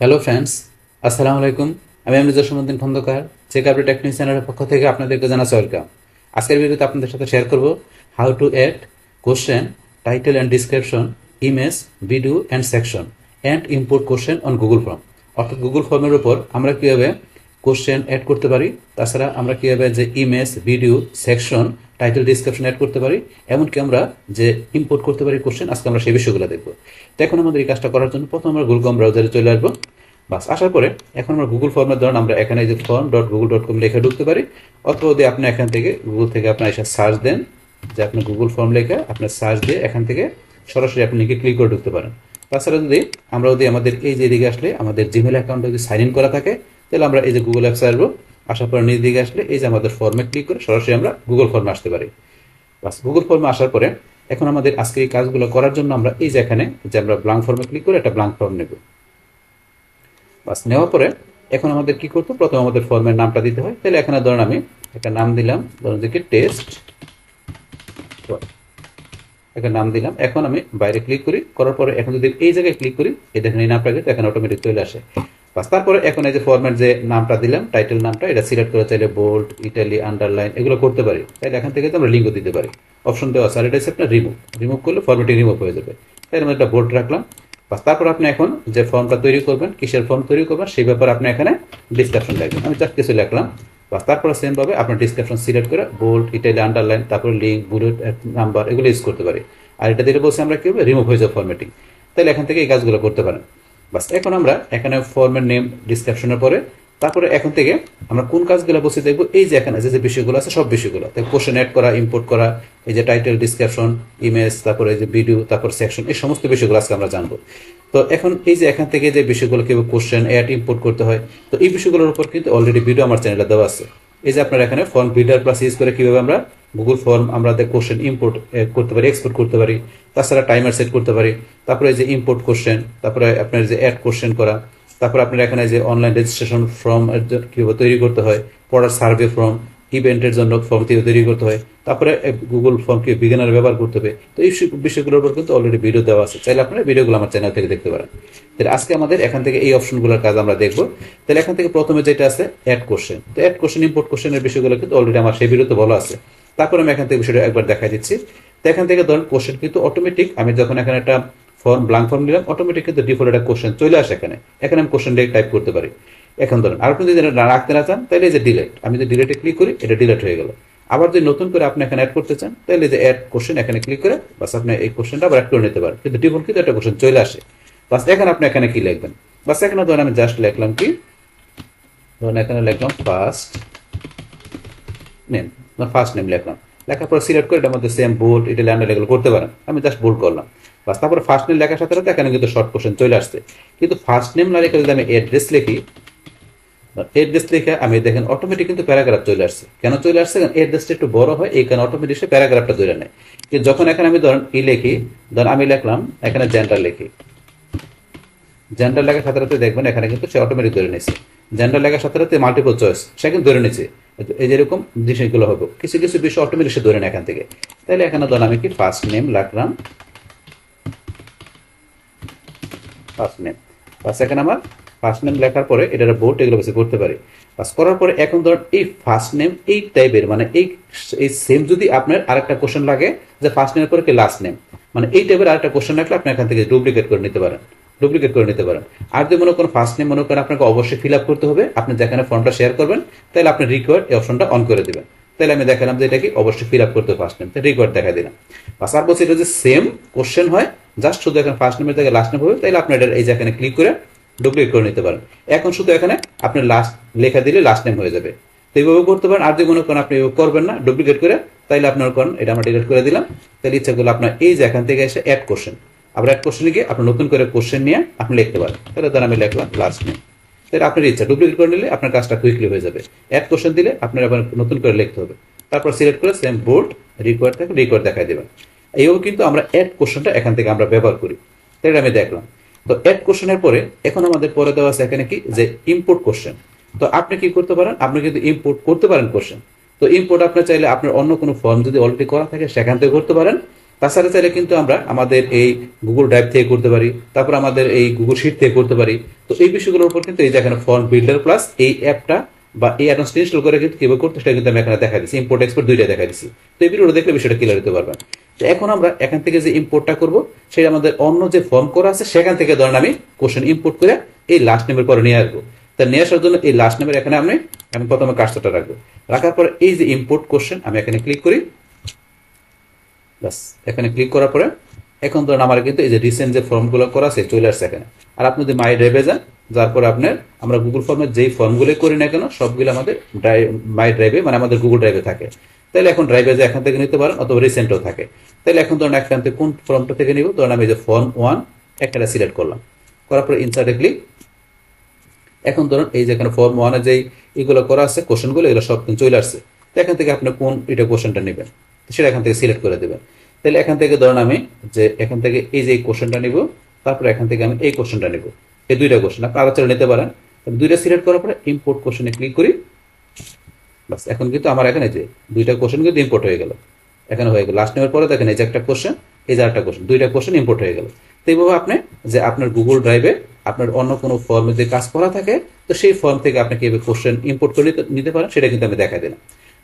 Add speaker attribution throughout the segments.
Speaker 1: Hello friends, আসসালামু আলাইকুম। আমি Amrizur Rahman Khandakar, check update technique চ্যানেলের পক্ষ থেকে আপনাদেরকে জানাচ্ছি ওয়েলকাম। আজকের ভিডিওতে আপনাদের সাথে শেয়ার করব how to add question, title and description, image, video and section and import question on Google form. অর্থাৎ গুগল ফর্মের উপর আমরা কীভাবে কোশ্চেন অ্যাড করতে পারি, তাছাড়া আমরা কীভাবে যে image, video, section, title, description add করতে পারি, এমনকি আমরা যে ইম্পোর্ট করতে পারি কোশ্চেন, আজকে আমরা সেই বিষয়গুলো দেখব। তো এখন আমাদের এই কাজটা করার জন্য প্রথম আমরা গুগল ব্রাউজারে চলে আসবো। বাস আসার পরে এখন আমরা গুগল ফর্মের ধরুন আমরা এখানে যে form.google.com লিখে ঢুকতে পারি, অথবা যদি আপনি এখান থেকে গুগল থেকে আপনার এসে সার্চ দেন যে আপনি গুগল ফর্ম লেখা আপনার সার্চ দিয়ে এখান থেকে সরাসরি আপনি লিখে ক্লিক করে ঢুকতে পারেন। তাছাড়া যদি আমাদের এই যে দিকে আসলে আমাদের জিমেল অ্যাকাউন্টে যদি সাইন ইন করা থাকে, তাহলে আমরা এই যে গুগল অ্যাপসে আসবো। আসার পরে নিজ দিকে আসলে এই যে আমাদের ফর্মে ক্লিক করে সরাসরি আমরা গুগল ফর্মে আসতে পারি। বাস গুগল ফর্মে আসার পরে এখন আমাদের আজকে এই কাজগুলো করার জন্য আমরা এই যে এখানে যে আমরা ব্ল্যাঙ্ক ফর্মে ক্লিক করে একটা ব্ল্যাঙ্ক ফর্ম নেব। বাস নেওয়ার পরে এখন আমাদের কি করতে, প্রথমে আমাদের ফর্মের নামটা দিতে হয়। তাহলে এখানে ধরুন আমি একটা নাম দিলাম, ধরুন যে কি টেস্ট, একটা নাম দিলাম। এখন আমি বাইরে ক্লিক করার পরে এখন যদি এই জায়গায় ক্লিক করি, এই দেখেন এই নামটা কিন্তু এখানে অটোমেটিক চলে আসে। বাস তারপরে এখন এই যে ফর্মের যে নামটা দিলাম, টাইটেল নামটা, এটা সিলেক্ট করে চাইলে বোল্ড, ইটালি, আন্ডারলাইন এগুলো করতে পারি। তাহলে এখান থেকে তো আমরা লিঙ্কও দিতে পারি, অপশন দেওয়া আছে। আর এটা হচ্ছে আপনার রিমুভ করলে ফর্মেটি রিমুভ হয়ে যাবে। তাই আমরা একটা বোল্ড রাখলাম। বাস তারপর আপনি এখন যে ফর্মটা তৈরি করবেন, কিসের ফর্ম তৈরি করবেন সেই ব্যাপারে আপনি এখানে ডিসক্রিপশন লিখবেন। আমি জাস্ট কিছু লিখলাম। বাস তারপরে সেম ভাবে আপনার ডিসক্রিপশন সিলেক্ট করে বোল্ড, ইটালি, আন্ডারলাইন, তারপর লিঙ্ক, বুলেট নাম্বার এগুলো ইউজ করতে পারি। আর এটা দিলে বলছে আমরা কি হবে, রিমুভ হয়ে যাবে ফরম্যাটিং। তাহলে এখান থেকে এই কাজগুলো করতে পারেন। বাস এখন আমরা এখানে ফর্মের নেম, ডিসক্রিপশনের পরে তারপরে এখন থেকে আমরা কোন কাজগুলো বসে দেখবো, এই যে এখানে যে বিষয়গুলো আছে সব বিষয়গুলো, তাই কোশ্চেন অ্যাড করা, ইম্পোর্ট করা, এই যে টাইটেল, ডিসক্রিপশন, ইমেজ, তারপরে এই যে ভিডিও, তারপর সেকশন, এই সমস্ত বিষয়গুলো আজকে আমরা জানবো। তো এখন এই যে এখান থেকে যে বিষয়গুলো কিভাবে কোশ্চেন অ্যাড, ইম্পোর্ট করতে হয়, তো এই বিষয়গুলোর উপর কিন্তু অলরেডি ভিডিও আমার চ্যানেলে দেওয়া আছে। এই যে আপনার এখানে ফর্ম বিল্ডার প্লাস ইউজ করে কিভাবে আমরা গুগল ফর্ম আমরা কোশ্চেন ইম্পোর্ট করতে পারি, এক্সপোর্ট করতে পারি, তাছাড়া টাইমার সেট করতে পারি। তারপরে যে ইম্পোর্ট কোশ্চেন, তারপরে আপনার যে অ্যাড কোশ্চেন করা, তারপরে আপনার এখানে যে অনলাইন রেজিস্ট্রেশন ফর্ম কিভাবে তৈরি করতে হয়, পড়ার সার্ভে ফর্ম, ইভেন্টের জন্য ফর্ম কিভাবে তৈরি করতে হয়, তারপরে গুগল ফর্ম কি বিগিনার ব্যবহার করতে হবে। তো এই বিষয়গুলোর উপর কিন্তু অলরেডি ভিডিও দেওয়া আছে, চাইলে আপনারা ভিডিওগুলো আমার চ্যানেল থেকে দেখতে পারেন। তাহলে আজকে আমাদের এখান থেকে এই অপশনগুলোর কাজ আমরা দেখবো। তাহলে এখান থেকে প্রথমে যেটা আছে অ্যাড কোশ্চেন, তো অ্যাড কোশ্চেন, ইম্পোর্ট কোশ্চেনের বিষয়গুলো কিন্তু অলরেডি আমার সেই ভিডিওতে বলা আছে। তারপরে আমি এখান থেকে বিষয়টা একবার দেখাই দিচ্ছি। তো এখান থেকে ধরুন কোশ্চেন কিন্তু অটোমেটিক, আমি যখন এখানে একটা ফর্ম ব্ল্যাঙ্ক ফর্ম নিলাম, অটোমেটিক কিন্তু ডিফল্ট একটা কোশ্চেন চলে আসে এখানে। এখানে আমি কোশ্চেন টাইপ করতে পারি। এখন ধরুন আর আপনি যদি রাখতে না চান, তাহলে এই যে ডিলেট, আমি যদি ডিলেটে ক্লিক করি এটা ডিলেট হয়ে গেল। আবার যদি নতুন করে আপনি এখানে অ্যাড করতে চান, তাহলে যে অ্যাড কোশ্চেন এখানে ক্লিক করে বাস আপনি এই কোশ্চেনটা আবার অ্যাড করে নিতে পারেন। কিন্তু ডিফল্ট কিন্তু একটা কোশ্চেন চলে আসে। বাস এখন আপনি এখানে কি লিখবেন, বাস এখানে ধরুন আমি জাস্ট লিখলাম কি, ধরুন এখানে লিখলাম ফার্স্ট নেম, ফার্স্ট নেম লিখলাম। লেখার পর সিলেক্ট করে এটার মধ্যে সেম বোল্ড, ইটালি, আন্ডারলাইন এগুলো করতে পারেন। আমি জাস্ট বোল্ড করলাম। বাস তারপরে ফার্স্ট নেম লেখার সাথে সাথে এখানে কিন্তু শর্ট কোশ্চেন চলে আসছে। কিন্তু ফার্স্ট নেম না লিখে যদি আমি অ্যাড্রেস লিখি, অ্যাড্রেস লিখে আমি দেখেন অটোমেটিক কিন্তু প্যারাগ্রাফ চলে আসছে। কেন চলে আসছে, কারণ অ্যাড্রেসটা একটু বড় হয়, এই কারণে অটোমেটিক সে প্যারাগ্রাফটা ধরে নেয়। কিন্তু যখন এখানে আমি ধরেন লিখি, ধরেন আমি লিখলাম এখানে জেন্ডার লিখি, জেন্ডার লেখার সাথে সাথে দেখবেন এখানে কিন্তু সে অটোমেটিক ধরে নিচ্ছে। জেন্ডার লেখার সাথে সাথে মাল্টিপল চয়েস সে কিন্তু ধরে নিচ্ছে। এই যেরকম জিনিসগুলো হবে, কিছু কিছু বিষয় অটোমেটিক সে ধরে নেয় এখান থেকে। তাহলে এখানে ধরেন আমি কি ফার্স্ট নেম লিখলাম, ফার্স্ট নেম। বাস এখানে আমার ফার্স্ট নেম লেখার পরে এটার বোর্ড এগুলো বেশি করতে পারি। বাস করার পরে এখন ধরুন এই ফার্স্ট নেম এই টাইপের, মানে এই সেম যদি আপনার আরেকটা কোশ্চেন লাগে যে ফার্স্ট নেমের পরে কি লাস্ট নেম, মানে এই টাইপের আরেকটা কোশ্চেন রাখলে আপনি এখান থেকে ডুপ্লিকেট করে নিতে পারেন, আর যদি মনে করেন ফার্স্ট নেম মনে করেন আপনাকে অবশ্যই ফিল আপ করতে হবে, আপনি যেখানে ফর্মটা শেয়ার করবেন, তাহলে আপনি রিকোয়ার্ড এই অপশনটা অন করে দেবেন। তাহলে আমি দেখালাম যে এটা কি অবশ্যই ফিল আপ করতে হবে ফার্স্ট নেম, রিকোয়ার্ড দেখা দিলাম। বাস আর বলছি এটা যে সেম কোশ্চেন হয়, জাস্ট শুধু এখানে ফার্স্ট নেমের জায়গায় লাস্ট নেম হবে, তাহলে আপনি এটা এই যে এখানে ক্লিক করে ডুপ্লিকেট করে নিতে পারেন। এখন শুধু এখানে আপনি লাস্ট লেখা দিলে লাস্ট নেম হয়ে যাবে। তো এইভাবে করতে পারেন। আর যদি মনে করেন আপনি করবেন না ডুপ্লিকেট করে, তাইলে আপনার করেন এটা আমরা ডিলিট করে দিলাম। তাহলে ইচ্ছা করলে আপনার এই যে এখান থেকে এসে অ্যাড কোশ্চেন, আবার অ্যাড কোশ্চেনে গিয়ে আপনি নতুন করে কোশ্চেন নিয়ে আপনি লিখতে পারেন। তাহলে ধরেন আমি লিখলাম লাস্ট নেম। তাহলে আপনার ইচ্ছা ডুপ্লিকেট করে নিলে আপনার কাজটা কুইকলি হয়ে যাবে। অ্যাড কোশ্চেন দিলে আপনার আবার নতুন করে লিখতে হবে। তারপর সিলেক্ট করে সেম বোল্ড, রিকোয়ার্ড থাকে রিকোয়ার্ড দেখাই দেবেন। এইভাবে কিন্তু আমরা অ্যাড কোশ্চেনটা এখান থেকে আমরা ব্যবহার করি। তাহলে আমি দেখলাম। তো অ্যাড কোশ্চেনের পরে এখন আমাদের পরে দেওয়া আছে এখানে কি যে ইম্পোর্ট কোশ্চেন। তো আপনি কি করতে পারেন, আপনি কিন্তু ইম্পোর্ট করতে পারেন কোশ্চেন। তো ইম্পোর্ট আপনি চাইলে আপনার অন্য কোনো ফর্ম যদি অলরেডি করা থাকে সেখান থেকে করতে পারেন, তাছাড়া চাইলে কিন্তু আমরা আমাদের এই গুগল ড্রাইভ থেকে করতে পারি, তারপর আমাদের এই গুগল শিট থেকে করতে পারি। তো এই বিষয়গুলোর উপর কিন্তু এই যে এখানে ফর্ম বিল্ডার প্লাস এই অ্যাপটা বা এই অ্যাডভান্স ইনস্টল করে কিন্তু কিভাবে করতে সেটা কিন্তু আমি এখানে দেখা দিচ্ছি, ইম্পোর্ট এক্সপোর্ট দুইটা দেখা দিচ্ছি। তো এই ভিডিওটা দেখলে বিষয়টা ক্লিয়ার হতে পারবেন। তো এখন আমরা এখান থেকে যে ইম্পোর্টটা করব সেটা আমাদের অন্য যে ফর্ম করা আছে সেখান থেকে ধরেন আমি কোশ্চেন ইম্পোর্ট করে এই লাস্ট নেমের পরে নিয়ে আসবো। তা নিয়ে আসার জন্য এই লাস্ট নেমের এখানে আমি প্রথমে কার্সরটা রাখবো, রাখার পরে এই যে ইম্পোর্ট কোশ্চেন আমি এখানে ক্লিক করি। বাস এখানে ক্লিক করার পরে এখন ধরেন আমার কিন্তু এই যে রিসেন্ট যে ফর্মগুলো করা আছে চলে আসছে এখানে। আর আপনি যদি মাই ড্রাইভে যান, যার পরে আপনার আমরা গুগল ফর্মের যেই ফর্মগুলো করি না কেন সবগুলো আমাদের মাই ড্রাইভে মানে আমাদের গুগল ড্রাইভে থাকে। তাহলে এখন ড্রাইভে যে এখান থেকে নিতে পারেন, অথবা রিসেন্টও থাকে। তাহলে এখন ধরেন এখান থেকে কোন ফর্মটা থেকে নিব, ধরেন আমি যে ফর্ম 1 একটা সিলেক্ট করলাম, করার পরে ইনসার্টে ক্লিক। এখন ধরুন এই যে এখানে ফর্ম 1 এ যেই এগুলো করা আছে কোশ্চেনগুলো এগুলো সব কিন্তু চলে আসছে। তো এখান থেকে আপনি কোন এটা কোশ্চেনটা নেবেন সেটা এখান থেকে সিলেক্ট করে দেবেন। তাহলে এখান থেকে ধরুন আমি যে এখান থেকে এই যে কোশ্চেনটা নিব, তারপরে এখান থেকে আমি এই কোশ্চেনটা নিব, এই দুইটা কোশ্চেন আপনি আরো চলে নিতে পারেন। দুইটা সিলেক্ট করার পরে ইম্পোর্ট কোশ্চেনে ক্লিক করি। বাস এখন কিন্তু আমার এখানে যে দুইটা কোশ্চেন কিন্তু ইম্পোর্ট হয়ে গেল, এখানে হয়ে গেল। লাস্ট নেমের পরে দেখেন এই যে একটা কোশ্চেন, এই যে একটা কোশ্চেন, দুইটা কোশ্চেন ইম্পোর্ট হয়ে গেল। তো এইভাবে আপনি যে আপনার গুগল ড্রাইভে আপনার অন্য কোনো ফর্মে যে কাজ করা থাকে তো সেই ফর্ম থেকে আপনি কিভাবে কোশ্চেন ইম্পোর্ট করে নিতে পারেন সেটা কিন্তু আমি দেখাই দিলাম।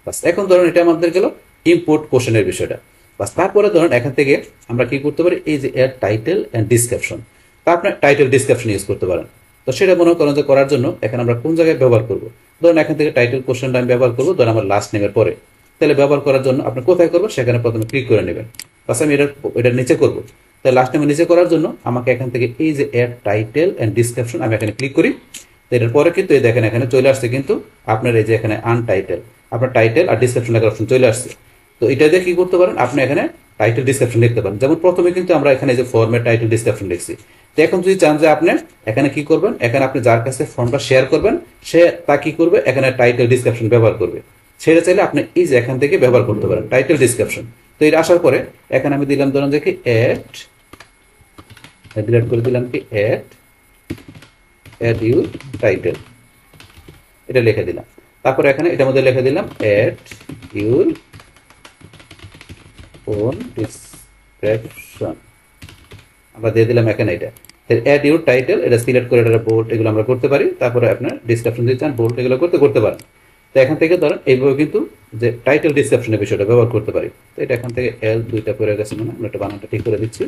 Speaker 1: বাস এখন ধরুন এটা আমাদের গেল ইম্পোর্ট কোশ্চেনের বিষয়টা। বাস তারপরে ধরুন এখান থেকে আমরা কি করতে পারি, এই যে এর টাইটেল এন্ড ডিসক্রিপশন, তা আপনার টাইটেল ডিসক্রিপশন ইউজ করতে পারেন। তো সেটা মনে করেন যে করার জন্য এখানে আমরা কোন জায়গায় ব্যবহার করব, ধরুন এখান থেকে টাইটেল কোশ্চেনটা আমি ব্যবহার করবো ধরুন আমার লাস্ট নেমের পরে। তাহলে ব্যবহার করার জন্য আপনি কোথায় করবেন সেখানে প্রথমে ক্লিক করে নেবেন। বাস আমি এটার নিচে করবো। তাহলে লাস্ট নেমে নিচে করার জন্য আমাকে এখান থেকে এই যে এর টাইটেল এন্ড ডিসক্রিপশন আমি এখানে ক্লিক করি। তো এটার পরে কিন্তু এই দেখেন এখানে চলে আসছে কিন্তু আপনার এই যে এখানে আনটাইটেল, আপনার টাইটেল আর ডিসক্রিপশন লেখার অপশন চলে আসছে। তো এটা দিয়ে কি করতে পারেন, আপনি এখানে টাইটেল ডিসক্রিপশন লিখতে পারেন। যেমন প্রথমে কিন্তু আমরা এখানে যে ফর্মের টাইটেল ডিসক্রিপশন লিখছি। তো এখন যদি চান যে আপনি এখানে কি করবেন, এখানে আপনি যার কাছে ফর্মটা শেয়ার করবেন সে তা কি করবে, এখানে টাইটেল ডিসক্রিপশন ব্যবহার করবে। সেটা চাইলে আপনি এই যে এখান থেকে ব্যবহার করতে পারেন টাইটেল ডিসক্রিপশন। তো এটা আসার পরে এখানে আমি দিলাম ধরুন যে কি ডিলিট করে দিলাম কি অ্যাড ইউর টাইটেল, এটা লিখে দিলাম। তারপর এখানে এটার মধ্যে লিখে দিলাম অ্যাড ইউর ওন ডিসক্রিপশন, আমরা দিয়ে দিলাম এখানে এটা। অ্যাড ইউর টাইটেল এটা সিলেক্ট করে এটা বোল্ড এগুলো আমরা করতে পারি। তারপরে আপনার ডিসক্রিপশন দিতে চান বোল্ড এগুলো করতে পারেন। তো এখান থেকে ধরেন এইভাবে কিন্তু যে টাইটেল ডিসক্রিপশনের বিষয়টা ব্যবহার করতে পারি। তো এটা এখান থেকে এল দুইটা পড়ে গেছে, মানে আমরা একটা বানানটা ঠিক করে দিচ্ছি।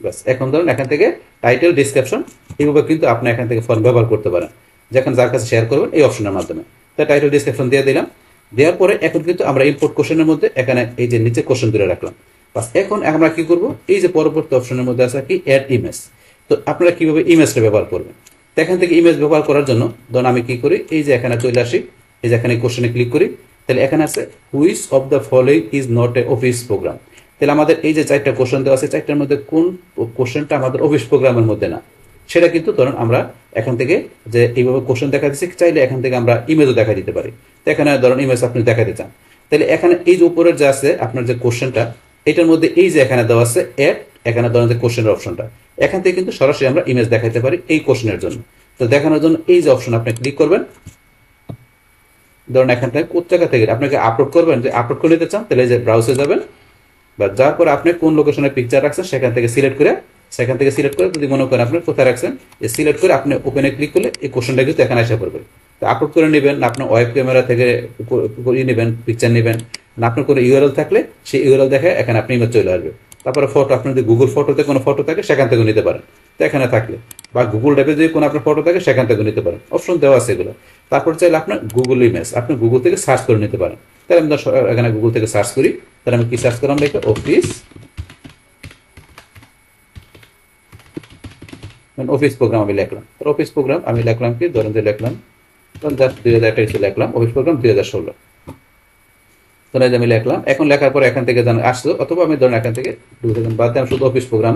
Speaker 1: বাস এখন ধরুন এখান থেকে টাইটেল ডিসক্রিপশন এইভাবে কিন্তু আপনি এখান থেকে ফর্ম ব্যবহার করতে পারেন, যেখানে যার কাছে শেয়ার করবেন এই অপশনের মাধ্যমে। তো টাইটেল ডিসক্রিপশন দিয়ে দিলাম, দেওয়ার পরে এখন কিন্তু আমরা ইম্পোর্ট কোশ্চেনের মধ্যে এখানে এই যে নিচে কোশ্চেন ধরে রাখলাম। বাস এখন আমরা কি করব, এই যে পরবর্তী অপশনের মধ্যে আছে কি অ্যাড ইমেজ। তো আপনারা কিভাবে ইমেজটা ব্যবহার করবেন, তো এখান থেকে ইমেজ ব্যবহার করার জন্য ধরুন আমি কি করি, এই যে এখানে চলে আসি, এই যে এখানে কোশ্চেনে ক্লিক করি। তাহলে এখানে আছে which of the following is not a office program. তাহলে আমাদের এই যে 4টা কোশ্চেন দেওয়া আছে, 4টার মধ্যে কোন কোশ্চেনটা আমাদের অফিস প্রোগ্রামের মধ্যে না সেটা কিন্তু ধরুন আমরা এখান থেকে যে এইভাবে কোশ্চেন দেখা দিচ্ছি, চাইলে এখান থেকে আমরা ইমেজও দেখা দিতে পারি। তো এখানে ধরুন ইমেজ আপনি দেখাতে চান, তাহলে এখানে এই যে উপরের যে আছে আপনার যে কোশ্চেনটা এটার মধ্যে এই যে এখানে দেওয়া আছে অ্যাড, এখানে ধরুন যে কোশ্চেনের অপশনটা, এখান থেকে কিন্তু সরাসরি আমরা ইমেজ দেখাতে পারি এই কোশ্চেনের জন্য। তো দেখানোর জন্য এই যে অপশন আপনি ক্লিক করবেন। ধরুন এখান থেকে কোন জায়গা থেকে আপনাকে আপলোড করবেন, যে আপলোড করে নিতে চান তাহলে যে ব্রাউজে যাবেন, বা যার পরে আপনি কোন লোকেশনের পিকচার রাখছেন সেখান থেকে সিলেক্ট করে যদি মনে করেন আপনি কোথায় রাখছেন সিলেক্ট করে আপনি ওপেনে ক্লিক করলে এই কোশ্চেনটা কিন্তু এখানে এসে পড়বে। তো আপলোড করে নেবেন না আপনার ওয়েব ক্যামেরা থেকে নেবেন পিকচার নেবেন না, আপনার কোনো ইউআরএল থাকলে সেই ইউআরএল দেখে এখানে আপনি ইমেজ চলে আসবে। তারপরে ফটো, আপনার যদি গুগল ফটোতে কোনো ফটো থাকে সেখান থেকে নিতে পারেন, তো এখানে থাকলে, বা গুগল ড্রাইভে যদি কোনো আপনার ফটো থাকে সেখান থেকে নিতে পারেন, অপশন দেওয়া আছে এগুলো। তারপর চাইলে আপনার গুগল ইমেজ আপনি গুগল থেকে সার্চ করে নিতে পারেন। তাহলে আমি এখানে গুগল থেকে সার্চ করি, তাহলে আমি কি সার্চ করলাম, দেখে অফিস প্রোগ্রাম আমি লিখলাম। অফিস প্রোগ্রাম আমি লিখলাম কি, ধরেন যে লিখলাম জাস্ট 2028 লিখলাম অফিস প্রোগ্রাম 2016, ধরেন আমি লিখলাম। এখন লেখার পরে এখান থেকে আসলো, অথবা আমি ধরেন এখান থেকে 2000 বাদ দিয়ে আমি শুধু অফিস প্রোগ্রাম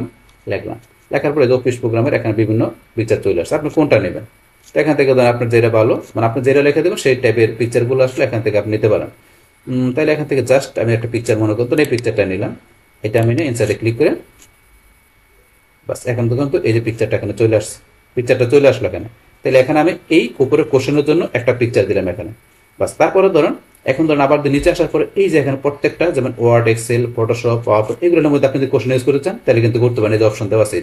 Speaker 1: লিখলাম। লেখার পরে অফিস প্রোগ্রামের এখানে বিভিন্ন পিকচার চলে আসছে, আপনি কোনটা নেবেন। তো এখান থেকে ধরেন আপনার যেটা ভালো, মানে আপনি যেটা লিখে দেবেন সেই টাইপের পিকচারগুলো আসলে এখান থেকে আপনি নিতে পারেন। তাহলে এখান থেকে জাস্ট আমি একটা পিকচার মনে করতো, এই পিকচারটা নিলাম, এটা আমি নিয়ে ইনসাইডে ক্লিক করে বাস এখন তো এই যে পিকচারটা এখানে চলে আসছে, পিকচারটা চলে আসলো এখানে। তাহলে এখানে আমি এই উপরে কোশ্চেনের জন্য একটা পিকচার দিলাম এখানে। বাস তারপরে ধরুন এখন ধরুন আবার নিচে আসার পরে এই যে এখানে প্রত্যেকটা যেমন Word, Excel, Photoshop, PowerPoint এগুলোর মধ্যে আপনি যদি কোশ্চেন ইউজ করতে চান তাহলে কিন্তু করতে পারেন। এই যে অপশন দেওয়া আছে,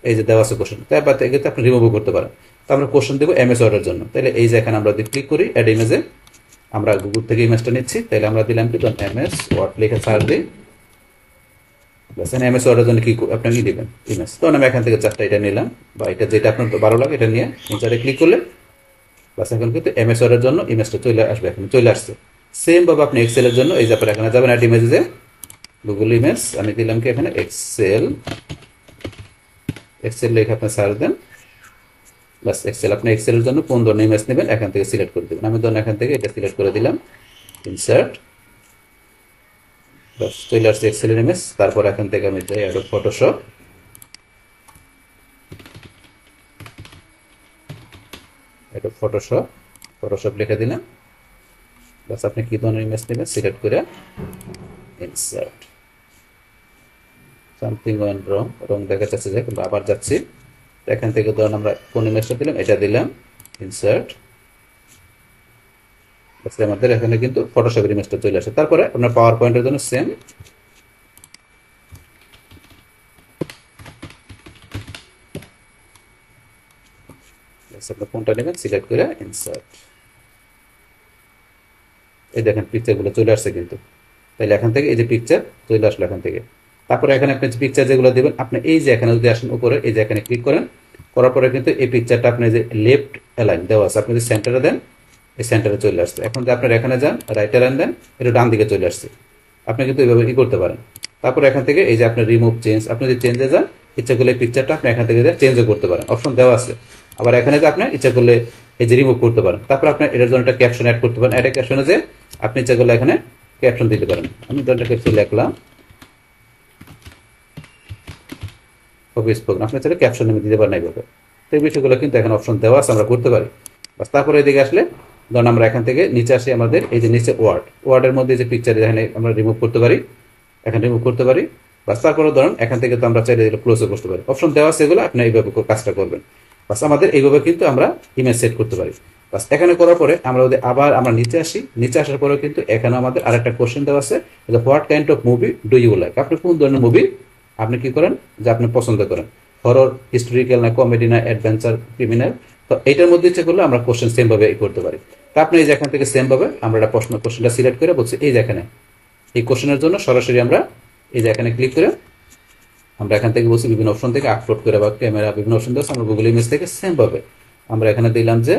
Speaker 1: এই যে দেওয়া আছে কোশ্চেন, তারপর থেকে আপনি রিমুভও করতে পারেন। তো আমরা কোশ্চেন দেবো এমএস ওয়ার্ডের জন্য, তাহলে এই যে এখানে আমরা যদি ক্লিক করি অ্যাড ইমেজে, আমরা গুগল থেকে ইমেজটা নিচ্ছি, তাহলে আমরা দিলাম কি এমএস ওয়ার্ড লিখে সার্চ দিই, এমএস ওয়ার্ডের জন্য কি আপনি কি দিবেন ইমেজ। তখন আমি এখান থেকে চারটা এটা নিলাম, বা এটা যেটা আপনার ভালো লাগে এটা নিয়ে ইনসার্টে ক্লিক করলে বাস এখন কিন্তু এমএস ওয়ার্ডের জন্য ইমেজটা চলে আসবে, এখন চলে আসছে। সেম ভাবে আপনি এক্সেলের জন্য এই যে আপনার এখানে যাবেন অ্যাড ইমেজে, গুগল ইমেজ আমি দিলাম কি এখানে এক্সেল লিখে আপনি সার্চ দেন, বাস এক্সেল। আপনি এক্সেলের জন্য কোন ধরনের ইমেজ নেবেন এখান থেকে সিলেক্ট করে দেবেন। আমি ধরুন এখান থেকে এটা সিলেক্ট করে দিলাম, ইনসার্ট, বাস চলে আসছে এক্সেলের ইমেজ। তারপর এখান থেকে আমি যাই অ্যাডোব ফটোশপ, ফটোশপ লিখে দিলাম, বাস আপনি কি ধরনের ইমেজ নেবেন সিলেক্ট করে ইনসার্ট। সামথিং ওয়েন্ট রং দেখা যাচ্ছে যে, কিন্তু আবার যাচ্ছি, এখান থেকে ধরুন আমরা কোন ইমেজটা দিলাম এটা দিলাম, ইনসার্ট, আমাদের এখানে কিন্তু ফটোশপের ইমেজটা চলে আসে। তারপরে আপনার পাওয়ার পয়েন্টের জন্য সেম, আপনি কোনটা নেবেন সিলেক্ট করে ইনসার্ট। এই দেখেন পিকচারগুলো চলে আসছে কিন্তু, তাহলে এখান থেকে এই যে পিকচার চলে আসলো এখান থেকে। তারপরে এখানে আপনি পিকচার যেগুলো দেবেন, আপনি এই যে এখানে যদি আসেন উপরে, এই যে এখানে ক্লিক করেন, করার পরে কিন্তু এই পিকচারটা আপনি যে লেফট অ্যালাইন দেওয়া আছে, আপনি যদি সেন্টারে দেন এই সেন্টারে চলে আসছে। এখন যদি আপনার এখানে যান রাইট অ্যালাইন দেন, এটা ডান দিকে চলে আসছে। আপনি কিন্তু এইভাবে কি করতে পারেন। তারপর এখান থেকে এই যে আপনি রিমুভ চেঞ্জ, আপনি যদি চেঞ্জে যান ইচ্ছা করলে পিকচারটা আপনি এখান থেকে চেঞ্জও করতে পারেন, অপশন দেওয়া আছে। আবার এখানে যে আপনি ইচ্ছা করলে এই যে রিমুভ করতে পারেন। তারপর আপনি এটার জন্য একটা ক্যাপশন অ্যাড করতে পারেন, অ্যাড ক্যাপশনে যে আপনি ইচ্ছা করলে এখানে ক্যাপশন দিতে পারেন। আমি ধরনের ক্যাপশন লিখলাম অফিস প্রোগ্রাম, আপনি চাইলে ক্যাপশন আমি দিতে পারেন এইভাবে। তো এই বিষয়গুলো কিন্তু এখানে অপশন দেওয়া আছে, আমরা করতে পারি। বাস তারপরে এদিকে আসলে ধরুন আমরা এখান থেকে নিচে আসি, আমাদের এই যে নিচে ওয়ার্ডের মধ্যে যে পিকচার এখানে আমরা রিমুভ করতে পারি, এখানে রিমুভ করতে পারি। বাস তারপরে ধরুন এখান থেকে তো আমরা চাইলে ক্লোজও করতে পারি, অপশন দেওয়া আছে এগুলো, আপনি এইভাবে কাজটা করবেন। বাস আমাদের এইভাবে কিন্তু আমরা ইমেজ সেট করতে পারি। বাস এখানে করার পরে আমরা যদি আবার আমরা নিচে আসি, নিচে আসার পরেও কিন্তু এখানে আমাদের আরেকটা কোশ্চেন দেওয়া আছে, what kind of movie do you like, আপনি কোন ধরনের মুভি আপনি কি করেন যে আপনি পছন্দ করেন, হরর, হিস্টোরিক্যাল, না কমেডি, না অ্যাডভেঞ্চার, ক্রিমিনাল। তো এইটার মধ্যে ইচ্ছে করলে আমরা কোশ্চেন সেম ভাবে করতে পারি। তো আপনি এই যে এখান থেকে সেম ভাবে আমরা একটা কোশ্চেনটা সিলেক্ট করে বলছি এই যে এখানে এই কোশ্চেনের জন্য সরাসরি আমরা এই যে এখানে ক্লিক করে আমরা এখান থেকে বলছি বিভিন্ন অপশন থেকে আপলোড করে বা ক্যামেরা বিভিন্ন অপশন দিয়ে আমরা গুগল ইমেজ থেকে সেম ভাবে আমরা এখানে দিলাম যে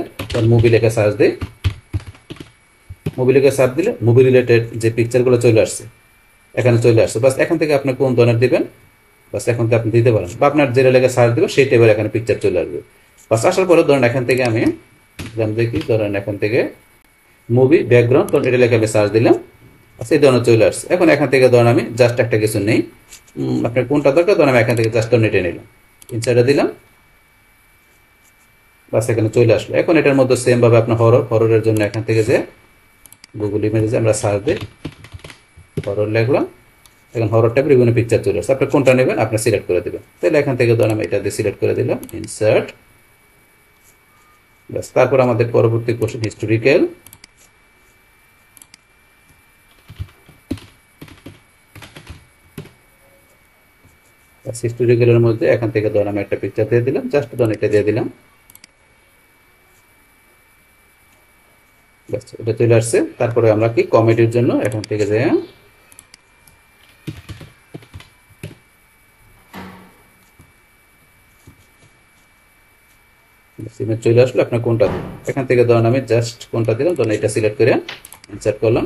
Speaker 1: মুভি লেখা সার্চ দিই, মুভি লেখা সার্চ দিলে মুভি রিলেটেড যে পিকচারগুলো চলে আসছে এখানে চলে আসছে। বাস এখান থেকে আপনি কোন ধরনের দিবেন বাস এখন তো আপনি দিতে পারেন, বা আপনার যেটা লেখা সার্চ দেবেন সেই টাইপের এখানে পিকচার চলে আসবে। বাস আসার পরে ধরেন এখান থেকে আমি দেখি, ধরেন এখান থেকে মুভি ব্যাকগ্রাউন্ড, তখন এটা লেখা আমি সার্চ দিলাম, আচ্ছা এই ধরনের চলে আসছে। এখন এখান থেকে ধরেন আমি জাস্ট একটা কিছু নেই, আপনার কোনটা দরকার ধরেন আমি এখান থেকে জাস্ট নেটে নিলাম, ইনসার্টে দিলাম, বাস এখানে চলে আসলো। এখন এটার মধ্যে সেম ভাবে আপনার হররের জন্য এখান থেকে যে গুগল ইমেজে আমরা সার্চ দিই, হরর লিখলাম, এখন হরর টাইপের বিভিন্ন পিকচার চলে আসছে। আপনি কোনটা নেবেন আপনি সিলেক্ট করে দেবেন, তাহলে এখান থেকে ধরেন আমি এটা দিয়ে সিলেক্ট করে দিলাম, ইনসার্ট, বাস তারপর আমাদের পরবর্তী কোশ্চেন হিস্টোরিক্যাল, হিস্টোরিক্যালের মধ্যে এখান থেকে ধরেন আমি একটা পিকচার দিয়ে দিলাম, জাস্ট ধরেন এটা দিয়ে দিলাম, বাস এটা চলে আসছে। তারপরে আমরা কি কমেডির জন্য এখান থেকে যাই চলে আসলো, আপনার কোনটা দিন এখান থেকে ধরেন আমি জাস্ট কোনটা দিলাম, ধরেন এটা সিলেক্ট করে ইনসার্ট করলাম।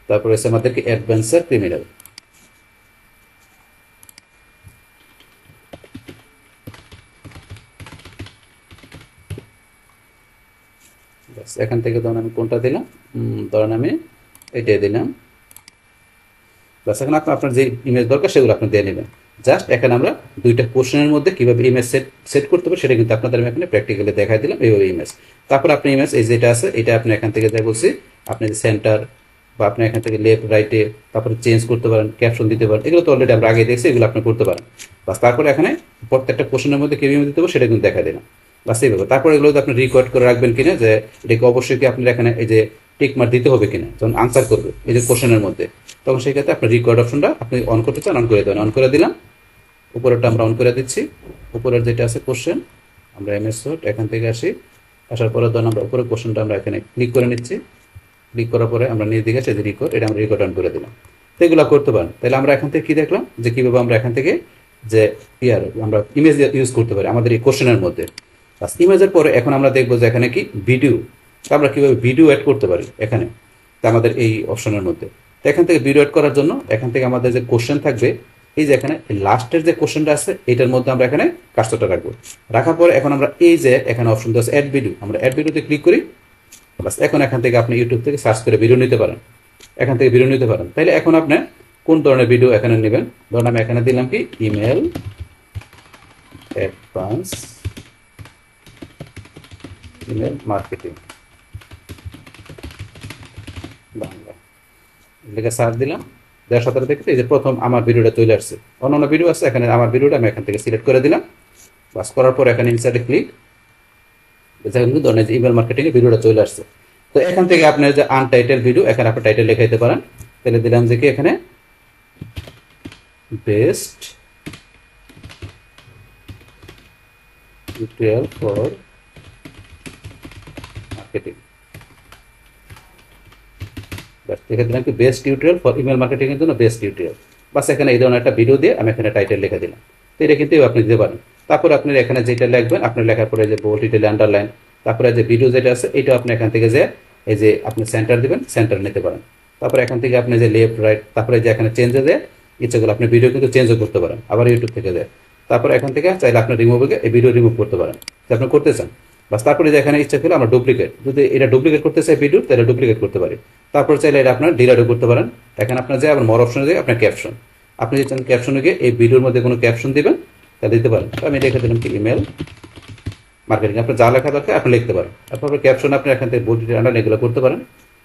Speaker 1: তারপরে এসে আমাদেরকে অ্যাডভেঞ্চার ক্রিমিনাল, এখান থেকে ধরেন আমি কোনটা দিলাম, ধরেন আমি এটাই দিলাম। বাস এখন আপনার যে ইমেজ দরকার সেগুলো আপনি দিয়ে নেবেন। জাস্ট এখানে আমরা দুইটা কোশ্চেনের মধ্যে কিভাবে ইমেজ সেট করতে হবে সেটা কিন্তু আপনাদের আমি এখানে প্র্যাকটিক্যালি দেখাই দিলাম, এইভাবে ইমেজ। তারপর আপনি ইমেজ এই যেটা আছে এটা আপনি এখান থেকে যাই বলছি, আপনি সেন্টার বা আপনি এখান থেকে লেফট রাইটে তারপরে চেঞ্জ করতে পারেন, ক্যাপশন দিতে পারেন, এগুলো তো অলরেডি আমরা আগে দেখছি, এগুলো আপনি করতে পারেন। বাস তারপরে এখানে প্রত্যেকটা কোশ্চেনের মধ্যে কিভাবে দিতে হবে সেটা কিন্তু দেখা দিলাম, বাস এইভাবে। তারপরে এগুলো আপনি রেকর্ড করে রাখবেন কিনা, যে এটাকে অবশ্যই কি আপনার এখানে এই যে টিক মার্ক দিতে হবে কিনা, যখন আনসার করবে এই যে কোশ্চেনের মধ্যে, তখন সেই ক্ষেত্রে আপনার রেকর্ড অপশনটা আপনি অন করতে চান অন করে দেবেন। অন করে দিলাম, উপরেরটা আমরা অন করে দিচ্ছি। উপরের যেটা আছে কোশ্চেন, আমরা এমএস ওয়ার্ড এখান থেকে আসি, আসার পরে ধরুন আমরা উপরে কোশ্চেনটা আমরা এখানে ক্লিক করে নিচ্ছি। ক্লিক করার পরে আমরা নিজ দিকে যে রেকর্ড, এটা আমরা রেকর্ড অন করে দিলাম। তো এগুলো করতে পারেন। তাহলে আমরা এখান থেকে কি দেখলাম যে কীভাবে আমরা এখান থেকে যে আমরা ইমেজ ইউজ করতে পারি আমাদের এই কোশ্চেনের মধ্যে। বাস ইমেজের পরে এখন আমরা দেখবো যে এখানে কি ভিডিও, আমরা কীভাবে ভিডিও অ্যাড করতে পারি এখানে আমাদের এই অপশনের মধ্যে। তো এখান থেকে ভিডিও অ্যাড করার জন্য এখান থেকে আমাদের যে কোশ্চেন থাকবে, এই যে এখানে লাস্টের যে কোশ্চেনটা আছে এটার মধ্যে আমরা এখানে কার্সরটা রাখবো। রাখার পরে এখন আমরা এই যে এখানে অপশনটা আছে অ্যাড ভিডিও, আমরা অ্যাড ভিডিওতে ক্লিক করি। বাস এখন এখান থেকে আপনি ইউটিউব থেকে সার্চ করে ভিডিও নিতে পারেন, এখান থেকে ভিডিও নিতে পারেন। তাহলে এখন আপনি কোন ধরনের ভিডিও এখানে নেবেন, ধরুন আমি এখানে দিলাম কি email advance email marketing Bangla, লিখে সার্চ দিলাম। দেওয়ার সাথে দেখতে এই যে প্রথম আমার ভিডিওটা চলে আসছে। অন্যান্য ভিডিও আছে, এখানে আমার ভিডিওটা আমি এখান থেকে সিলেক্ট করে দিলাম। বাস করার পর এখানে ইনসার্টে ক্লিক, কিন্তু ধরনের যে ইমেল মার্কেটিং এর ভিডিওটা চলে আসছে। তো এখান থেকে আপনার যে আনটাইটেল ভিডিও, এখানে আপনি টাইটেল লিখে দিতে পারেন। তাহলে দিলাম যে কি এখানে বেস্ট টিউটোরিয়াল ফর মার্কেটিং, লিখে দিলাম কি best tutorial for email marketing এর জন্য বেস্ট টিউটোরিয়াল। বাস এখানে এই ধরনের একটা ভিডিও দিয়ে আমি এখানে টাইটেল লিখে দিলাম। তো এটা কিন্তু আপনি দিতে পারেন। তারপরে আপনি এখানে যেটা লিখবেন, আপনার লেখার পরে যে বোল্ড, ইটালি, আন্ডারলাইন, তারপরে যে ভিডিও যেটা আছে এটা আপনি এখান থেকে যে এই যে আপনি সেন্টার দিবেন, সেন্টার নিতে পারেন। তারপরে এখান থেকে আপনি যে লেফট রাইট, তারপরে যে এখানে চেঞ্জে দেয় ইচ্ছেগুলো আপনি ভিডিও কিন্তু চেঞ্জও করতে পারেন, আবার ইউটিউব থেকে দেয়। তারপরে এখান থেকে চাইলে আপনি রিমুভে এই ভিডিও রিমুভ করতে পারেন যে আপনি করতে চান। বাস তারপরে যে এখানে ইচ্ছা করলে আমরা ডুপ্লিকেট, যদি এটা ডুপ্লিকেট করতে চাই ভিডিও, তাহলে ডুপ্লিকেট করতে পারি। তারপর চাইলে এটা আপনার ডিলিটও করতে পারেন। এখানে আপনার যে আবার মোর অপশনে যায় আপনার ক্যাপশন, আপনি যে চান ক্যাপশনে গিয়ে এই ভিডিওর মধ্যে কোনো ক্যাপশন দিবেন তা দিতে পারেন। তো আমি লিখে দিলাম কি ইমেল মার্কেটিং, আপনার যা লেখা দরকার আপনি লিখতে পারেন। তারপরে ক্যাপশন আপনি এখান থেকে বোল্ড, ইটালি, আন্ডারলাইন এগুলো করতে পারেন,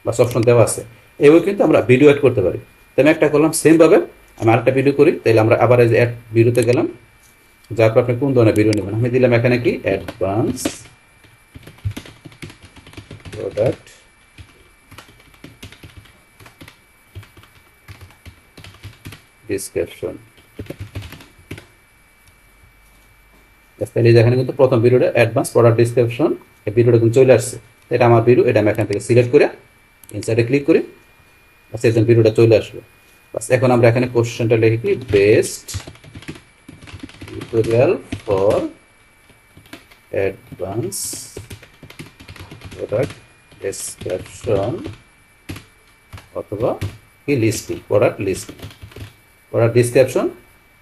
Speaker 1: বাস অপশন দেওয়া আছে। এইভাবে কিন্তু আমরা ভিডিও অ্যাড করতে পারি। তো আমি একটা করলাম, সেমভাবে আমি আরেকটা ভিডিও করি। তাহলে আমরা আবার এই যে অ্যাড ভিডিওতে গেলাম, যার পর আপনি কোন ধরনের ভিডিও নেবেন, আমি দিলাম এখানে কি অ্যাডভান্স প্রোডাক্ট ডিসক্রিপশন। তাহলে এখানে কিন্তু প্রথম ভিডিওটা অ্যাডভান্স প্রোডাক্ট ডিসক্রিপশন, এই ভিডিওটা কিন্তু চলে আসছে। এটা আমার ভিডিও, এটা আমি এখান থেকে সিলেক্ট করে ইনসাইডে ক্লিক করি, বাস এই ভিডিওটা চলে আসলো। বাস এখন আমরা এখানে কোশ্চেনটা লিখে কি best tutorial for advance product description অথবা কি listing, product listing, product description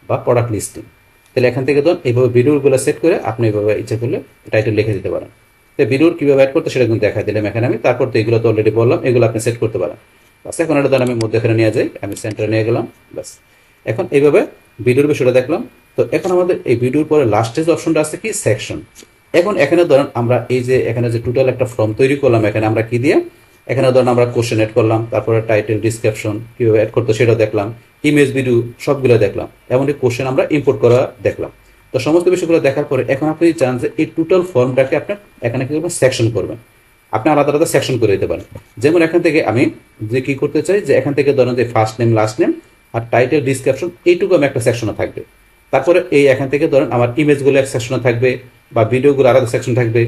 Speaker 1: বা প্রোডাক্ট লিস্টিং। তাহলে এখান থেকে ধরুন এইভাবে ভিডিওগুলো সেট করে আপনি এইভাবে ইচ্ছা করলে টাইটেল লিখে দিতে পারেন। তো ভিডিওর কীভাবে অ্যাড করতে সেটা কিন্তু দেখা দিলাম এখানে আমি। তারপর তো এগুলো তো অলরেডি বললাম, এগুলো আপনি সেট করতে পারেন। বাস এখন এটা ধরুন আমি মধ্যখানে নিয়ে যাই, আমি সেন্টারে নিয়ে গেলাম। বাস এখন এইভাবে ভিডিওর বিষয়টা দেখলাম। তো এখন আমাদের এই ভিডিওর পরে লাস্টে যে অপশনটা আছে কি সেকশন। এখন এখানে ধরুন আমরা এই যে এখানে যে টোটাল একটা ফর্ম তৈরি করলাম, এখানে আমরা কি দিয়ে এখানে ধরুন আমরা কোশ্চেন অ্যাড করলাম, তারপরে টাইটেল ডিসক্রিপশন কীভাবে অ্যাড করতে সেটাও দেখলাম, ইমেজ ভিডিও সবগুলো দেখলাম, এমনকি কোশ্চেন আমরা ইম্পোর্ট করা দেখলাম। তো সমস্ত বিষয়গুলো দেখার পরে এখন আপনি চান যে এই টোটাল ফর্মটাকে আপনি এখানে কি করবেন, সেকশন করবেন। আপনি আলাদা আলাদা সেকশন করে দিতে পারেন। যেমন এখান থেকে আমি যে কি করতে চাই যে এখান থেকে ধরুন যে ফার্স্ট নেম, লাস্ট নেম আর টাইটেল ডিসক্রিপশন, এইটুকু আমি একটা সেকশনে থাকবে। তারপরে এই এখান থেকে ধরেন আমার ইমেজগুলো এক সেকশনে থাকবে বা ভিডিওগুলো আলাদা সেকশন থাকবে,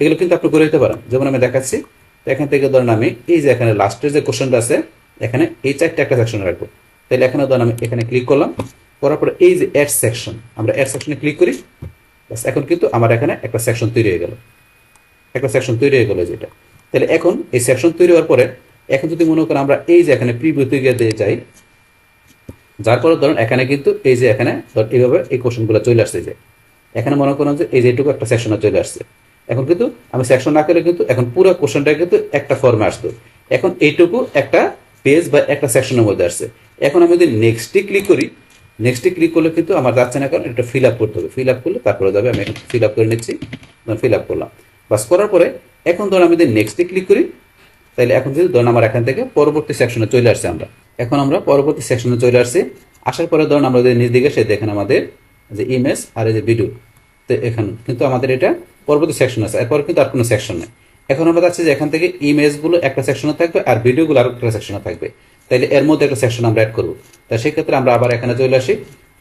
Speaker 1: এগুলো কিন্তু আপনি করে দিতে পারেন। যেমন আমি দেখাচ্ছি, এখান থেকে ধরেন আমি এই যে এখানে লাস্টের যে কোশ্চেনটা আছে এখানে এই চারটে একটা সেকশনে রাখবো। তাহলে এখানে ধরেন আমি এখানে ক্লিক করলাম, করার পরে এই যে অ্যাড সেকশন, আমরা অ্যাড সেকশনে ক্লিক করি। বাস এখন কিন্তু আমার এখানে একটা সেকশন তৈরি হয়ে গেল, একটা সেকশন তৈরি হয়ে গেল যেটা। তাহলে এখন এই সেকশন তৈরি হওয়ার পরে এখন যদি মনে করেন আমরা এই যে এখানে প্রিভিউতে গিয়ে দিয়ে যাই, যার পরে ধরুন এখানে কিন্তু এই যে এখানে এইভাবে এই কোশ্চেনগুলো চলে আসছে, যে এখানে মনে করেন যে এই যেটুকু একটা সেকশনে চলে আসছে। এখন কিন্তু আমি সেকশন না করে কিন্তু এখন পুরো কোশ্চেনটা কিন্তু একটা ফর্মে আসতো। এখন এইটুকু একটা পেজ বা একটা সেকশনের মধ্যে আসছে। এখন আমি যদি নেক্সটে ক্লিক করি, নেক্সটে ক্লিক করলে কিন্তু আমার যাচ্ছে না, কারণ এটা ফিল আপ করতে হবে। ফিল আপ করলে তারপরে যাবে, আমি এখন ফিল আপ করে নিচ্ছি, ফিল আপ করলাম। বাস করার পরে এখন ধরুন আমি যদি নেক্সটে ক্লিক করি, তাহলে এখন যদি ধরুন আমার এখান থেকে পরবর্তী সেকশনে চলে আসছে। এখন আমরা পরবর্তী সেকশনে চলে আসছি। আসার পরে ধরুন আমরা যদি নিজ দিকে সে দেখেন আমাদের যে ইমেজ আর এই যে ভিডিও, তো এখানে কিন্তু আমাদের এটা পরবর্তী সেকশন আছে, এরপর কিন্তু আর কোনো সেকশন নেই। এখন আমরা যাচ্ছি যে এখান থেকে ইমেজগুলো একটা সেকশনে থাকবে আর ভিডিওগুলো আর একটা সেকশনে থাকবে, তাইলে এর মধ্যে একটা সেকশন আমরা অ্যাড করবো। তাই সেই ক্ষেত্রে আমরা আবার এখানে চলে আসি,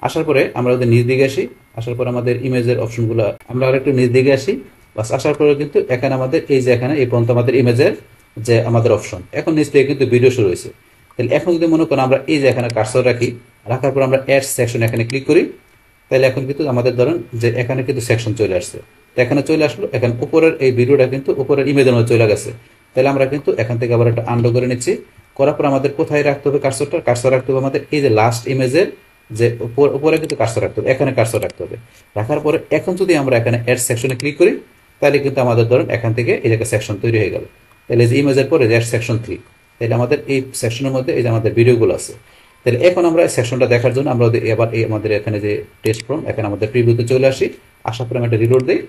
Speaker 1: আসার পরে আমরা ওদের নিচ দিকে আসি, আসার পরে আমাদের ইমেজের অপশনগুলো আমরা আর একটু নিচ দিকে আসি, বাস আসার পরে কিন্তু এখানে আমাদের এই যে এখানে এই পর্যন্ত আমাদের ইমেজের যে আমাদের অপশন, এখন নিচ থেকে কিন্তু ভিডিও শুরু হয়েছে। তাহলে এখন যদি মনে করেন আমরা এই যে এখানে কার্সর রাখি, রাখার পর আমরা অ্যাড সেকশন এখানে ক্লিক করি, তাহলে এখন কিন্তু আমাদের ধরেন যে এখানে কিন্তু সেকশন চলে আসছে। তো এখানে চলে আসলো, এখন উপরের এই ভিডিওটা কিন্তু উপরের ইমেজের মধ্যে চলে গেছে। তাহলে আমরা কিন্তু এখান থেকে আবার একটা আন্ডু করে নিচ্ছি, করার পর আমাদের কোথায় রাখতে হবে কার্সরটা, কার্সর রাখতে হবে আমাদের এই যে লাস্ট ইমেজের যে উপরে কিন্তু কার্সর রাখতে হবে, এখানে কার্সর রাখতে হবে। রাখার পরে এখন যদি আমরা এখানে অ্যাড সেকশনে ক্লিক করি, তাহলে কিন্তু আমাদের ধরেন এখান থেকে এই জায়গায় সেকশন তৈরি হয়ে গেল। তাহলে এই যে ইমেজের পরে অ্যাড সেকশন 3, তাহলে আমাদের এই সেকশনের মধ্যে এই যে আমাদের ভিডিওগুলো আছে। তাহলে এখন আমরা এই সেকশনটা দেখার জন্য আমরা এবার এই আমাদের এখানে যে টেস্ট ফর্ম, এখানে আমাদের প্রিভিউতে চলে আসি, আসার পরে আমি একটা রিলোড দিই,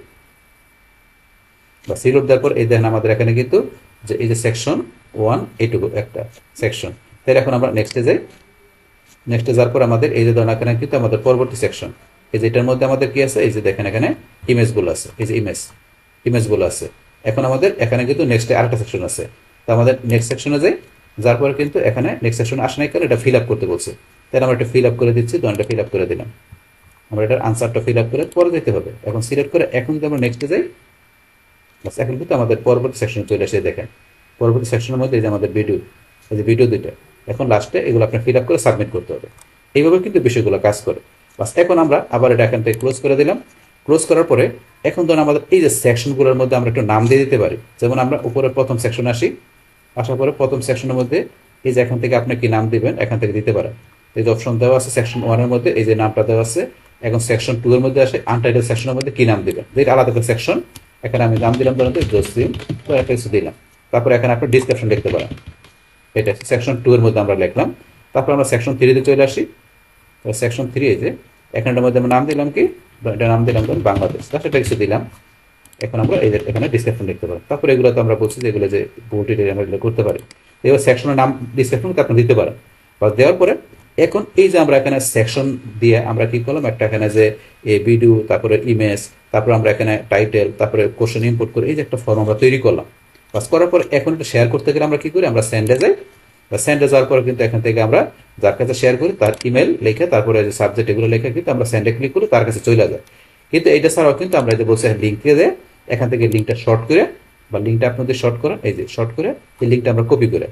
Speaker 1: বা রিলোড দেওয়ার পর এই দেখেন আমাদের এখানে কিন্তু যে এই যে সেকশন 1 এইটুকু একটা সেকশন। তাহলে এখন আমরা নেক্সটে যাই, নেক্সটে যাওয়ার পর আমাদের এই যে ধরেন এখানে কিন্তু আমাদের পরবর্তী সেকশন, এই যে এটার মধ্যে আমাদের কি আছে, এই যে দেখেন এখানে ইমেজগুলো আছে, এই যে ইমেজগুলো আছে। এখন আমাদের এখানে কিন্তু নেক্সটে আরেকটা সেকশন আছে, তো আমাদের নেক্সট সেকশনে যাই, যার পরে কিন্তু এখানে নেক্সট সেকশনে আসে নাই কারণ এটা ফিল আপ করতে বলছে। তাহলে আমরা এটা ফিল আপ করে দিচ্ছি, দনটা ফিল আপ করে দিলাম, আমরা এটার আনসারটা ফিল আপ করে পরে যেতে হবে। এখন সিলেক্ট করে এখন যদি আমরা নেক্সটে যাই, বাস এখন কিন্তু আমাদের পরবর্তী সেকশনে চলে আসে। দেখেন পরবর্তী সেকশনের মধ্যে এই যে আমাদের ভিডিও, এই যে ভিডিও দুইটা, এখন লাস্টে এগুলো আপনি ফিল আপ করে সাবমিট করতে হবে। এইভাবে কিন্তু বিষয়গুলো কাজ করে। বাস এখন আমরা আবার এটা এখান থেকে ক্লোজ করে দিলাম। ক্লোজ করার পরে এখন ধরুন আমাদের এই যে সেকশনগুলোর মধ্যে আমরা একটু নাম দিয়ে দিতে পারি। যেমন আমরা উপরে প্রথম সেকশনে আসি, আসার পরে প্রথম সেকশনের মধ্যে এই যে এখান থেকে আপনি কি নাম দিবেন এখান থেকে দিতে পারেন। এই যে অপশন দেওয়া আছে সেকশন 1 এর মধ্যে এই যে নামটা দেওয়া আছে। এখন সেকশন 2 এর মধ্যে আসে আনটাইটেল সেকশনের মধ্যে কি নাম দিবেন, যেটা আলাদা করে সেকশন। এখানে আমি নাম দিলাম ধরুন জসিম, তো একটা কিছু দিলাম। তারপরে এখানে আপনি ডিসক্রিপশন লিখতে পারেন, এটা সেকশন 2 এর মধ্যে আমরা লিখলাম। তারপর আমরা সেকশন 3 তে চলে আসি, সেকশন 3 এই যে এখানটার মধ্যে আমরা নাম দিলাম কি, এটা নাম দিলাম ধরুন বাংলাদেশ, সেটা কিছু দিলাম। এখন আমরা এই যে এখানে ডিসক্রিপশন লিখতে পারি। তারপর এগুলো তো আমরা বলছি যে এগুলো যে বোল্ড আমরা এগুলো করতে পারি। এবার সেকশনের নাম ডিসক্রিপশন আপনি দিতে পারেন। বা দেওয়ার পরে এখন এই যে আমরা এখানে সেকশন দিয়ে আমরা কি করলাম, একটা এখানে যে এই ভিডিও, তারপরে ইমেজ, তারপরে আমরা এখানে টাইটেল, তারপরে কোশ্চেন ইম্পোর্ট করে এই যে একটা ফর্ম আমরা তৈরি করলাম। বাস করার পর এখন এটা শেয়ার করতে গেলে আমরা কি করি, আমরা সেন্ডে যাই। বা সেন্ডে যাওয়ার পরে কিন্তু এখান থেকে আমরা যার কাছে শেয়ার করি তার ইমেল লিখে, তারপরে যে সাবজেক্ট এগুলো লিখে কিন্তু আমরা সেন্ডে ক্লিক করি, তার কাছে চলে যায়। কিন্তু এটা ছাড়াও কিন্তু আমরা যে বলছি লিঙ্ক দিয়ে দেয়, এখান থেকে লিঙ্কটা শর্ট করে, বা লিঙ্কটা আপনাদের শর্ট করেন, এই যে শর্ট করে এই লিঙ্কটা আমরা কপি করে,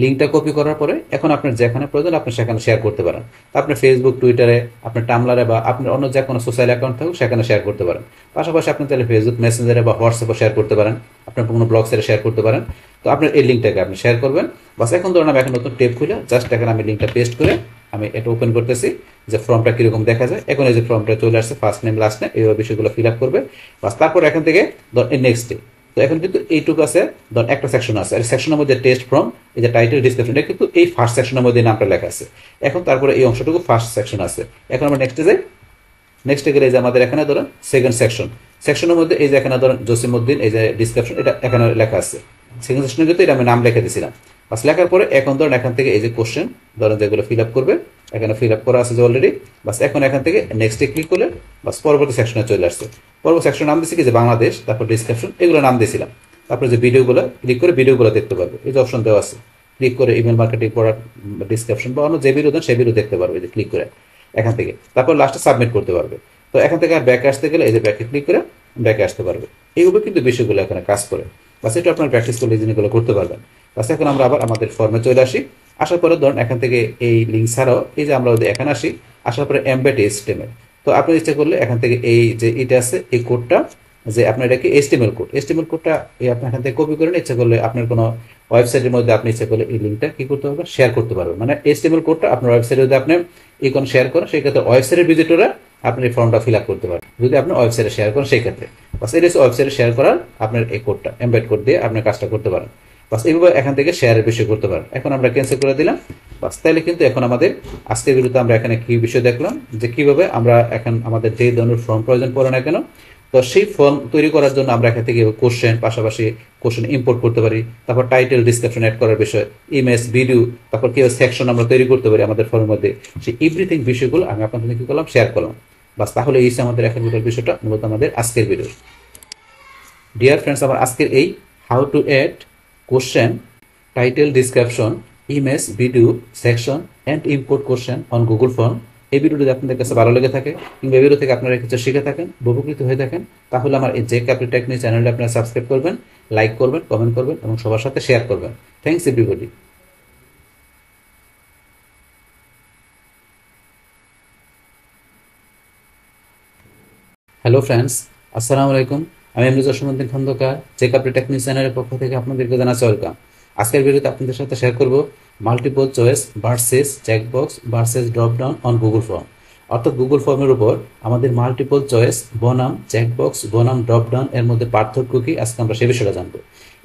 Speaker 1: লিঙ্কটা কপি করার পরে এখন আপনার যেখানে প্রয়োজন আপনি সেখানে শেয়ার করতে পারেন। আপনার ফেসবুক, টুইটারে, আপনার টামলারে বা আপনার অন্য যে কোনো সোশ্যাল অ্যাকাউন্ট থাকুক সেখানে শেয়ার করতে পারেন। পাশাপাশি আপনি তাহলে ফেসবুক মেসেঞ্জারে বা হোয়াটসঅ্যাপে শেয়ার করতে পারেন, আপনার কোনো ব্লগ সাইটে শেয়ার করতে পারেন। তো আপনার এই লিঙ্কটাকে আপনি শেয়ার করবেন। বাস এখন ধরুন আমি এখন নতুন টেপ খুলে জাস্ট এখানে আমি লিঙ্কটা পেস্ট করে আমি এটা ওপেন করতেছি, যে ফর্মটা কিরকম দেখা যায়। এখন এই যে ফর্মটা চলে আসছে, ফার্স্ট নেম লাস্ট নেম এইভাবে বিষয়গুলো ফিল আপ করবে। বাস তারপর এখান থেকে নেক্সট ডে, তো এখন কিন্তু এইটুকু আছে, ধর একটা সেকশন আছে, আর সেকশনের মধ্যে টেস্ট ফর্ম, এই যে টাইটেল, ডিসক্রিপশন, এটা কিন্তু এই ফার্স্ট সেকশনের মধ্যে নামটা লেখা আছে। এখন তারপরে এই অংশটুকু ফার্স্ট সেকশন আছে। এখন আমরা নেক্সটে যাই, নেক্সটে গেলে এই যে আমাদের এখানে ধরেন সেকেন্ড সেকশন, সেকশনের মধ্যে এই যে এখানে ধরেন জসিমউদ্দিন, এই যে ডিসক্রিপশন, এটা এখানে লেখা আছে। সেকেন্ড সেকশনে কিন্তু এটা আমি নাম লিখে দিয়েছিলাম। বাস লেখার পরে এখন ধরেন এখান থেকে এই যে কোশ্চেন ধরেন যেগুলো ফিল আপ করবে, এখানে ফিল আপ করা আছে যে অলরেডি। বাস এখন এখান থেকে নেক্সটে ক্লিক করলে বাস পরবর্তী সেকশনে চলে আসছে। পরবর্তী সেকশন নাম দিয়েছি কি যে বাংলাদেশ, তারপর ডিসক্রিপশন, এগুলো নাম দিয়েছিলাম। তারপরে যে ভিডিওগুলো ক্লিক করে ভিডিওগুলো দেখতে পারবে, এই যে অপশন দেওয়া আছে, ক্লিক করে ইমেল মার্কেটিং, প্রোডাক্ট ডিসক্রিপশন বা অন্য যে ভিডিও দেন সেই ভিডিও দেখতে পারবে, এই যে ক্লিক করে এখান থেকে। তারপর লাস্টে সাবমিট করতে পারবে। তো এখান থেকে আর ব্যাকে আসতে গেলে এই যে ব্যাকে ক্লিক করে ব্যাকে আসতে পারবে। এইভাবে কিন্তু বিষয়গুলো এখানে কাজ করে। বাস এটা আপনার প্র্যাকটিস করলে এই জিনিসগুলো করতে পারবেন। বাস এখন আমরা আবার আমাদের ফর্মে চলে আসি। আসার পরে ধরুন এখান থেকে এই লিঙ্ক ছাড়াও এই যে আমরা এখানে আসি, আসার পরে এমবেড HTML, তো আপনি ইচ্ছা করলে এখান থেকে এই যে এটা আছে এই কোডটা, যে আপনার এটাকে HTML কোডটা এই আপনি এখান থেকে কপি করেন, ইচ্ছা করলে আপনার কোনো ওয়েবসাইটের মধ্যে আপনি ইচ্ছা করলে এই লিঙ্কটা কি করতে পারবেন, শেয়ার করতে পারবেন। মানে HTML কোডটা আপনার ওয়েবসাইটে যদি আপনি এই কোন শেয়ার করেন, সেই ক্ষেত্রে ওয়েবসাইটের ভিজিটররা আপনি এই ফর্মটা ফিল আপ করতে পারেন যদি আপনি ওয়েবসাইটে শেয়ার করেন সেই ক্ষেত্রে। বাস এটা হচ্ছে ওয়েবসাইটে শেয়ার করার আপনার এই কোডটা, এমবেড কোড দিয়ে আপনি কাজটা করতে পারেন। বাস এইভাবে এখান থেকে শেয়ারের বিষয় করতে পারেন। এখন আমরা ক্যান্সেল করে দিলাম। বাস তাহলে কিন্তু এখন আমাদের আজকের ভিডিওতে আমরা এখানে কি বিষয় দেখলাম, যে কিভাবে আমরা এখন আমাদের যে ধরনের ফর্ম প্রয়োজন পড়ে না কেন, তো সেই ফর্ম তৈরি করার জন্য আমরা এখান থেকে কোশ্চেন, পাশাপাশি কোশ্চেন ইম্পোর্ট করতে পারি, তারপর টাইটেল, ডিসক্রিপশন অ্যাড করার বিষয়, ইমেজ, ভিডিও, তারপর কিভাবে সেকশন আমরা তৈরি করতে পারি আমাদের ফর্মের মধ্যে, সেই এভরিথিং বিষয়গুলো আমি আপনাদের কি করলাম, শেয়ার করলাম। বাস তাহলে এই আমাদের এখন ভিডিওর বিষয়টা মূলত আমাদের আজকের ভিডিও। ডিয়ার ফ্রেন্ডস, আমার আজকের এই how to add question, title, description, image, video, section and import question on Google form. এই ভিডিওটি যদি আপনাদের কাছে ভালো লেগে থাকে কিংবা এই ভিডিও থেকে আপনারা কিছু শিখে থাকেন, উপকৃত হয়ে থাকেন, তাহলে আমার এই জেক ক্যাপিটাল টেকনিক চ্যানেলটি আপনারা সাবস্ক্রাইব করবেন, লাইক করবেন, কমেন্ট করবেন এবং সবার সাথে শেয়ার করবেন। Thanks everybody. হ্যালো ফ্রেন্ডস, আসসালামু আলাইকুম। আমি এমরুজ জসীমউদ্দিন খন্দকার, জেক ক্যাপিটাল টেকনিক চ্যানেলের পক্ষ থেকে আপনাদেরকে জানাচ্ছি ওয়েলকাম। আজকের ভিডিওতে আপনাদের সাথে শেয়ার করব multiple choice versus checkbox versus drop down on Google form. অর্থাৎ গুগল ফর্মের উপর আমাদের মাল্টিপল চয়েস বনাম চেকবক্স বনাম ড্রপ ডাউন এর মধ্যে পার্থক্য কি, আজকে আমরা সে বিষয়টা জানবো।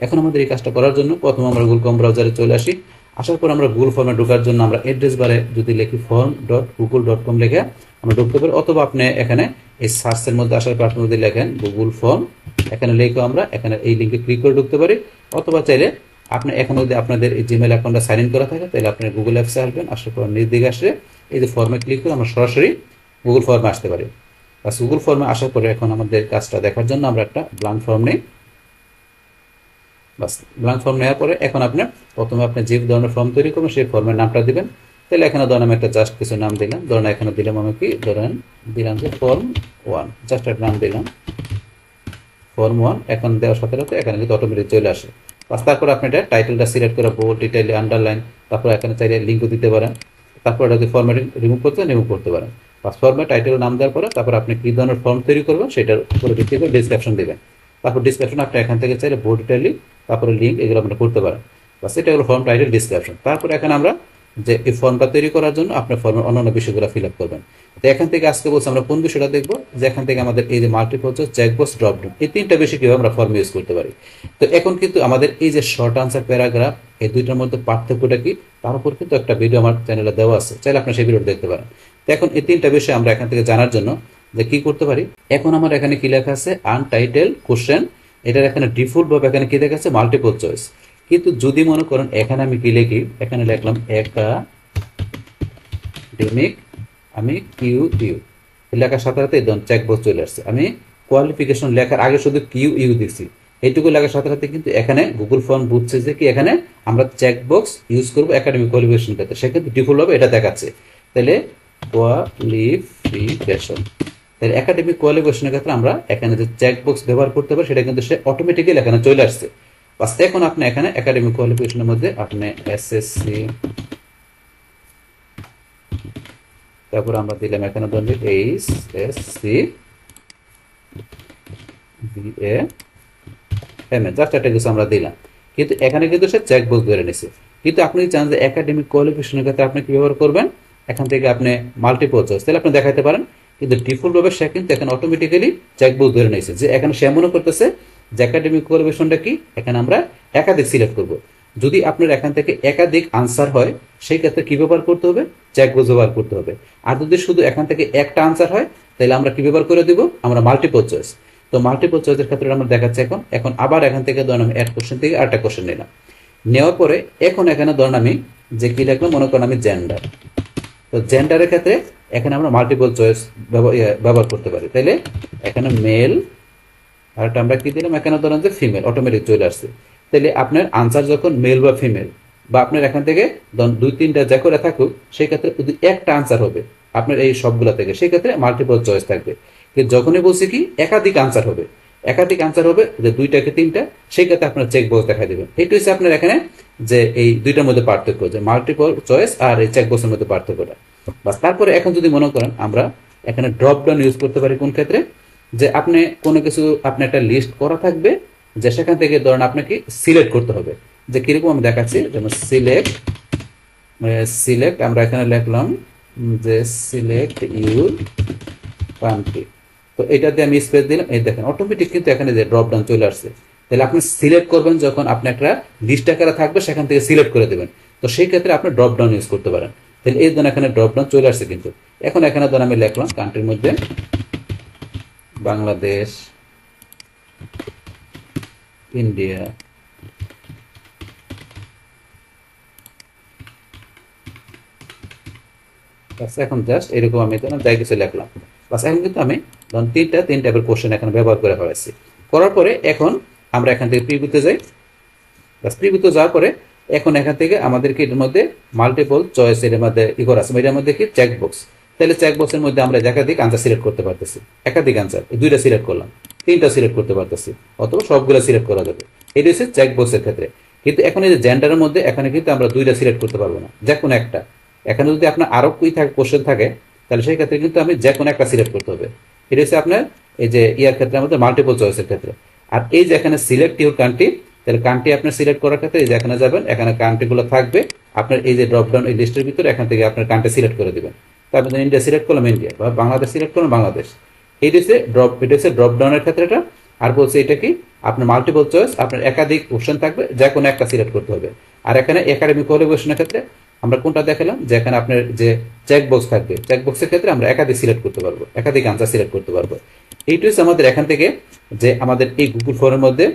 Speaker 1: এখন আমাদের এই কাজটা করার জন্য প্রথমে আমরা গুগল ক্রোম ব্রাউজারে চলে আসি। আসার পর আমরা গুগল ফর্মে ঢোকার জন্য আমরা অ্যাড্রেস বারে যদি লিখি form.google.com লিখে আমরা ঢুকতে পারি, অথবা আপনি এখানে এই সার্চের মধ্যে আসার পর আপনি যদি লেখেন গুগল ফর্ম, এখানে লিখে আমরা এখানে এই লিঙ্কে ক্লিক করে ঢুকতে পারি। অথবা চাইলে আপনি এখন যদি আপনাদের এই জিমেল অ্যাকাউন্টটা সাইন ইন করা থাকে তাহলে আপনি গুগল অ্যাপসে আসবেন, আসার পর নিজ দিকে আসলে এই যে ফর্মে ক্লিক করে আমরা সরাসরি গুগল ফর্মে আসতে পারি। বাস গুগল ফর্মে আসার পরে এখন আমাদের কাজটা দেখার জন্য আমরা একটা ব্ল্যাঙ্ক ফর্ম নিই। বাস ব্ল্যাঙ্ক ফর্ম নেওয়ার পরে এখন আপনি প্রথমে আপনি যে ধরনের ফর্ম তৈরি করবেন সেই ফর্মের নামটা দিবেন। তাহলে এখানে ধরেন আমি একটা জাস্ট কিছু নাম দিলাম, ধরেন এখানে দিলাম আমি কি দিলাম যে ফর্ম 1, জাস্ট একটা নাম দিলাম ফর্ম 1। এখন দেওয়ার সাথে সাথে এখানে কিন্তু অটোমেটিক চলে আসে। বাস তারপর আপনি এটা টাইটেলটা সিলেক্ট করে বোল্ড, ইটালি, আন্ডারলাইন, তারপর এখানে চাইলে লিঙ্কও দিতে পারেন। তারপর এটা যদি ফর্মেটিং রিমুভ করতে পারেন। বাস ফর্মে টাইটেল নাম দেওয়ার পরে তারপর আপনি কী ধরনের ফর্ম তৈরি করবেন সেটার উপরে ভিত্তি করে ডিসক্রিপশন দেবেন। তারপর ডিসক্রিপশন আপনি এখান থেকে চাইলে বোল্ড, ইটালি, তারপরে লিঙ্ক এগুলো আপনি করতে পারেন। বাস এটা হলো ফর্ম টাইটেল ডিসক্রিপশন। তারপর এখানে আমরা যে এই ফর্মটা তৈরি করার জন্য আপনার ফর্মের অন্যান্য বিষয়গুলো ফিল আপ করবেন। তো এখান থেকে আজকে বলছি আমরা কোন বিষয়টা দেখবো, যে এখান থেকে আমাদের এই যে multiple choice, checkbox, drop down, এই তিনটা বিষয় কিভাবে আমরা ফর্ম ইউজ করতে পারি। তো এখন কিন্তু আমাদের এই যে শর্ট আনসার, প্যারাগ্রাফ, এই দুইটার মধ্যে পার্থক্যটা কি তার উপর কিন্তু একটা ভিডিও আমার চ্যানেলে দেওয়া আছে, চাইলে আপনি সেই ভিডিওটা দেখতে পারেন। তো এখন এই তিনটা বিষয় আমরা এখান থেকে জানার জন্য যে কি করতে পারি, এখন আমার এখানে কি লেখা আছে আনটাইটেল কোশ্চেন, এটার এখানে ডিফল্ট ভাবে এখানে কি দেখা আছে মাল্টিপল চয়েস। কিন্তু যদি মনে করেন এখানে আমি কি লিখি, এখানে লিখলাম একাডেমিক, আমি কিউ লেখার সাথে সাথে চেকবক্স চলে আসছে। আমি কোয়ালিফিকেশন লেখার আগে শুধু কিউ দিচ্ছি, এইটুকু লেখার সাথে সাথে কিন্তু এখানে গুগল ফর্ম বুঝছে যে কি এখানে আমরা চেকবক্স ইউজ করবো একাডেমিক কোয়ালিফিকেশন ক্ষেত্রে, সেক্ষেত্রে ডিফল্ট ভাবে এটা দেখাচ্ছে। তাহলে কোয়ালিফিকেশন, তাহলে একাডেমিক কোয়ালিফিকেশনের ক্ষেত্রে আমরা এখানে যে চেকবক্স ব্যবহার করতে পারি সেটা কিন্তু সে অটোমেটিক্যালি এখানে চলে আসছে। বাস এখন আপনি এখানে একাডেমিক কোয়ালিফিকেশনের মধ্যে আপনি এসএসসি, তারপর আমরা দিলাম এখানে ধরুন এইচএসসি বিএ এমএ, জাস্ট একটা কিছু আমরা দিলাম। কিন্তু এখানে কিন্তু সে চেকবক্স ধরে নিছে। কিন্তু আপনি চান যে একাডেমিক কোয়ালিফিকেশনের ক্ষেত্রে আপনি কি ব্যবহার করবেন, এখান থেকে আপনি মাল্টিপল চয়েস তাহলে আপনি দেখাতে পারেন। কিন্তু ডিফল্ট ভাবে সে কিন্তু এখানে অটোমেটিক্যালি চেকবক্স ধরে নিয়েছে, যে এখানে সে মনে করতেছে যে একাডেমিক কোয়ালিফিকেশনটা কি, এখানে আমরা একাধিক সিলেক্ট করব। যদি আপনার এখান থেকে একাধিক আনসার হয় সেই ক্ষেত্রে কি ব্যবহার করতে হবে, চেকবক্স ব্যবহার করতে হবে। আর যদি শুধু এখান থেকে একটা আনসার হয় তাহলে আমরা কি ব্যবহার করে দিব, আমরা মাল্টিপল চয়েস। তো মাল্টিপল চয়েসের ক্ষেত্রে আমরা দেখাচ্ছি এখন আবার এখান থেকে ধরুন আমি অ্যাড কোশ্চেন থেকে আরেকটা কোশ্চেন নিলাম, নেওয়ার পরে এখন এখানে ধরুন আমি যে কি লিখলাম, মনে করেন আমি জেন্ডার। তো জেন্ডারের ক্ষেত্রে এখানে আমরা মাল্টিপল চয়েস ব্যবহার করতে পারি। তাহলে এখানে মেল, আর আমরা কি দিলাম এখানে ধরেন যে ফিমেল, অটোমেটিক চলে আসছে। তাহলে আপনার আনসার যখন মেল বা ফিমেল বা আপনার এখান থেকে দুই তিনটা যা করে থাকুক, সেই ক্ষেত্রে যদি একটা আনসার হবে আপনার এই সবগুলা থেকে, সেই ক্ষেত্রে মাল্টিপল চয়েস থাকবে। কিন্তু যখনই বলছি কি একাধিক আনসার হবে যে দুইটাকে তিনটা, সেই ক্ষেত্রে আপনার চেকবক্স দেখা দেবেন। এইটা হচ্ছে আপনার এখানে যে এই দুইটার মধ্যে পার্থক্য, যে মাল্টিপল চয়েস আর এই চেকবক্সের মধ্যে পার্থক্যটা। বাস তারপরে এখন যদি মনে করেন আমরা এখানে ড্রপ ডাউন ইউজ করতে পারি কোন ক্ষেত্রে, যে আপনি কোনো কিছু আপনি একটা লিস্ট করা থাকবে, যে সেখান থেকে ধরেন আপনাকে সিলেক্ট করতে হবে, যে কিরকম আমি দেখাচ্ছি, যেমন সিলেক্ট আমরা এখানে লিখলাম যে সিলেক্ট ইউর কান্ট্রি। তো এটাতে আমি স্পেস দিলাম, এই দেখেন অটোমেটিক কিন্তু এখানে যে ড্রপ ডাউন চলে আসছে। তাহলে আপনি সিলেক্ট করবেন যখন আপনি একটা লিস্ট আকারে থাকবে সেখান থেকে সিলেক্ট করে দেবেন, তো সেই ক্ষেত্রে আপনি ড্রপ ডাউন ইউজ করতে পারেন। তাহলে এই ধরনের এখানে ড্রপ ডাউন চলে আসছে। কিন্তু এখন এখানে ধরেন আমি লিখলাম কান্ট্রির মধ্যে বাংলাদেশ, ইন্ডিয়া, এখন জাস্ট এরকম আমি যাই কিছু লিখলাম। বাস এখন কিন্তু আমি তিন টাইপের কোশ্চেন এখানে ব্যবহার করে ফেলেছি। করার পরে এখন আমরা এখান থেকে প্রিভিউতে যাই। বাস প্রিভিউতে যাওয়ার পরে এখন এখান থেকে আমাদেরকে এর মধ্যে মাল্টিপল চয়েস এর মধ্যে করা আছে, এটার মধ্যে কি চেক বক্স। তাহলে চেক বক্সের মধ্যে আমরা একাধিক আনসার সিলেক্ট করতে পারতেছি, একাধিক আনসার, দুইটা সিলেক্ট করলাম, তিনটা সিলেক্ট করতে পারতেছি, অথবা সবগুলো সিলেক্ট করা যাবে। এটা হচ্ছে চেক বক্সের ক্ষেত্রে। কিন্তু এখন এই যে জেন্ডারের মধ্যে এখানে কিন্তু আমরা দুইটা সিলেক্ট করতে পারবো না, যে কোনো একটা। এখানে যদি আপনার আরো কি থাকে কোশ্চেন থাকে, তাহলে সেই ক্ষেত্রে কিন্তু আমি যে কোনো একটা সিলেক্ট করতে হবে। এটা হচ্ছে আপনার এই যে ইয়ার ক্ষেত্রে আমাদের মাল্টিপল চয়েসের ক্ষেত্রে। আর এই যে এখানে সিলেক্ট ইউর কান্ট্রি, তাহলে কান্ট্রি আপনার সিলেক্ট করার ক্ষেত্রে এই যে এখানে যাবেন, এখানে কান্ট্রিগুলো থাকবে আপনার এই যে ড্রপডাউন এই লিস্টের ভিতরে, এখান থেকে আপনার কান্ট্রি সিলেক্ট করে দিবেন। তারপর ইন্ডিয়া সিলেক্ট করলাম ইন্ডিয়া, বা বাংলাদেশ সিলেক্ট করলাম বাংলাদেশ। এটা হচ্ছে ড্রপডাউনের ক্ষেত্রেটা। আর বলছে এটা কি আপনার মাল্টিপল চয়েস, আপনার একাধিক অপশন থাকবে, যে কোনো একটা সিলেক্ট করতে হবে। আর এখানে একাডেমিক কোয়ালিফিকেশনের ক্ষেত্রে আমরা কোনটা দেখালাম, যে এখানে আপনার যে চেক বক্স থাকবে, চেক বক্সের ক্ষেত্রে আমরা একাধিক সিলেক্ট করতে পারবো, একাধিক আনসার সিলেক্ট করতে পারবো। এইটা হচ্ছে আমাদের এখান থেকে যে আমাদের এই গুগল ফর্মের মধ্যে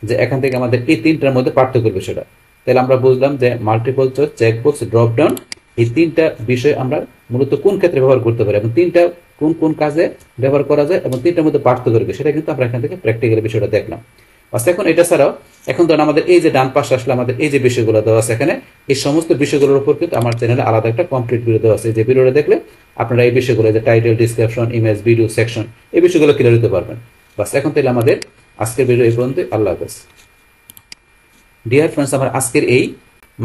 Speaker 1: যে এখান থেকে আমাদের এই তিনটার মধ্যে পার্থক্য বিষয়টা। তাহলে আমরা বুঝলাম যে multiple choice, check box, drop down, এই তিনটা বিষয় আমরা মূলত কোন ক্ষেত্রে ব্যবহার করতে পারি এবং তিনটা কোন কোন কাজে ব্যবহার করা যায় এবং তিনটার মধ্যে পার্থক্য রয়েছে, সেটা কিন্তু আমরা এখান থেকে প্র্যাকটিক্যাল বিষয়টা দেখলাম। আচ্ছা, এখন এটা ছাড়াও এখন ধরুন আমাদের এই যে ডান পাশে আসলে আমাদের এই যে বিষয়গুলো দেওয়া আছে, এখানে এই সমস্ত বিষয়গুলোর উপর কিন্তু আমার চ্যানেলে আলাদা একটা কমপ্লিট ভিডিও দেওয়া আছে। যে ভিডিওটা দেখলে আপনারা এই বিষয়গুলো, যে title, description, image, video, section, এই বিষয়গুলো ক্লিয়ার হতে পারবেন। বাস এখন তাহলে আমাদের আজকের ভিডিও এই পর্যন্ত। আল্লাহ হাফেজ। ডিয়ার ফ্রেন্ডস, আমার আজকের এই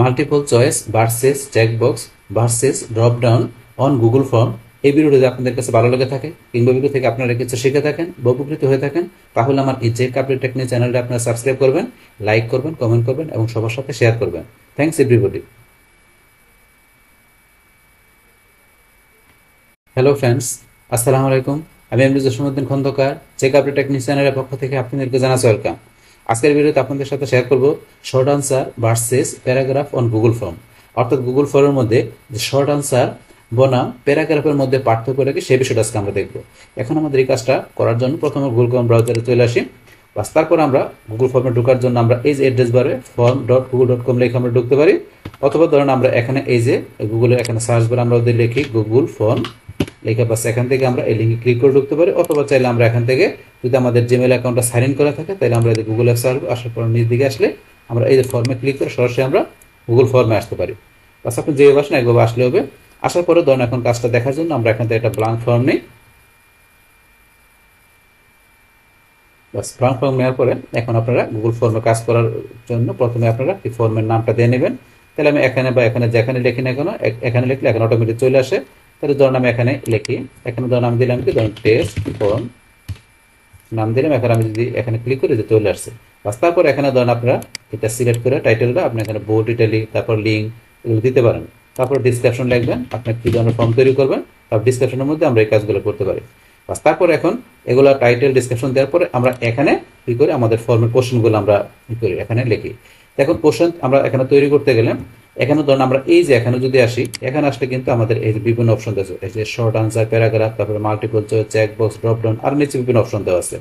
Speaker 1: multiple choice versus check box versus drop down on Google form, এই ভিডিওটা যদি আপনাদের কাছে ভালো লেগে থাকে কিংবা ভিডিও থেকে আপনারা কিছু শিখে থাকেন বা উপকৃত হয়ে থাকেন, তাহলে আমার এই জে কাপড়ি টেকনিক চ্যানেলটা আপনারা সাবস্ক্রাইব করবেন, লাইক করবেন, কমেন্ট করবেন এবং সবার সাথে শেয়ার করবেন। Thanks everybody. হ্যালো ফ্রেন্ডস, আসসালামু আলাইকুম। আমি MD Jasimuddin Khandakar, J Kapri technique চ্যানেলের পক্ষ থেকে আপনাদেরকে জানাচ্ছি ওয়েলকাম। আজকের ভিডিওতে আপনাদের সাথে শেয়ার করব short answer versus paragraph on Google form. অর্থাৎ গুগল ফর্মের মধ্যে যে শর্ট আনসার বনাম প্যারাগ্রাফের মধ্যে পার্থক্যটা কি, সেই বিষয়টা আজকে আমরা দেখব। এখন আমাদের এই কাজটা করার জন্য প্রথমে গুগল ক্রোম ব্রাউজারে চলে আসি। বাস তারপর আমরা গুগল ফর্মে ঢোকার জন্য আমরা এই যে অ্যাড্রেস বারে form.google.com লিখে আমরা ঢুকতে পারি, অথবা ধরুন আমরা এখানে এই যে গুগলের এখানে সার্চ বারে আমরা ওদের লিখি গুগল ফর্ম লিখে, বাস এখান থেকে আমরা এই লিঙ্কে ক্লিক করে ঢুকতে পারি। অথবা চাইলে আমরা এখান থেকে যদি আমাদের জিমেল অ্যাকাউন্টটা সাইন ইন করা থাকে, তাহলে আমরা এই যে গুগল অ্যাপস আসার পর নিচ দিকে আসলে আমরা এই যে ফর্মে ক্লিক করে সরাসরি আমরা গুগল ফর্মে আসতে পারি। বাস আপনি যেভাবে আসেন একভাবে আসলে হবে। আসার পরে ধরুন এখন কাজটা দেখার জন্য আমরা এখান থেকে একটা ব্ল্যাঙ্ক ফর্ম নিই। বাস ব্ল্যাঙ্ক ফর্ম নেওয়ার পরে এখন আপনারা গুগল ফর্মে কাজ করার জন্য প্রথমে আপনারা এই ফর্মের নামটা দিয়ে নেবেন। তাহলে আমি এখানে বা এখানে যেখানে লিখি না কেন, এখানে লিখলে এখানে অটোমেটিক চলে আসে। তাহলে ধরুন আমি এখানে লিখি, এখানে ধরুন আমি দিলাম কি, ধরুন টেস্ট ফর্ম নাম দিলাম। এখন আমি যদি এখানে ক্লিক করি যে চলে আসছে। বাস তারপর এখানে ধরুন আপনারা এটা সিলেক্ট করে টাইটেলটা আপনি এখানে বোল্ড, ইটালি, তারপর লিঙ্ক এগুলো দিতে পারেন। তারপর ডিসক্রিপশন লিখবেন, আপনি কি ধরনের ফর্ম তৈরি করবেন, তারপর ডিসক্রিপশনের মধ্যে আমরা এই কাজগুলো করতে পারি। বাস তারপর এখন এগুলো টাইটেল, ডিসক্রিপশন দেওয়ার পরে আমরা এখানে কি করি, আমাদের ফর্মের কোশ্চেনগুলো আমরা কি করি, এখানে লিখি। এখন কোশ্চেন আমরা এখানে তৈরি করতে গেলে এখানে ধরুন আমরা এই যে এখানে যদি আসি, এখানে আসলে কিন্তু আমাদের এই যে বিভিন্ন অপশন আছে, এই যে শর্ট আনসার, প্যারাগ্রাফ, তারপরে multiple choice, check box, drop down, আর নিচে বিভিন্ন অপশন দেওয়া আছে।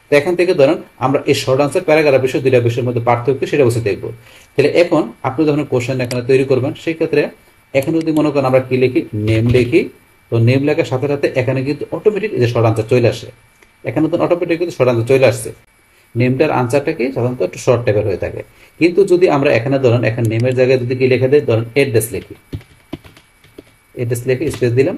Speaker 1: তো এখান থেকে ধরুন আমরা এই শর্ট আনসার, প্যারাগ্রাফ বিষয় দুইটা বিষয়ের মধ্যে পার্থক্য সেটা বসে দেখবো। তাহলে এখন আপনি যখন কোশ্চেন এখানে তৈরি করবেন, সেই ক্ষেত্রে এখানে যদি মনে করেন আমরা কি লিখি, নেম লিখি, তো নেম লেখার সাথে সাথে এখানে কিন্তু অটোমেটিক এই যে শর্ট আনসার চলে আসে। এখানে তো অটোমেটিক কিন্তু শর্ট আনসার চলে আসছে। নেমটার আনসারটা কি সাধারণত একটু শর্ট টাইপের হয়ে থাকে। কিন্তু যদি আমরা এখানে ধরুন এখানে নেমের জায়গায় যদি কি লিখে দেয়, ধরুন অ্যাড্রেস লিখি, অ্যাড্রেস লিখে স্পেস দিলাম,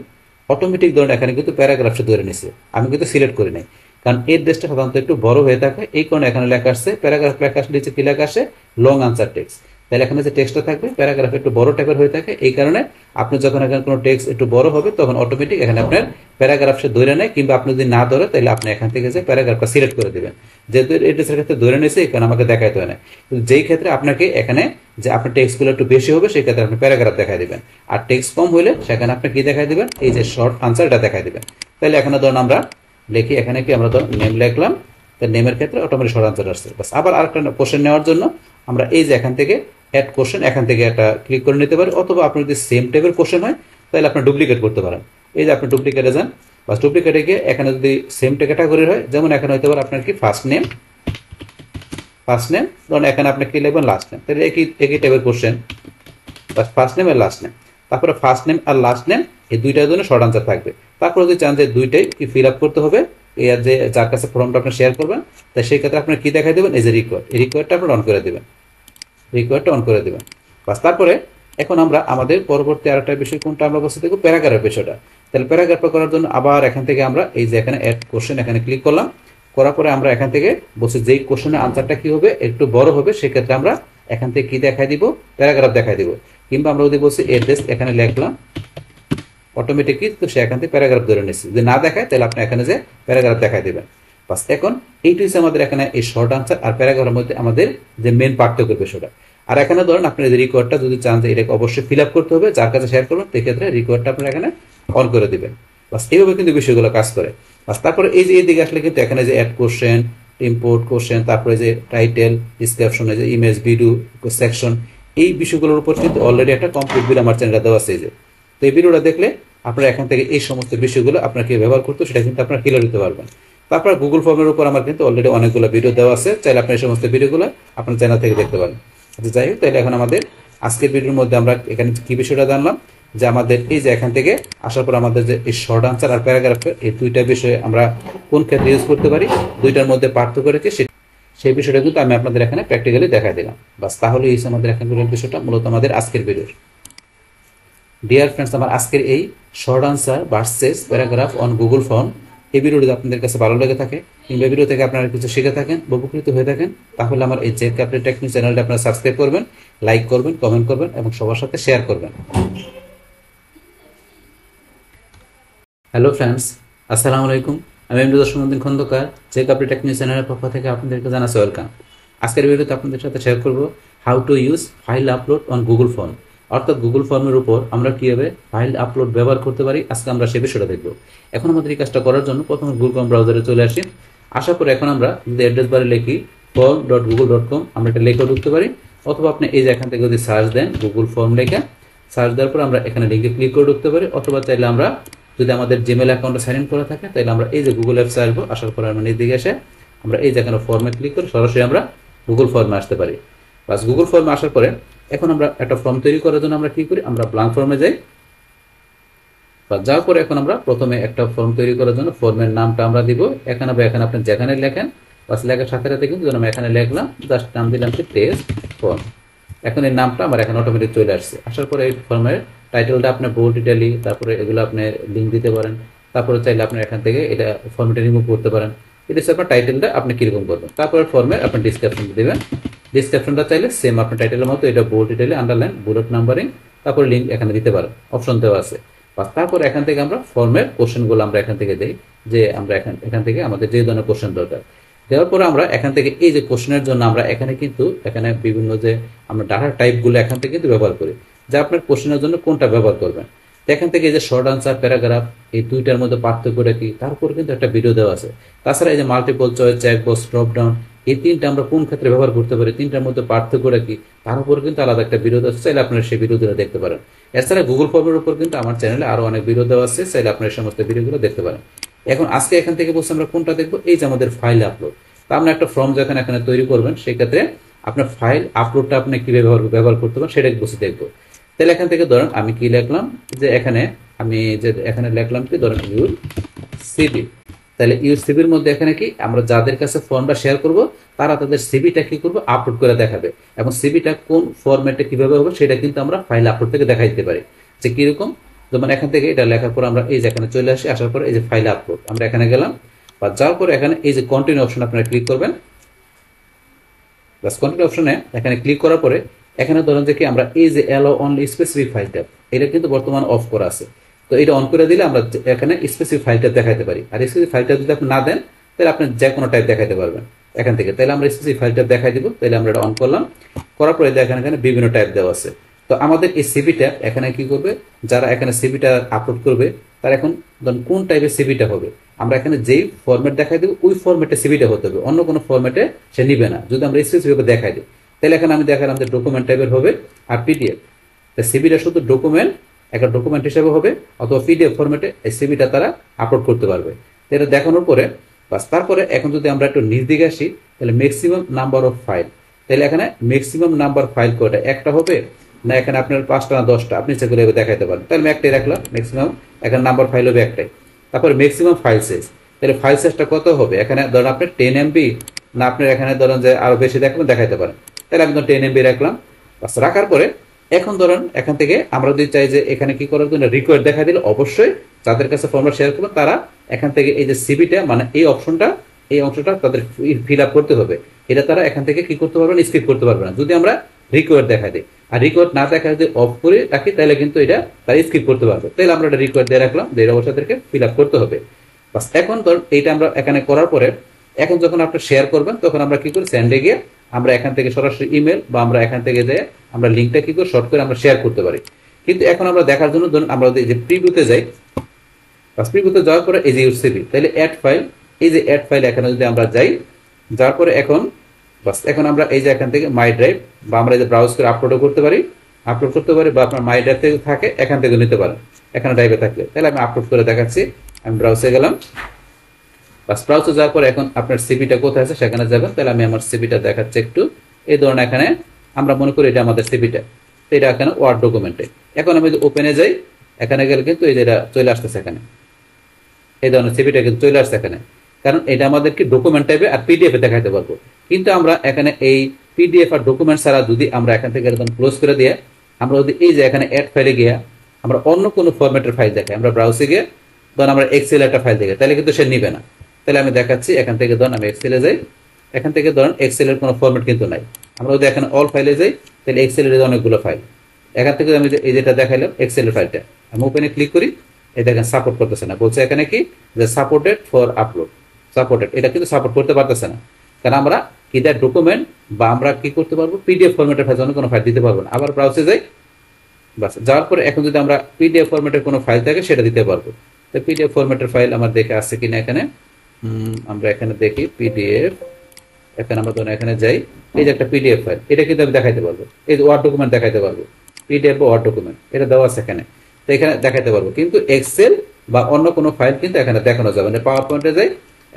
Speaker 1: অটোমেটিক ধরুন এখানে কিন্তু প্যারাগ্রাফটা ধরে নিছে, আমি কিন্তু সিলেক্ট করি নাই। কারণ অ্যাড্রেসটা সাধারণত একটু বড় হয়ে থাকে, এই কারণে এখানে লেখা আসছে প্যারাগ্রাফ লেখা আসলে নিচে কি লেখা আসে, লং আনসার টেক্সট। তাহলে এখানে যে টেক্সটটা থাকবে প্যারাগ্রাফ একটু বড় টাইপের হয়ে থাকে, এই কারণে আপনি যখন এখানে কোনো টেক্সট একটু বড় হবে তখন অটোমেটিক এখানে আপনার প্যারাগ্রাফ সে ধরে নেয়, কিংবা আপনি যদি না ধরে তাহলে আপনি এখান থেকে যে প্যারাগ্রাফটা সিলেক্ট করে দেবেন। যেহেতু অ্যাড্রেসের ক্ষেত্রে ধরে নিয়েছে, এখানে আমাকে দেখাইতে হয় না। কিন্তু যেই ক্ষেত্রে আপনাকে এখানে যে আপনার টেক্সটগুলো একটু বেশি হবে, সেই ক্ষেত্রে আপনি প্যারাগ্রাফ দেখাই দেবেন। আর টেক্সট কম হলে সেখানে আপনি কি দেখাই দেবেন, এই যে শর্ট আনসারটা দেখাই দেবেন। তাহলে এখানে ধরুন আমরা লিখি, এখানে কি আমরা ধরুন নেম লিখলাম, নেমের ক্ষেত্রে অটোমেটিক শর্ট আনসার আসছে। বাস আবার আরেকটা কোশ্চেন নেওয়ার জন্য আমরা এই যে এখান থেকে অ্যাড কোশ্চেন, এখান থেকে একটা ক্লিক করে নিতে পারি। অথবা আপনার যদি সেম টাইপের কোশ্চেন হয় তাহলে আপনি ডুপ্লিকেট করতে পারেন। এই যে আপনি ডুপ্লিকেটে যান, বাস ডুপ্লিকেটে গিয়ে এখানে যদি সেম ক্যাটাগরির হয়, যেমন এখানে হইতে পারে আপনার কি ফার্স্ট নেম, ধরুন এখানে আপনি কি লিখবেন লাস্ট নেম, তাহলে একই টাইপের কোশ্চেন, বাস ফার্স্ট নেম আর লাস্ট নেম। তারপরে ফার্স্ট নেম আর লাস্ট নেম এই দুইটার জন্য শর্ট আনসার থাকবে। তারপরে যদি চান যে দুইটাই কি ফিল আপ করতে হবে, আর যে যার কাছে ফর্মটা আপনি শেয়ার করবেন, তাই সেই ক্ষেত্রে আপনার কি দেখাই দেবেন, এই যে রিকোয়ার্ড, এই রিকোয়ার্ডটা আপনার অন করে দেবেন, রিকোয়ার্ডটা অন করে দেবেন। বাস তারপরে এখন আমরা আমাদের পরবর্তী আরেকটা বিষয় কোনটা আমরা বসে দেখব, প্যারাগ্রাফের বিষয়টা। তাহলে প্যারাগ্রাফ করার জন্য আবার এখান থেকে আমরা এই যে এখানে অ্যাড কোশ্চেন এখানে ক্লিক করলাম, করার পরে আমরা এখান থেকে বসে যেই কোশ্চেনের আনসারটা কি হবে একটু বড় হবে, সেক্ষেত্রে আমরা এখান থেকে কি দেখাই দিব, প্যারাগ্রাফ দেখাই দিব। কিংবা আমরা যদি বলছি অ্যাড্রেস এখানে লিখলাম, অটোমেটিকলি তো সে এখান থেকে প্যারাগ্রাফ ধরে নিচ্ছে। যদি না দেখায় তাহলে আপনি এখানে যে প্যারাগ্রাফ দেখাই দেবেন। বাস এখন এইটা হচ্ছে আমাদের এখানে এই শর্ট আনসার আর প্যারাগ্রাফের মধ্যে আমাদের যে মেন পার্থক্য বিষয়টা। আর এখানে ধরেন আপনি এই রিকোয়ার্ডটা যদি চান যে এটাকে অবশ্যই ফিল আপ করতে হবে, যার কাছে শেয়ার করবেন সেক্ষেত্রে রিকোয়ার্ডটা আপনারা এখানে অন করে দিবেন। বাস এইভাবে কিন্তু বিষয়গুলো কাজ করে। বাস তারপরে এই যে এইদিকে আসলে কিন্তু এখানে যে অ্যাড কোশ্চেন, ইম্পোর্ট কোশ্চেন, তারপরে যে টাইটেল, ডিসক্রিপশন, যে ইমেজ, ভিডিও সেকশন, এই বিষয়গুলোর উপর কিন্তু অলরেডি একটা কমপ্লিট ভিডিও আমার চ্যানেলে দেওয়া আছে। তো এই ভিডিওটা দেখলে আপনারা এখান থেকে এই সমস্ত বিষয়গুলো আপনার কি ব্যবহার করতে সেটা কিন্তু আপনারা ক্লিয়ার দিতে পারবেন। তারপর গুগল ফর্মের উপর আমার কিন্তু অলরেডি অনেকগুলো ভিডিও দেওয়া আছে, চাইলে আপনি এই সমস্ত ভিডিওগুলো আপনার চ্যানেল থেকে দেখতে পারেন। আচ্ছা যাই হোক, তাহলে এখন আমাদের আজকের ভিডিওর মধ্যে আমরা এখানে কি বিষয়টা জানলাম, যে আমাদের এই যে এখান থেকে আসার পর আমাদের যে এই শর্ট আনসার আর প্যারাগ্রাফের এই দুইটা বিষয়ে আমরা কোন ক্ষেত্রে ইউজ করতে পারি, দুইটার মধ্যে পার্থক্য রেখে সেই বিষয়টা কিন্তু আমি আপনাদের এখানে প্র্যাকটিক্যালি দেখাই দিলাম। বাস তাহলে এই আমাদের এখানকার বিষয়টা মূলত আমাদের আজকের ভিডিওর। ডিয়ার ফ্রেন্ডস, আমার আজকের এই short answer versus paragraph on Google form এই ভিডিওটি আপনাদের কাছে ভালো লেগে থাকে কিংবা ভিডিও থেকে আপনারা কিছু শিখে থাকেন, উপকৃত হয়ে থাকেন, তাহলে আমার এই জেক আপডেট টেকনিক চ্যানেলটা আপনারা সাবস্ক্রাইব করবেন, লাইক করবেন, কমেন্ট করবেন এবং সবার সাথে শেয়ার করবেন। হ্যালো ফ্রেন্ডস, আসসালামু আলাইকুম। আমি এমডি দর্শনন্দন খন্দকার, জেক আপডেট টেকনিক চ্যানেলের পক্ষ থেকে আপনাদেরকে জানাচ্ছি ওয়েলকাম। আজকের ভিডিওতে আপনাদের সাথে শেয়ার করব how to use file upload on Google form, অর্থাৎ গুগল ফর্মের উপর আমরা কীভাবে ফাইল আপলোড ব্যবহার করতে পারি। আজকে আমরা সে বিষয়টা দেখব। এখন আমাদের এই কাজটা করার জন্য প্রথমে গুগল ক্রোম ব্রাউজারে চলে আসি। আসার পরে এখন আমরা যদি অ্যাড্রেস বারে লিখি form.google.com, আমরা এটা লিখে ঢুকতে পারি, অথবা আপনি এই যে এখান থেকে যদি সার্চ দেন গুগল ফর্ম লিখে সার্চ দেওয়ার পর আমরা এখানে লিঙ্কে ক্লিক করে ঢুকতে পারি, অথবা চাইলে আমরা যদি আমাদের জিমেল অ্যাকাউন্টে সাইন ইন করা থাকে তাহলে আমরা এই যে গুগল অ্যাপসে আসবো, আসার পর আমরা নিচে এসে আমরা এই যে এখানে ফর্মে ক্লিক করে সরাসরি আমরা গুগল ফর্মে আসতে পারি। বাস গুগল ফর্মে আসার পরে এখন আমরা একটা ফর্ম তৈরি করার জন্য আমরা কি করি, আমরা ব্ল্যাঙ্ক ফর্মে যাই। বা যাওয়ার পরে এখন আমরা প্রথমে একটা ফর্ম তৈরি করার জন্য ফর্মের নামটা আমরা দিব এখানে, বা এখানে আপনি যেখানে লেখেন, বাস লেখার সাথে সাথে কিন্তু আমি এখানে লিখলাম, জাস্ট নাম দিলাম কি টেস্ট ফর্ম। এখন এই নামটা আমার এখানে অটোমেটিক চলে আসছে। আসার পরে এই ফর্মের টাইটেলটা আপনি বোল্ড ইটালি, তারপরে এগুলো আপনি লিঙ্ক দিতে পারেন, তারপরে চাইলে আপনি এখান থেকে এটা ফর্মটা রিমুভ করতে পারেন। এটা হচ্ছে আপনার টাইটেলটা আপনি কিরকম করবেন। তারপরে ফর্মের আপনি ডিসক্রিপশন দেবেন, ডিসক্রিপশনটা চাইলে সেম আপনার টাইটেলের মতো এটা bold italic, underline, bullet numbering, তারপরে লিঙ্ক এখানে দিতে পারেন, অপশন দেওয়া আছে। তারপর এখান থেকে আমরা ফর্মের কোশ্চেনগুলো আমরা এখান থেকে দিই, যে আমরা এখান থেকে আমাদের যে ধরনের কোশ্চেন দরকার দেওয়ার পরে আমরা এখান থেকে এই যে কোশ্চেনের জন্য আমরা এখানে কিন্তু এখানে বিভিন্ন যে আমরা ডাটা টাইপগুলো এখান থেকে কিন্তু ব্যবহার করি, যে আপনার কোশ্চেনের জন্য কোনটা ব্যবহার করবেন। এখান থেকে এই যে শর্ট আনসার, প্যারাগ্রাফ, এই দুইটার মধ্যে পার্থক্যটা কি তার উপর কিন্তু একটা ভিডিও দেওয়া আছে। তাছাড়া এই যে multiple choice, checkbox, drop down, এই তিনটা আমরা কোন ক্ষেত্রে ব্যবহার করতে পারি, তিনটার মধ্যে পার্থক্যটা কি তার উপর কিন্তু আলাদা একটা ভিডিও দেওয়া আছে, চাইলে আপনারা সেই ভিডিওগুলো দেখতে পারেন। এছাড়া গুগল ফর্মের উপর কিন্তু আমার চ্যানেলে আরো অনেক ভিডিও দেওয়া আছে, চাইলে আপনারা এই সমস্ত ভিডিওগুলো দেখতে পারেন। এখন আজকে এখান থেকে বলছি আমরা কোনটা দেখবো, এই যে আমাদের ফাইল আপলোড। তা আপনি একটা ফর্ম যখন এখানে তৈরি করবেন সেই ক্ষেত্রে আপনার ফাইল আপলোডটা আপনি কিভাবে ব্যবহার করতে পারেন সেটা বসে দেখবো। তাহলে এখান থেকে ধরেন আমি কি লিখলাম, যে এখানে আমি যে এখানে লিখলাম কি ধরেন ইউর সিভি। তাহলে ইউর সিভির মধ্যে এখানে কি আমরা যাদের কাছে ফর্মটা শেয়ার করব তারা তাদের সিভিটা কি করবো আপলোড করে দেখাবে, এবং সিভিটা কোন ফরম্যাটে কিভাবে হবে সেটা কিন্তু আমরা ফাইল আপলোড থেকে দেখাই দিতে পারি। যে কিরকম, যেমন এখান থেকে এটা লেখার পর আমরা এই যে এখানে চলে আসি, আসার পরে এই যে ফাইল আপলোড আমরা এখানে গেলাম, বা যাওয়ার পরে এখানে এই যে কন্টিনিউ অপশন আপনারা ক্লিক করবেন। বাস কন্টিনিউ অপশনে এখানে ক্লিক করার পরে এখানে ধরেন যে কি আমরা এই যে allow only specific file tab, এটা কিন্তু বর্তমান অফ করা আছে। তো এটা অন করে দিলে আমরা এখানে স্পেসিফিক ফাইল ট্যাব দেখাতে পারি। আর স্পেসিফিক ফাইল ট্যাব যদি আপনি না দেন তাহলে আপনি যে কোনো টাইপ দেখাতে পারবেন এখান থেকে। তাহলে আমরা স্পেসিফিক ফাইল ট্যাব দেখাই দিব। তাহলে আমরা এটা অন করলাম, করার পরে দেখেন এখানে বিভিন্ন টাইপ দেওয়া আছে। তো আমাদের এই সিভিটা এখানে কি করবে, যারা এখানে সিভিটা আপলোড করবে তার এখন কোন টাইপের সিভিটা হবে, আমরা এখানে যেই ফরম্যাট দেখাই দেবো ওই ফরম্যাটে সিভিটা হতে হবে, অন্য কোনো ফরম্যাটে সে নিবে না। যদি আমরা স্পেসিফিক দেখাই দিই তাহলে এখানে আমি দেখালাম যে ডকুমেন্ট টাইপের হবে আর পিডিএফ। তো সিভিটা শুধু ডকুমেন্ট, একটা ডকুমেন্ট হিসেবে হবে, অথবা পিডিএফ ফরম্যাটে এই সিভিটা তারা আপলোড করতে পারবে। তো এটা দেখানোর পরে বাস তারপরে এখন যদি আমরা একটু নিচ দিকে আসি তাহলে ম্যাক্সিমাম নাম্বার অফ ফাইল, তাহলে এখানে ম্যাক্সিমাম নাম্বার ফাইল কয়টা, একটা হবে না এখানে আপনার 5টা না 10টা আপনি ইচ্ছা করে দেখাইতে পারেন। তাহলে আমি একটাই রাখলাম, ম্যাক্সিমাম এখানে নাম্বার ফাইল হবে একটাই। তারপরে ম্যাক্সিমাম ফাইল সাইজ, তাহলে ফাইল সাইজটা কত হবে? এখানে ধরেন আপনি 10 MB না আপনার এখানে ধরেন যে আরো বেশি দেখবেন দেখাইতে পারেন, তাহলে আমি 10 MB রাখলাম। বাস রাখার পরে এখন ধরেন এখান থেকে আমরা যদি চাই যে এখানে কি করার জন্য রিকোয়ার্ড দেখা দিলে অবশ্যই যাদের কাছে ফর্মটা শেয়ার করবেন তারা এখান থেকে এই যে সিবিটা মানে এই অপশনটা এই অংশটা তাদের ফিল আপ করতে হবে। এটা তারা এখান থেকে কি করতে পারবে না, স্কিপ করতে পারবে না যদি আমরা রিকোয়ার্ড দেখা দিই। আর রিকোয়ার্ড না দেখা যদি অফ করে রাখি তাহলে কিন্তু এটা তারা স্কিপ করতে পারবে। তাহলে আমরা এটা রিকোয়ার্ড দিয়ে রাখলাম যে এটা অবশ্যই তাদেরকে ফিল আপ করতে হবে। বাস এখন ধরুন এইটা আমরা এখানে করার পরে এখন যখন আপনি শেয়ার করবেন তখন আমরা কি করি, সেন্ডে গিয়ে আমরা এখান থেকে সরাসরি ইমেল বা আমরা এখান থেকে যে আমরা লিঙ্কটা কি করে শর্ট করে আমরা শেয়ার করতে পারি। কিন্তু এখন আমরা দেখার জন্য ধরুন আমরা এই যে প্রিভিউতে যাই, বাস প্রিভিউতে যাওয়ার পরে এই যে ইউসিবি তাহলে অ্যাড ফাইল, এই যে অ্যাড ফাইল এখানে যদি আমরা যাই যাওয়ার পরে এখন বাস এখন আমরা এই যে এখান থেকে মাই ড্রাইভ বা আমরা এই যে ব্রাউজ করে আপলোড করতে পারি বা আপনার মাই ড্রাইভ থেকে থাকে এখান থেকে নিতে পারেন এখানে ড্রাইভে থাকলে। তাহলে আমি আপলোড করে দেখাচ্ছি, আমি ব্রাউজে গেলাম। বাস ব্রাউজে যাওয়ার পর এখন আপনার সিভিটা কোথায় আছে সেখানে যাবেন। তাহলে আমি আমার সিভিটা দেখাচ্ছি একটু। এই ধরনের এখানে আমরা মনে করি এটা আমাদের সিভিটা, তো এটা এখানে ওয়ার্ড ডকুমেন্টে। এখন আমি যদি ওপেনে যাই এখানে গেলে কিন্তু এই যে এটা চলে আসতেছে এখানে, এই ধরনের সিভিটা কিন্তু চলে আসছে এখানে, কারণ এটা আমাদের কি ডকুমেন্ট টাইপে আর পিডিএফ এ দেখাইতে পারবো। কিন্তু আমরা এখানে এই পিডিএফ আর ডকুমেন্ট ছাড়া যদি আমরা এখান থেকে একদম ক্লোজ করে দিয়ে আমরা যদি এই যে এখানে অ্যাড ফাইলে গিয়ে আমরা অন্য কোনো ফরম্যাটের ফাইল দেখাই, আমরা ব্রাউজে গিয়ে ধরুন আমরা এক্সেল একটা ফাইল দেখে তাহলে কিন্তু সে নিবে না। তাহলে আমি দেখাচ্ছি এখান থেকে ধরুন আমি এক্সেলে যাই, এখান থেকে ধরুন এক্সেলের কোনো ফরম্যাট কিন্তু নাই। আমরা যদি এখানে অল ফাইলে যাই তাহলে এক্সেলের অনেকগুলো ফাইল, এখান থেকে আমি এই যেটা দেখাইলাম এক্সেলের ফাইলটা আমি ওপেনে ক্লিক করি, এই দেখেন সাপোর্ট করতেছে না, বলছে এখানে কি যে সাপোর্টেড ফর আপলোড, সাপোর্টেড এটা কিন্তু সাপোর্ট করতে পারতেছে না, কারণ আমরা ইদার ডকুমেন্ট বা আমরা কি করতে পারবো পিডিএফ ফরম্যাটের ফাইল কোনো ফাইল দিতে পারবো না। আবার ব্রাউজে যাই, বাস যাওয়ার পরে এখন যদি আমরা পিডিএফ ফরম্যাটের কোনো ফাইল থাকে সেটা দিতে পারবো। তো পিডিএফ ফরম্যাটের ফাইল আমার দেখে আসছে কিনা এখানে আমরা এখানে দেখি পিডিএফ, এখানে আমরা ধরুন এখানে যাই, এই যে একটা পিডিএফ ফাইল এটা কিন্তু আমি দেখাইতে পারবো, এই যে ওয়ার্ড ডকুমেন্ট দেখাইতে পারবো, পিডিএফ বা ওয়ার্ড ডকুমেন্ট এটা দেওয়া আছে এখানে, তো এখানে দেখাইতে পারবো। কিন্তু এক্সেল বা অন্য কোনো ফাইল কিন্তু এখানে দেখানো যাবে না। পাওয়ার পয়েন্টে যাই,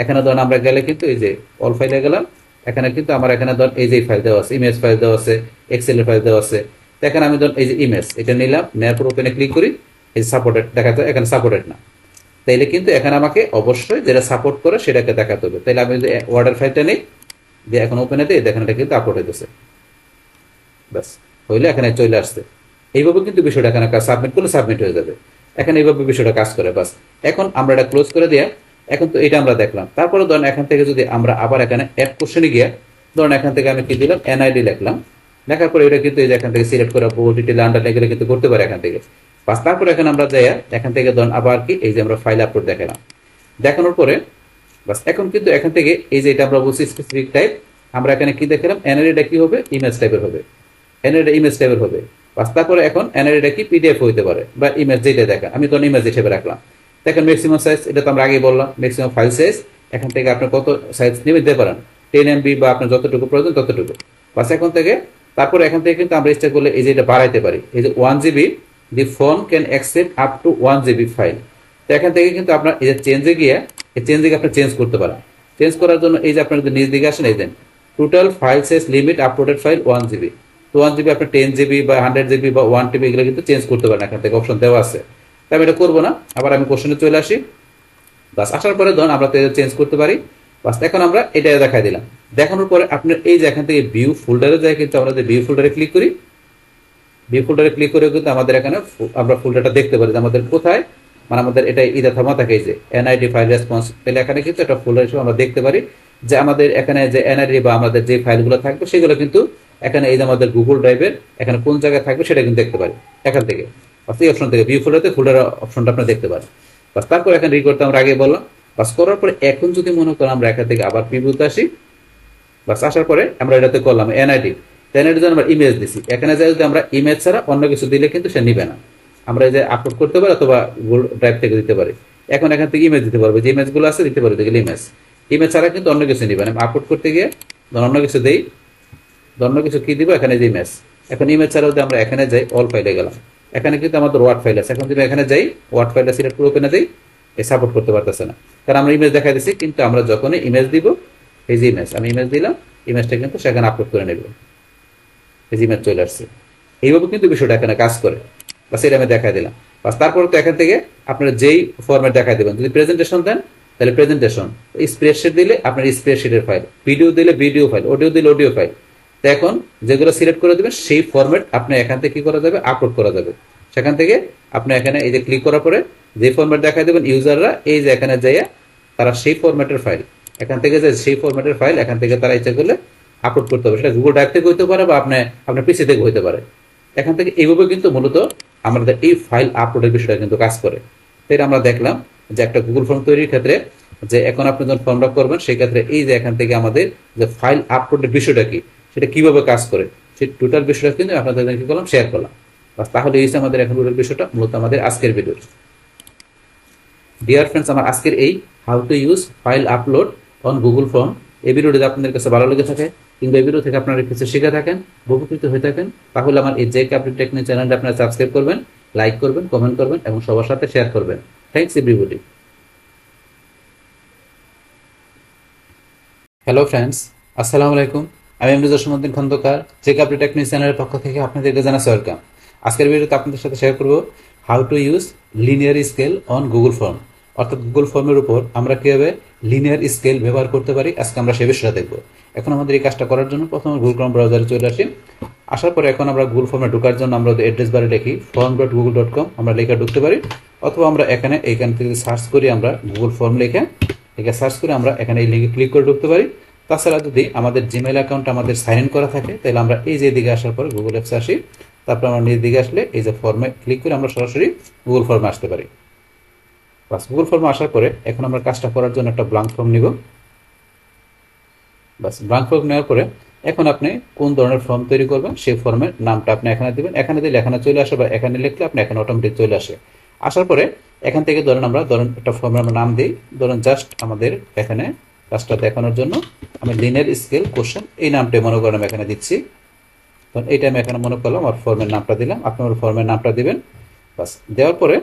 Speaker 1: এখানে ধরুন আমরা গেলে কিন্তু এই যে অল ফাইলে গেলাম, এখানে কিন্তু আমার এখানে ধরুন এই যে ফাইল দেওয়া আছে, ইমেজ ফাইল দেওয়া আছে, এক্সেলের ফাইল দেওয়া আছে। তো এখানে আমি ধরুন এই যে ইমেজ এটা নিলাম, নেওয়ার পর ওপেনে ক্লিক করি, এই সাপোর্টেড দেখাতে, এখানে সাপোর্টেড না, তাইলে কিন্তু এখানে আমাকে অবশ্যই যেটা সাপোর্ট করে সেটাকে দেখাতে হবে। তাইলে আমি যদি ওয়ার্ডের ফাইলটা নিই দিয়ে এখন ওপেনে দিই, দেখেন এটা কিন্তু আপলোড হইতেছে, ব্যাস হইলে এখানে চলে আসছে। এইভাবে কিন্তু বিষয়টা এখানে সাবমিট করলে সাবমিট হয়ে যাবে, এখানে এইভাবে বিষয়টা কাজ করে। বাস এখন আমরা এটা ক্লোজ করে দিয়ে এখন তো এটা আমরা দেখলাম। তারপরে ধরেন এখান থেকে যদি আমরা আবার এখানে অ্যাড কোশ্চেনে গিয়ে ধরেন এখান থেকে আমি কি দিলাম এনআইডি লিখলাম, লেখার পরে এটা কিন্তু এই যে এখান থেকে সিলেক্ট করা বোল্ড ডিটেইল আন্ডারলাইন এগুলো কিন্তু করতে পারে এখান থেকে। বাস তারপরে এখানে আমরা যাই এখান থেকে ধরেন আবার কি এই যে আমরা ফাইল আপলোড দেখালাম, দেখানোর পরে বাস এখন কিন্তু এখান থেকে এই যে এটা আমরা বলছি স্পেসিফিক টাইপ, আমরা এখানে কি দেখালাম এনআইডিটা কি হবে ইমেজ টাইপের হবে, এনআইডি ইমেজ টাইপের হবে। বাস তারপরে এখন এনআইডিটা কি পিডিএফ হইতে পারে বা ইমেজ যেটা দেখেন, আমি তো ইমেজ হিসেবে রাখলাম। দেখেন ম্যাক্সিমাম সাইজ এটা তো আমরা আগে বললাম, ম্যাক্সিমাম ফাইল সাইজ এখান থেকে আপনি কত সাইজ নিয়ে দিতে পারেন 10 MB বা আপনার যতটুকু প্রয়োজন ততটুকু। বাস এখন থেকে তারপরে এখান থেকে কিন্তু আমরা ইচ্ছা করলে এই যে এটা বাড়াইতে পারি, এই যে 1 GB the phone can accept up to 1 GB file. তো এখান থেকে কিন্তু আপনার এই যে চেঞ্জে গিয়ে এই চেঞ্জে আপনি চেঞ্জ করতে পারেন। চেঞ্জ করার জন্য এই যে আপনার যদি নিজ দিকে আসেন এই দেন total file size limit uploaded file 1 GB, তো 1 GB আপনি 10 GB বা 100 GB বা 1 TB এগুলো কিন্তু চেঞ্জ করতে পারেন, এখান থেকে অপশন দেওয়া আছে। তাই আমি এটা করবো না, আবার আমি কোশ্চেনে চলে আসি। বাস আসার পরে ধরুন আমরা তো চেঞ্জ করতে পারি। বাস এখন আমরা এটা দেখাই দিলাম, দেখানোর পরে আপনার এই যে এখান থেকে ভিউ ফোল্ডারে যায় কিন্তু আমরা যে ভিউ ফোল্ডারে ক্লিক করি, ভিউ ফোল্ডারে ক্লিক করে কিন্তু আমাদের এখানে আমরা ফোল্ডারটা দেখতে পারি যে আমাদের কোথায় মানে আমাদের এটা ইদা থামা থাকে এই যে এনআইডি ফাইল রেসপন্স, তাহলে এখানে কিন্তু একটা ফোল্ডার হিসেবে আমরা দেখতে পারি যে আমাদের এখানে যে এনআইডি বা আমাদের যে ফাইলগুলো থাকবে সেগুলো কিন্তু এখানে এই যে আমাদের গুগল ড্রাইভের এখানে কোন জায়গায় থাকবে সেটা কিন্তু দেখতে পারি এখান থেকে। বাস এই অপশন থেকে ভিউ ফোল্ডারে ফোল্ডার অপশনটা আপনারা দেখতে পারেন। বাস তারপর এখানে রিকোয়ার্ড আমরা আগে বললাম। বাস করার পরে এখন যদি মনে করেন আমরা এখান থেকে আবার প্রিভিউতে আসি, বাস আসার পরে আমরা এটাতে করলাম এনআইডি, এনআইডি জন্য আমরা ইমেজ দিছি, এখানে যাই যদি আমরা ইমেজ ছাড়া অন্য কিছু দিলে কিন্তু সে নিবে না। আমরা এই যে আপলোড করতে পারি অথবা গুগল ড্রাইভ থেকে দিতে পারি, এখন এখান থেকে ইমেজ দিতে পারবো, যে ইমেজগুলো আছে দিতে পারি, দেখলে ইমেজ ইমেজ ছাড়া কিন্তু অন্য কিছু নিবে না। আপলোড করতে গিয়ে অন্য কিছু দেই, অন্য কিছু কি দিব এখানে যে ইমেজ, এখন ইমেজ ছাড়াও যদি আমরা এখানে যাই অল ফাইলে গেলাম, এখানে কিন্তু আমাদের ওয়ার্ড ফাইল আছে, এখন যদি এখানে যাই ওয়ার্ড ফাইলটা সিলেক্ট করে ওপেনে দিই এই সাপোর্ট করতে পারতেছে না, কারণ আমরা ইমেজ দেখাই দিচ্ছি। কিন্তু আমরা যখনই ইমেজ দিব এই যে ইমেজ আমি ইমেজ দিলাম, ইমেজটা কিন্তু সেখানে আপলোড করে নেব, এই যে ইমেজ চলে আসছে। এইভাবে কিন্তু বিষয়টা এখানে কাজ করে। বাস এটা আমি দেখাই দিলাম। বাস তারপরে তো এখান থেকে আপনারা যেই ফরম্যাট দেখাই দেবেন, যদি প্রেজেন্টেশন দেন তাহলে প্রেজেন্টেশন, স্প্রেডশিট দিলে আপনার স্প্রেডশিটের ফাইল, ভিডিও দিলে ভিডিও ফাইল, অডিও দিলে অডিও ফাইল। তো এখন যেগুলো সিলেক্ট করে দেবেন সেই ফরম্যাট আপনি এখান থেকে কি করা যাবে, আপলোড করা যাবে। সেখান থেকে আপনি এখানে এই যে ক্লিক করার পরে যে ফরম্যাট দেখাই দেবেন ইউজাররা, এই যে এখানে যাইয়া তারা সেই ফরম্যাটের ফাইল এখান থেকে যে সেই ফরম্যাটের ফাইল এখান থেকে তারা ইচ্ছা করলে আপলোড করতে হবে। সেটা গুগল ড্রাইভ থেকে হইতে পারে বা আপনার পিসি থেকে হইতে পারে। এখান থেকে এইভাবে কিন্তু মূলত আমাদের এই ফাইল আপলোডের বিষয়টা কিন্তু কাজ করে। তাই আমরা দেখলাম যে একটা গুগল ফর্ম তৈরির ক্ষেত্রে যে এখন আপনি যখন ফর্মটা করবেন সেই ক্ষেত্রে এই যে এখান থেকে আমাদের যে ফাইল আপলোডের বিষয়টা কি, সেটা কিভাবে কাজ করে, সেই টোটাল বিষয়টা কিন্তু আপনাদের কি করলাম, শেয়ার করলাম। তাহলে এই আমাদের এখন টোটাল বিষয়টা মূলত আমাদের আজকের ভিডিও। ডিয়ার ফ্রেন্ডস, আমার আজকের এই how to use file upload on Google form এই ভিডিওটি আপনাদের কাছে ভালো লেগে থাকে কিংবা এই ভিডিও থেকে আপনারা কিছু শিখে থাকেন, উপকৃত হয়ে থাকেন, তাহলে আমার এই জেকে আপডেট টেকনিক চ্যানেলটা আপনারা সাবস্ক্রাইব করবেন, লাইক করবেন, কমেন্ট করবেন এবং সবার সাথে শেয়ার করবেন। Thanks everybody. হ্যালো ফ্রেন্ডস, আসসালামু আলাইকুম। আমি MD Jasimuddin Khandakar, JK update technique চ্যানেলের পক্ষ থেকে আপনাদেরকে জানাচ্ছি ওয়েলকাম। আজকের ভিডিওতে আপনাদের সাথে শেয়ার করব how to use linear scale on Google form, অর্থাৎ গুগল ফর্মের উপর আমরা কীভাবে লিনিয়ার স্কেল ব্যবহার করতে পারি, আজকে আমরা সে বিষয়টা দেখব। এখন আমাদের এই কাজটা করার জন্য প্রথমে গুগল ক্রোম ব্রাউজারে চলে আসি। আসার পরে এখন আমরা গুগল ফর্মে ঢোকার জন্য আমরা অ্যাড্রেস বারে লিখি form.google.com, আমরা লেখা ঢুকতে পারি, অথবা আমরা এখান থেকে সার্চ করি, আমরা গুগল ফর্ম লিখে সার্চ করে আমরা এখানে এই লিঙ্কে ক্লিক করে ঢুকতে পারি। তাছাড়া যদি আমাদের জিমেইল অ্যাকাউন্ট আমাদের সাইন ইন করা থাকে তাহলে আমরা এই যে দিকে আসার পরে গুগল অ্যাপসে আসি, তারপর আমরা নিজের দিকে আসলে এই যে ফর্মে ক্লিক করে আমরা সরাসরি গুগল ফর্মে আসতে পারি। বাস, গুগল ফর্মে আসার পরে এখন আমরা কাজটা করার জন্য একটা ব্ল্যাঙ্ক ফর্ম নিব। বাস, ব্ল্যাঙ্ক ফর্ম নেওয়ার পরে এখন আপনি কোন ধরনের ফর্ম তৈরি করবেন সেই ফর্মের নামটা আপনি এখানে দিবেন। এখানে দিলে এখানে চলে আসে বা এখানে লিখলে আপনি এখানে অটোমেটিক চলে আসে। আসার পরে এখান থেকে ধরেন একটা ফর্মের আমরা নাম দিই, ধরেন জাস্ট আমাদের এখানে কাজটা দেখানোর জন্য আমি লিনিয়ার স্কেল কোশ্চেন এই নামটা মনে করেন আমি এখানে দিচ্ছি। তখন এইটা আমি এখানে মনে করলাম আর ফর্মের নামটা দিলাম, আপনি আমার ফর্মের নামটা দিবেন। বাস, দেওয়ার পরে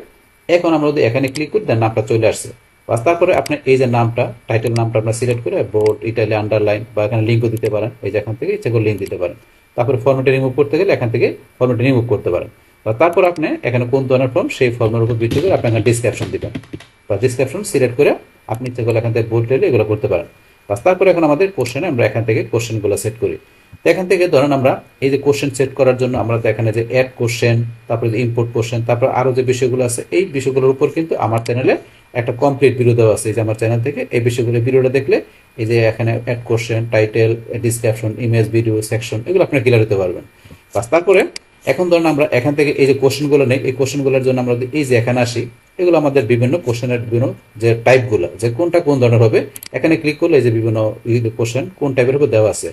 Speaker 1: এখন আমরা যদি এখানে ক্লিক করি নামটা চলে আসছে। বাস, তারপরে আপনি এই যে নামটা টাইটেল নামটা আপনার সিলেক্ট করে বোল্ড, ইটালি, আন্ডারলাইন বা এখানে লিঙ্কও দিতে পারেন, এই যে এখান থেকে ইচ্ছা করে লিঙ্ক দিতে পারেন। তারপরে ফর্মেটে রিমুভ করতে গেলে এখান থেকে ফর্মেটে রিমুভ করতে পারেন। বা তারপর আপনি এখানে কোন ধরনের ফর্ম সেই ফর্মের উপর ভিত্তি করে আপনি এখানে ডিসক্রিপশন দিবেন, বা ডিসক্রিপশন সিলেক্ট করে আপনি ইচ্ছা করলে এখান থেকে বোল্ড টেলে এগুলো করতে পারেন। বাস, তারপরে এখন আমাদের কোশ্চেনে আমরা এখান থেকে কোশ্চেনগুলো সেট করি। তো এখান থেকে ধরেন আমরা এই যে কোশ্চেন সেট করার জন্য আমরা তো এখানে যে অ্যাড কোশ্চেন, তারপরে যে ইম্পোর্ট কোশ্চেন, তারপর আরও যে বিষয়গুলো আছে এই বিষয়গুলোর উপর কিন্তু আমার চ্যানেলে একটা কমপ্লিট ভিডিও দেওয়া আছে। এই যে আমার চ্যানেল থেকে এই বিষয়গুলো ভিডিওটা দেখলে এই যে এখানে add question, title, description, image, video, section এগুলো আপনি ক্লিয়ার হতে পারবেন। বাস, তারপরে এখন ধরুন আমরা এখান থেকে এই যে কোশ্চেনগুলো নেই, এই কোশ্চেনগুলোর জন্য আমরা এই যে এখানে আসি, এগুলো আমাদের বিভিন্ন কোশ্চেনের বিভিন্ন যে টাইপগুলো, যে কোনটা কোন ধরনের হবে এখানে ক্লিক করলে এই যে বিভিন্ন কোশ্চেন কোন টাইপের হবে দেওয়া আছে।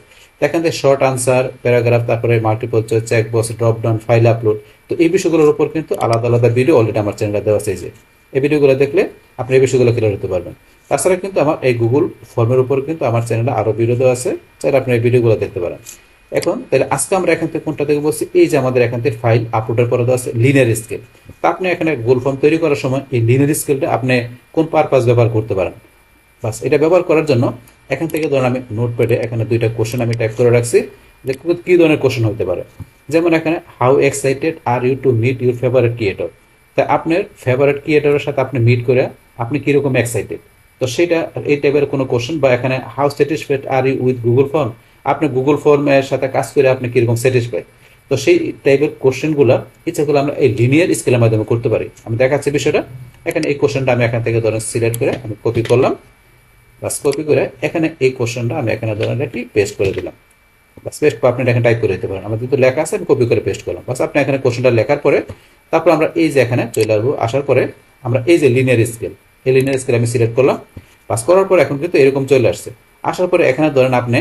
Speaker 1: এখান থেকে শর্ট আনসার, প্যারাগ্রাফ, তারপরে multiple choice, check box, drop down, file upload, তো এই বিষয়গুলোর উপর কিন্তু আলাদা আলাদা ভিডিও অলরেডি আমার চ্যানেলে দেওয়া আছে। এই ভিডিওগুলো দেখলে আপনি এই বিষয়গুলো ক্লিয়ার হতে পারবেন। তাছাড়া কিন্তু আমার এই গুগল ফর্মের উপর কিন্তু আমার চ্যানেলে আরও ভিডিও দেওয়া আছে, চাইলে আপনি এই ভিডিওগুলো দেখতে পারেন। এখন তাহলে আজকে আমরা এখান থেকে কোনটা থেকে বলছি, এই যে আমাদের এখান থেকে ফাইল আপলোডের পরে দেওয়া আছে লিনিয়ার স্কেল। তা আপনি এখানে গুগল ফর্ম তৈরি করার সময় এই লিনিয়ার স্কেলটা আপনি কোন পারপাস ব্যবহার করতে পারেন। বাস, এটা ব্যবহার করার জন্য এখান থেকে ধরুন আমি নোটপ্যাডে এখানে দুইটা কোশ্চেন আমি টাইপ করে রাখছি যে কি ধরনের কোশ্চেন হতে পারে। যেমন এখানে how excited are you to meet your favourite creator, তা আপনার ফেভারিট ক্রিয়েটরের সাথে আপনি মিট করে আপনি কিরকম এক্সাইটেড, তো সেটা এই টাইপের কোনো কোশ্চেন। বা এখানে how satisfied are you with Google form, আপনি গুগল ফর্মের সাথে কাজ করে আপনি কিরকম স্যাটিসফাইড, তো সেই টাইপের কোশ্চেনগুলো ইচ্ছাগুলো আমরা এই লিনিয়ার স্কেলের মাধ্যমে করতে পারি। আমি দেখাচ্ছি বিষয়টা। এখানে এই কোশ্চেনটা আমি এখান থেকে ধরেন সিলেক্ট করে আমি কপি করলাম। বাস, কপি করে এখানে এই কোশ্চেনটা আমি এখানে ধরেন একটি পেস্ট করে দিলাম। বাস, পেস্ট আপনি এখানে টাইপ করে দিতে পারেন, আমার যেহেতু লেখা আছে আমি কপি করে পেস্ট করলাম। বাস, আপনি এখানে কোশ্চেনটা লেখার পরে তারপর আমরা এই যে এখানে চলে আসবো। আসার পরে আমরা এই যে লিনিয়ার স্কেল, এই লিনিয়ার স্কেল আমি সিলেক্ট করলাম। পাস করার পর এখন কিন্তু এরকম চলে আসছে। আসার পরে এখানে ধরেন আপনি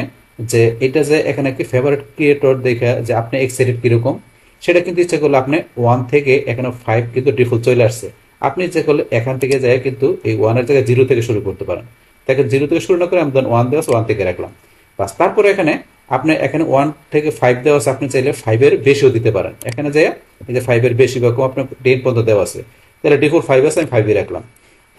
Speaker 1: যে এটা যে এখানে কি ফেভারিট ক্রিয়েটর দেখে যে আপনি এক্সাইটেড কিরকম, সেটা কিন্তু ইচ্ছা করলে আপনি 1 থেকে এখানে 5 কিন্তু ডিফল্ট চলে আসছে। আপনি ইচ্ছা করলে এখান থেকে যায় কিন্তু এই 1 এর জায়গায় 0 থেকে শুরু করতে পারেন। দেখেন 0 থেকে শুরু না করে আমি ধরেন 1 দেওয়া 1 থেকে রাখলাম। বাস, তারপরে এখানে আপনি এখানে 1 থেকে 5 দেওয়া আছে, আপনি চাইলে 5 এর বেশিও দিতে পারেন। এখানে যায় এই যে 5 এর বেশি বা কম আপনার 10 পর্যন্ত দেওয়া আছে, তাহলে ডিফল্ট 5 আছে আমি 5 রাখলাম।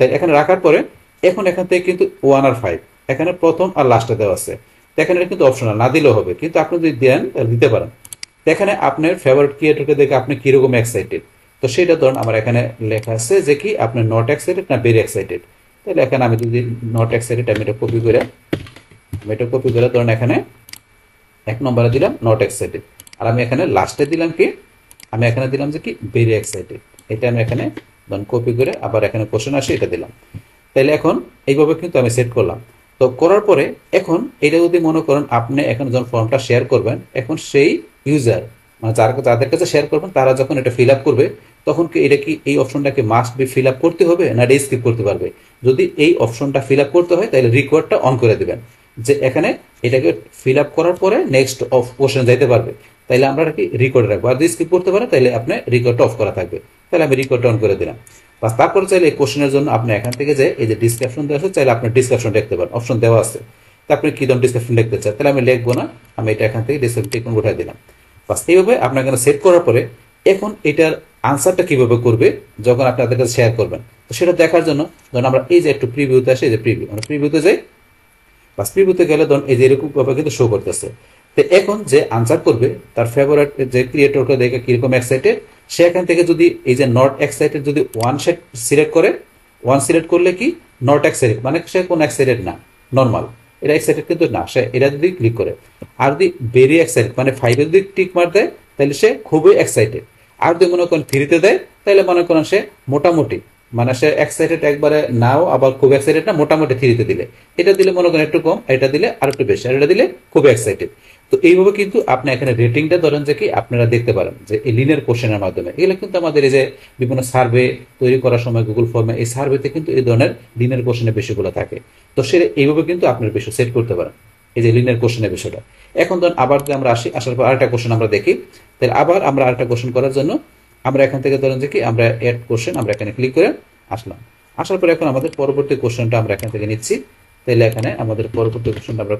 Speaker 1: তাই এখানে রাখার পরে এখন এখান থেকে কিন্তু 1 আর 5 এখানে প্রথম আর লাস্টে দেওয়া আছে। এখানে কিন্তু অপশনাল, না দিলেও হবে, কিন্তু আপনি যদি দেন তাহলে দিতে পারেন। এখানে আপনার ফেভারিট ক্রিয়েটরকে দেখে আপনি কিরকম এক্সাইটেড, তো সেটা ধরুন আমার এখানে লেখা আছে যে কি আপনি নট এক্সাইটেড না ভেরি এক্সাইটেড। তাহলে এখানে আমি যদি নট এক্সাইটেড আমি এটা কপি করে ধরুন এখানে 1 নম্বরে দিলাম নট এক্সাইটেড, আর আমি এখানে লাস্টে দিলাম কি, আমি এখানে দিলাম যে কি ভেরি এক্সাইটেড। এটা আমি এখানে ধরুন কপি করে আবার এখানে কোশ্চেন আসে এটা দিলাম। তাহলে এখন এইভাবে কিন্তু আমি সেট করলাম। তো করার পরে এখন এটা যদি মনে করেন আপনি এখন যখন ফর্মটা শেয়ার করবেন, এখন সেই ইউজার মানে যাদের কাছে শেয়ার করবেন তারা যখন এটা ফিল আপ করবে, তখন কি এটা কি এই অপশনটাকে মাস্ট বি ফিল আপ করতে হবে না এটা স্কিপ করতে পারবে? যদি এই অপশনটা ফিল আপ করতে হয় তাহলে রিকোয়ার্ডটা অন করে দিবেন, যে এখানে এটাকে ফিল আপ করার পরে নেক্সট অফ কোশ্চেন যাইতে পারবে। তাইলে আমরা কি রেকর্ড রাখবো, আর যদি স্কিপ করতে পারে তাহলে আপনি রেকর্ডটা অফ করা থাকবে। তাহলে আমি রেকর্ডটা অন করে দিলাম। বাস তারপরে চাইলে এই কোশ্চেনের জন্য আপনি এখান থেকে যে এই যে ডিসক্রিপশন দেওয়া আছে, চাইলে আপনার ডিসক্রিপশন লিখতে পারেন, অপশন দেওয়া আছে। তা আপনি কি ধরনের ডিসক্রিপশন লিখতে চান, তাহলে আমি লিখবো না, আমি এটা এখান থেকে ডিসক্রিপশন উঠাই দিলাম। বাস এইভাবে আপনার এখানে সেট করার পরে এখন এটার আনসারটা কিভাবে করবে যখন আপনাদের কাছে শেয়ার করবেন, তো সেটা দেখার জন্য ধরুন আমরা এই যে একটু প্রিভিউতে আসি, এই যে প্রিভিউ, আমরা প্রিভিউতে যাই। বাস প্রিভিউতে গেলে ধরুন এই যে এরকম ভাবে কিন্তু শো করতেছে। তো এখন যে আনসার করবে তার ফেভারিট যে ক্রিয়েটরকে দেখে কিরকম এক্সাইটেড, সে এখান থেকে যদি এই যে নট এক্সাইটেড যদি ওয়ান সিলেক্ট করে, ওয়ান সিলেক্ট করলে কি নট এক্সাইটেড মানে সে কোন এক্সাইটেড না, নর্মাল, এটা এক্সাইটেড কিন্তু না, সে এটা যদি ক্লিক করে। আর যদি ভেরি এক্সাইটেড মানে 5 যদি টিক মার দেয় তাহলে সে খুবই এক্সাইটেড। আর যদি মনে করেন 3-তে দেয় তাহলে মনে করেন সে মোটামুটি, মানে সে এক্সাইটেড একবারে নাও আবার খুব এক্সাইটেড না, মোটামুটি 3-তে দিলে। এটা দিলে মনে করেন একটু কম, এটা দিলে আর একটু বেশি, আর এটা দিলে খুব এক্সাইটেড। তো এইভাবে কিন্তু আপনি এখানে রেটিংটা ধরেন যে কি আপনারা দেখতে পারেন যে এই লিনিয়ার কোশ্চেনের মাধ্যমে। এগুলো কিন্তু আমাদের এই যে বিভিন্ন সার্ভে তৈরি করার সময় গুগল ফর্মে, এই সার্ভেতে কিন্তু এই ধরনের লিনিয়ার কোশ্চেনের বিষয়গুলো থাকে। তো সে এইভাবে কিন্তু আপনার বিষয় সেট করতে পারেন, এই যে লিনিয়ার কোশ্চেনের বিষয়টা। এখন ধরুন আবার যদি আমরা আসার পর আরেকটা কোশ্চেন আমরা দেখি, তাহলে আবার আমরা আরেকটা কোশ্চেন করার জন্য আমরা এখান থেকে ধরেন যে কি আমরা অ্যাড কোশ্চেন, আমরা এখানে ক্লিক করে আসলাম। আসার পর এখন আমাদের পরবর্তী কোশ্চেনটা আমরা এখান থেকে নিচ্ছি। তাহলে এখানে আমাদের পরবর্তী কোশ্চেনটা আমরা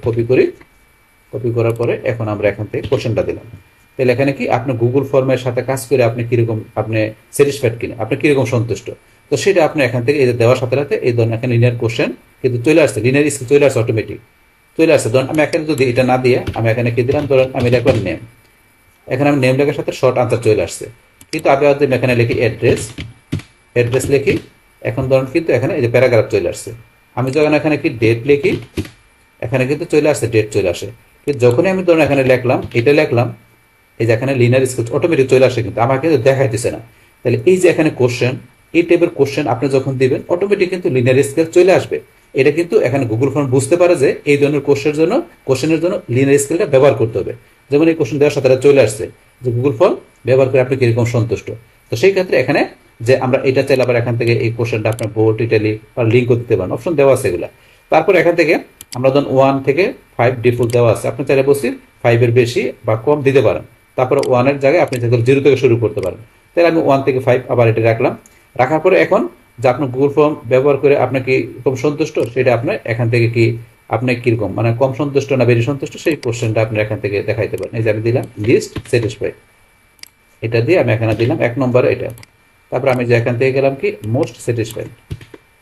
Speaker 1: কপি করার পরে এখন আমরা এখান থেকে কোশ্চেনটা দিলাম। তাহলে এখানে কি আপনি গুগল ফর্মের সাথে কাজ করে আপনি কিরকম আপনি স্যাটিসফাইড কিনা, আপনি কিরকম সন্তুষ্ট, তো সেটা আপনি এখান থেকে এই যে দেওয়ার সাথে সাথে এই ধরনের এখানে লিনিয়ার কোশ্চেন কিন্তু চলে আসছে, লিনিয়ার স্কিল চলে আসছে, অটোমেটিক চলে আসছে। ধরুন আমি এখানে যদি এটা না দিয়ে আমি এখানে কি দিলাম, ধরুন আমি লিখলাম নেম, এখানে আমি নেম লেখার সাথে শর্ট আনসার চলে আসছে। কিন্তু আমি এখানে লিখি অ্যাড্রেস লিখি, এখন ধরুন কিন্তু এখানে এই যে প্যারাগ্রাফ চলে আসছে। আমি যখন এখানে কি ডেট লিখি, এখানে কিন্তু চলে আসছে, ডেট চলে আসে। কিন্তু যখনই আমি ধরুন এখানে লিখলাম, এটা লিখলাম, এই যে এখানে লিনিয়ার স্কেল অটোমেটিক চলে আসে, কিন্তু আমাকে কিন্তু দেখাইতেছে না। তাহলে এই যে এখানে কোশ্চেন, এই টাইপের কোশ্চেন আপনি যখন দিবেন অটোমেটিক কিন্তু লিনিয়ার স্কেল চলে আসবে। এটা কিন্তু এখানে গুগল ফর্ম বুঝতে পারে যে এই ধরনের কোশ্চেনের জন্য লিনিয়ার স্কেলটা ব্যবহার করতে হবে। যেমন এই কোশ্চেন দেওয়ার সাথে চলে আসছে যে গুগল ফর্ম ব্যবহার করে আপনি কিরকম সন্তুষ্ট। তো সেই ক্ষেত্রে এখানে যে আমরা এটা চাইলে আবার এখান থেকে এই কোশ্চেনটা আপনার বোল্ড, ইটালি বা লিঙ্কও দিতে পারেন, অপশন দেওয়া আছে এগুলা। তারপর এখান থেকে আমরা ধরুন 1 থেকে 5 ডিফল্ট দেওয়া আছে, আপনি চাইলে বসি 5 এর বেশি বা কম দিতে পারেন। তারপর 1 এর জায়গায় আপনি 0 থেকে শুরু করতে পারেন। তাহলে আমি 1 থেকে 5 আবার এটা রাখলাম। রাখার পরে এখন যে আপনার গুগল ফর্ম ব্যবহার করে আপনি কি কম সন্তুষ্ট, সেটা আপনার এখান থেকে কি আপনি কিরকম মানে কম সন্তুষ্ট না বেশি সন্তুষ্ট, সেই কোশ্চেনটা আপনি এখান থেকে দেখাইতে পারেন। এই যে আমি দিলাম লিস্ট স্যাটিসফাইড, এটা দিয়ে আমি এখানে দিলাম 1 নম্বরে এটা। তারপর আমি যে এখান থেকে গেলাম কি মোস্ট স্যাটিসফাইড,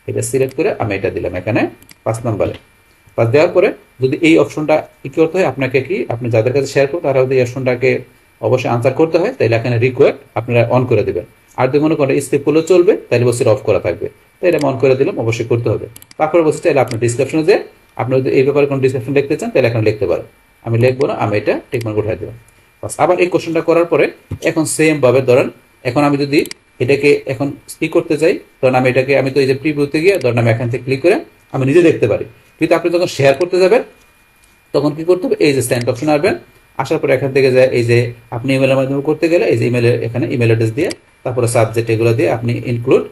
Speaker 1: এটা সিলেক্ট করে আমি এটা দিলাম এখানে 5 নম্বরে। পাস দেওয়ার পরে যদি এই অপশনটা কি করতে হয় আপনাকে, কি আপনি যাদের কাছে শেয়ার করুন তারা যদি এই অপশনটাকে অবশ্যই আনসার করতে হয়, তাহলে এখানে রিকোয়ার্ড আপনারা অন করে দেবেন। আর যদি মনে করেন স্কিপ করলে চলবে, তাহলে অবশ্যই অফ করা থাকবে। তাই এটা অন করে দিলাম, অবশ্যই করতে হবে। তারপরে বলছি চাইলে আপনার ডিসক্রিপশনে যে আপনি যদি এই ব্যাপারে কোনো ডিসক্রিপশন লিখতে চান তাহলে এখানে লিখতে পারেন। আমি লিখবো না, আমি এটা টিকমার্ক উঠাই দেবো। বাস আবার এই কোশ্চেনটা করার পরে এখন সেম ভাবে ধরেন এখন আমি যদি এটাকে এখন কি করতে চাই, ধরেন আমি এটাকে আমি তো এই যে প্রিভিউতে গিয়ে ধরেন আমি এখান থেকে ক্লিক করে আমি নিজে দেখতে পারি। কিন্তু আপনি যখন শেয়ার করতে যাবেন তখন কি করতে হবে, এই যে সেন্ড অপশন আসবেন, আসার পরে এখান থেকে যায় এই যে আপনি ইমেলের মাধ্যমে করতে গেলে এই যে ইমেলের এখানে ইমেল অ্যাড্রেস দিয়ে তারপরে সাবজেক্ট এগুলো দিয়ে আপনি ইনক্লুড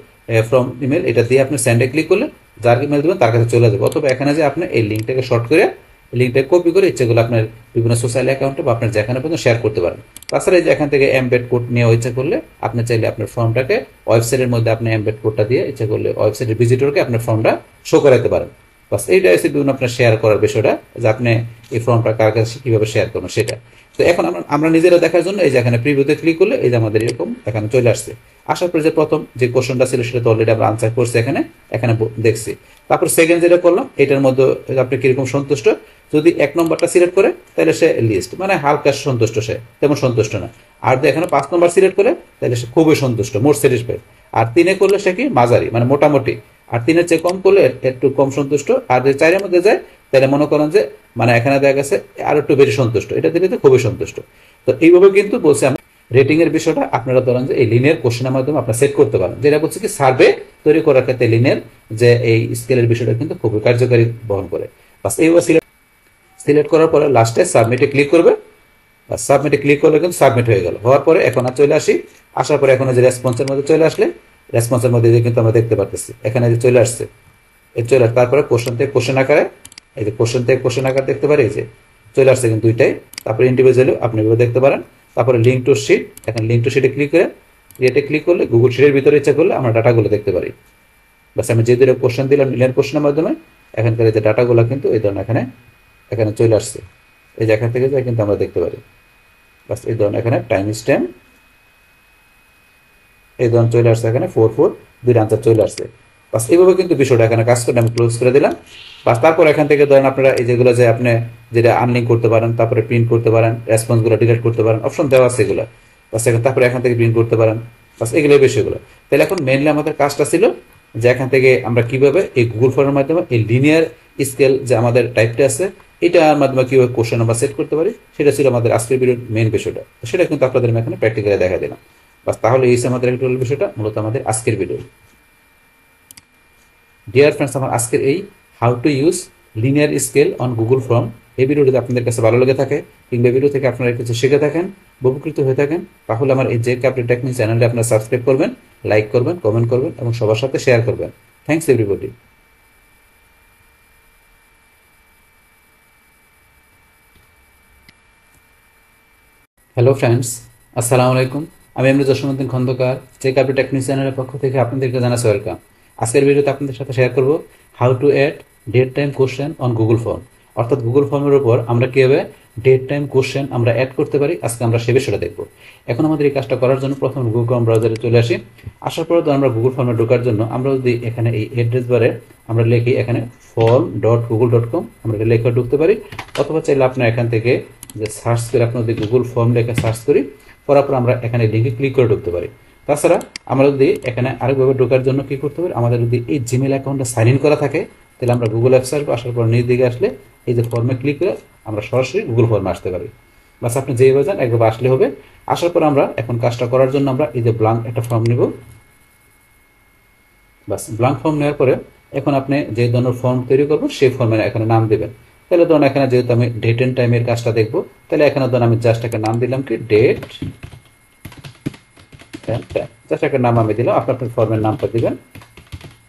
Speaker 1: ফ্রম ইমেল এটা দিয়ে আপনি সেন্ডে ক্লিক করলে যার ইমেল দেবেন তার কাছে চলে যাবে। অথবা এখানে যে আপনি এই লিঙ্কটাকে শর্ট করে লিঙ্কটাকে কপি করে ইচ্ছেগুলো আপনার বিভিন্ন সোশ্যাল অ্যাকাউন্টে বা আপনার যেখানে পর্যন্ত শেয়ার করতে পারেন। তাছাড়া এই যে এখান থেকে এমবেড কোড নিয়ে ইচ্ছা করলে আপনি চাইলে আপনার ফর্মটাকে ওয়েবসাইটের মধ্যে আপনি এমবেড কোডটা দিয়ে ইচ্ছা করলে ওয়েবসাইটের ভিজিটরকে আপনার ফর্মটা শো করাতে পারেন। বাস এইটা হচ্ছে বিভিন্ন আপনার শেয়ার করার বিষয়টা, যে আপনি এই ফর্মটা কার কাছে কিভাবে শেয়ার করবেন সেটা। তো এখন আমরা নিজেরা দেখার জন্য এই যে এখানে প্রিভিউতে ক্লিক করলে এই যে আমাদের এরকম এখানে চলে আসছে। আসার পরে যে প্রথম যে কোশ্চেনটা ছিল সেটা তো অলরেডি আমরা আনসার করছি এখানে এখানে দেখছি। তারপর সেকেন্ড যেটা করলাম এটার মধ্যে আপনি কিরকম সন্তুষ্ট, যদি 1 নম্বরটা সিলেক্ট করে তাহলে সে লিস্ট মানে হালকা সন্তুষ্ট, সে তেমন সন্তুষ্ট না। আর যদি এখানে 5 নম্বর সিলেক্ট করে তাহলে সে খুবই সন্তুষ্ট, মোর স্যাটিসফাইড। আর 3-এ করলে সে কি মাঝারি মানে মোটামুটি। আর 3-এর চেয়ে কম করলে একটু কম সন্তুষ্ট, আর যদি 4-এর মধ্যে যায় তাহলে মনে করেন যে মানে এখানে দেখা গেছে আর একটু বেশি সন্তুষ্ট, এটা দিলে তো খুবই সন্তুষ্ট। তো এইভাবে কিন্তু বলছে রেটিং এর বিষয়টা আপনারা ধরেন যে এই লিনিয়ার কোশ্চেনের মাধ্যমে আপনারা সেট করতে পারেন, যেটা বলছে কি সার্ভে তৈরি করার ক্ষেত্রে লিনিয়ার যে এই স্কেলের বিষয়টা কিন্তু খুবই কার্যকারী বহন করে। বাস এইভাবে সিলেক্ট করার পরে লাস্টে সাবমিটে ক্লিক করবে, সাবমিটে ক্লিক করলে কিন্তু সাবমিট হয়ে গেল। হওয়ার পরে এখন আর চলে আসি, আসার পরে এখন যে রেসপন্সের মধ্যে চলে আসলে রেসপন্সের মধ্যে কিন্তু আমরা দেখতে পাচ্ছি এখানে যে চলে আসছে, এই চলে আসে। তারপরে কোশ্চেন থেকে কোশ্চেন আকারে, এই যে কোশ্চেন থেকে কোশ্চেন আকার দেখতে পারি, এই যে চলে আসছে কিন্তু দুইটাই। তারপরে ইন্ডিভিজুয়ালি আপনি এভাবে দেখতে পারেন। তারপরে লিঙ্ক টু শিট, এখানে লিঙ্ক টু শিটে ক্লিক করে ক্রিয়েটে ক্লিক করলে গুগল শিটের ভিতরে ইচ্ছা করলে আমরা ডাটাগুলো দেখতে পারি। বাস আমি যে দুটো কোশ্চেন দিলাম লিনিয়ার কোশ্চেনের মাধ্যমে এখানকার যে ডাটাগুলো কিন্তু এই ধরনের এখানে চলে আসছে, এই যে এখান থেকে যা কিন্তু আমরা দেখতে পারি। বাস এই ধরনের এখানে টাইম স্ট্যাম্প এই ধরনের চলে আসছে, এখানে 4 দুইটা আনসার চলে আসছে। বাস এইভাবে কিন্তু বিষয়টা এখানে কাজ করে আমি ক্লোজ করে দিলাম। বাস তারপর এখান থেকে ধরেন আপনারা এই যেগুলো যে আপনি যেটা আনলিঙ্ক করতে পারেন, তারপরে প্রিন্ট করতে পারেন, রেসপন্সগুলো ডিলিট করতে পারেন, অপশন দেওয়া আছে এগুলো। বাস এখন তারপরে এখান থেকে প্রিন্ট করতে পারেন। বাস এগুলো বিষয়গুলো। তাহলে এখন মেইনলি আমাদের কাজটা ছিল যে এখান থেকে আমরা কিভাবে এই গুগল ফর্মের মাধ্যমে এই লিনিয়ার স্কেল যে আমাদের টাইপটা আছে এটার মাধ্যমে কিভাবে কোশ্চেন আমরা সেট করতে পারি, সেটা ছিল আমাদের আজকের ভিডিওর মেইন বিষয়টা। সেটা কিন্তু আপনাদের আমি এখানে প্র্যাকটিক্যালি দেখা দিলাম। বাস তাহলে এই আমাদের টোটাল বিষয়টা মূলত আমাদের আজকের ভিডিও। ডিয়ার ফ্রেন্ডস, আমার আজকের এই how to use linear scale on Google form এই ভিডিওটি আপনাদের কাছে ভালো লেগে থাকে কিংবা ভিডিও থেকে আপনারা কিছু শিখে থাকেন, উপকৃত হয়ে থাকেন, তাহলে আমার এই জে ক্যাপিটাল টেকনিক চ্যানেলটি আপনারা সাবস্ক্রাইব করবেন, লাইক করবেন, কমেন্ট করবেন এবং সবার সাথে শেয়ার করবেন। Thanks everybody. হ্যালো ফ্রেন্ডস, আসসালামু আলাইকুম। আমি এমনি Jasimuddin Khandakar, J capital technique চ্যানেলের পক্ষ থেকে আপনাদেরকে জানাচ্ছি ওয়েলকাম। আজকের ভিডিওতে আপনাদের সাথে শেয়ার করব how to add date time question on Google form, অর্থাৎ গুগল ফর্মের উপর আমরা কীভাবে ডেট টাইম কোশ্চেন আমরা অ্যাড করতে পারি, আজকে আমরা সে বিষয়টা দেখব। এখন আমাদের এই কাজটা করার জন্য প্রথমে গুগল ক্রোম ব্রাউজারে চলে আসি। আসার পরে তো আমরা গুগল ফর্মে ঢোকার জন্য আমরা যদি এখানে এই অ্যাড্রেস বারে আমরা লিখি এখানে form.google.com আমরা এটা লেখা ঢুকতে পারি, অথবা চাইলে আপনার এখান থেকে যে সার্চ করে আপনার যদি গুগল ফর্ম লেখা সার্চ করি করার পর আমরা এখানে লিঙ্কে ক্লিক করে ঢুকতে পারি। তাছাড়া আমরা যদি এখানে আরেকভাবে ঢোকার জন্য কি করতে পারি, আমাদের যদি এই জিমেল অ্যাকাউন্টে সাইন ইন করা থাকে তাহলে আমরা গুগল অ্যাপস আসবো, আসার পর নিজ দিকে আসলে এই যে ফর্মে ক্লিক করে আমরা সরাসরি গুগল ফর্মে আসতে পারি। বাস আপনি যেভাবে যান একবার আসলে হবে। আসার পর আমরা এখন কাজটা করার জন্য আমরা এই যে ব্ল্যাঙ্ক একটা ফর্ম নেব। বাস ব্ল্যাঙ্ক ফর্ম নেওয়ার পরে এখন আপনি যে ধরনের ফর্ম তৈরি করবো সেই ফর্মের এখানে নাম দেবেন। তাহলে ধরুন এখানে যেহেতু আমি ডেট এন্ড টাইমের কাজটা দেখবো, তাহলে এখানে ধরুন আমি জাস্ট একটা নাম দিলাম কি ডেট এন্ড টাইম, জাস্ট একটা নাম আমি দিলাম, আপনার ফর্মের নামটা দিবেন।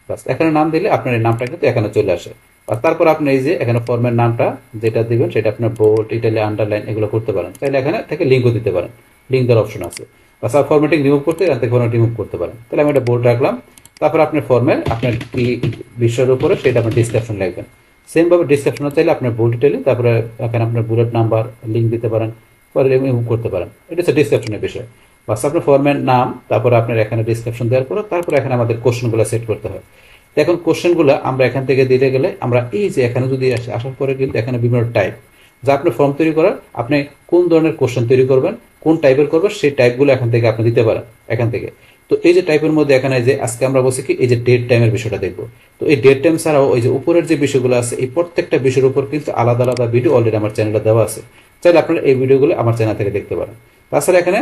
Speaker 1: বাস এখানে নাম দিলে আপনার এই নামটা কিন্তু এখানে চলে আসে। আর তারপর আপনি এই যে এখানে ফর্মের নামটা যেটা দিবেন সেটা আপনার বোল্ড, ইটালি, আন্ডারলাইন এগুলো করতে পারেন। তাহলে এখানে থেকে লিঙ্কও দিতে পারেন, লিঙ্ক দেওয়ার অপশন আছে। বাস আর ফরম্যাটিং রিমুভ করতে এখান থেকে ফরম্যাট রিমুভ করতে পারেন। তাহলে আমি এটা বোল্ড রাখলাম। তারপর আপনার ফর্মের আপনার কি বিষয়ের উপরে সেটা আপনার ডিসক্রিপশন লিখবেন। সেমভাবে ডিসক্রিপশনে চাইলে আপনার বোল্ড ইটালি, তারপরে এখানে আপনার বুলেট নাম্বার লিঙ্ক দিতে পারেন, পরে রিমুভ করতে পারেন। এটা হচ্ছে ডিসক্রিপশনের বিষয়। বাস আপনার ফর্মের নাম, তারপরে আপনার এখানে ডিসক্রিপশন দেওয়ার পর তারপরে এখানে আমাদের কোশ্চেনগুলো সেট করতে হয়। এখন কোশ্চেনগুলো আমরা এখান থেকে দিতে গেলে আমরা এই যে এখানে যদি আসার পরে কিন্তু এখানে বিভিন্ন টাইপ যা আপনি ফর্ম তৈরি করার, আপনি কোন ধরনের কোশ্চেন তৈরি করবেন, কোন টাইপের করবেন সেই টাইপগুলো এখান থেকে আপনি দিতে পারেন এখান থেকে। তো এই যে টাইপের মধ্যে এখানে যে আজকে আমরা বলছি কি এই যে ডেট টাইমের বিষয়টা দেখবো। তো এই ডেট টাইম ছাড়াও ওই যে উপরের যে বিষয়গুলো আছে এই প্রত্যেকটা বিষয়ের উপর কিন্তু আলাদা আলাদা ভিডিও অলরেডি আমার চ্যানেলে দেওয়া আছে, চাইলে আপনারা এই ভিডিওগুলো আমার চ্যানেল থেকে দেখতে পারেন। তাছাড়া এখানে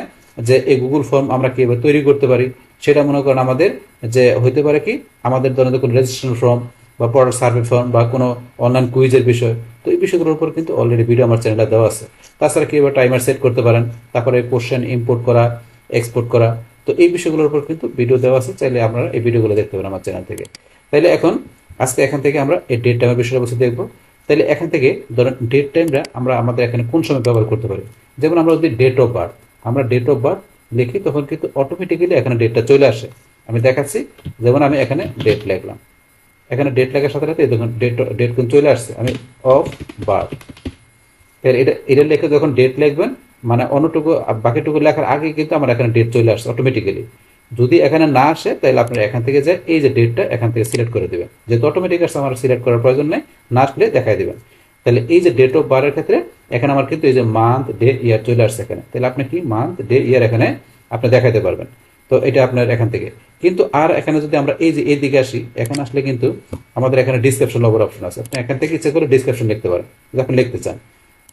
Speaker 1: যে এই গুগল ফর্ম আমরা কিভাবে তৈরি করতে পারি সেটা মনে করেন আমাদের যে হইতে পারে কি আমাদের ধরনের কোনো রেজিস্ট্রেশন ফর্ম বা প্রোডাক্ট সার্ভে ফর্ম বা কোনো অনলাইন কুইজের বিষয়, তো এই বিষয়গুলোর উপর কিন্তু অলরেডি ভিডিও আমার চ্যানেলে দেওয়া আছে। তাছাড়া কিভাবে টাইমার সেট করতে পারেন, তারপরে কোশ্চেন ইম্পোর্ট করা, এক্সপোর্ট করা, তো এই বিষয়গুলোর উপর কিন্তু ভিডিও দেওয়া আছে, চাইলে আপনারা এই ভিডিওগুলো দেখতে পারেন আমার চ্যানেল থেকে। তাইলে এখন আজকে এখান থেকে আমরা এই ডেট টাইমের বিষয়টা বসে দেখবো। তাহলে এখান থেকে ধরেন ডেট টাইমটা আমরা আমাদের এখানে কোন সময় ব্যবহার করতে পারি, যেমন আমরা যদি ডেট অফ বার্থ আমরা ডেট অফ বার্থ লিখি তখন কিন্তু অটোমেটিক্যালি এখানে ডেটটা চলে আসে। আমি দেখাচ্ছি, যেমন আমি এখানে ডেট লিখলাম, এখানে ডেট লেখার সাথে সাথে দেখুন ডেট কিন্তু চলে আসছে। আমি অফ বার্থ এটা লিখে যখন ডেট লিখবেন মানে অন্যটুকু বাকিটুকু লেখার আগে কিন্তু আমার এখানে ডেট চলে আসছে অটোমেটিক্যালি। যদি এখানে না আসে তাহলে আপনারা এখান থেকে যে এই যে ডেটটা এখান থেকে সিলেক্ট করে দেবেন, যেহেতু অটোমেটিক আসছে আমার সিলেক্ট করার প্রয়োজন নেই, না আসলে দেখাই দেবেন। তাহলে এই যে ডেট অফ বার্থের ক্ষেত্রে এখানে আমার কিন্তু এই যে মান্থ ডে ইয়ার চলে আসছে এখানে, তাহলে আপনি কি মান্থ ডে ইয়ার এখানে আপনি দেখাইতে পারবেন। তো এটা আপনার এখান থেকে। কিন্তু আর এখানে যদি আমরা এই যে এই দিকে আসি, এখানে আসলে কিন্তু আমাদের এখানে ডিসক্রিপশন লগার অপশন আছে। আপনি এখান থেকে ইচ্ছে করে ডিসক্রিপশন লিখতে পারেন যদি আপনি লিখতে চান।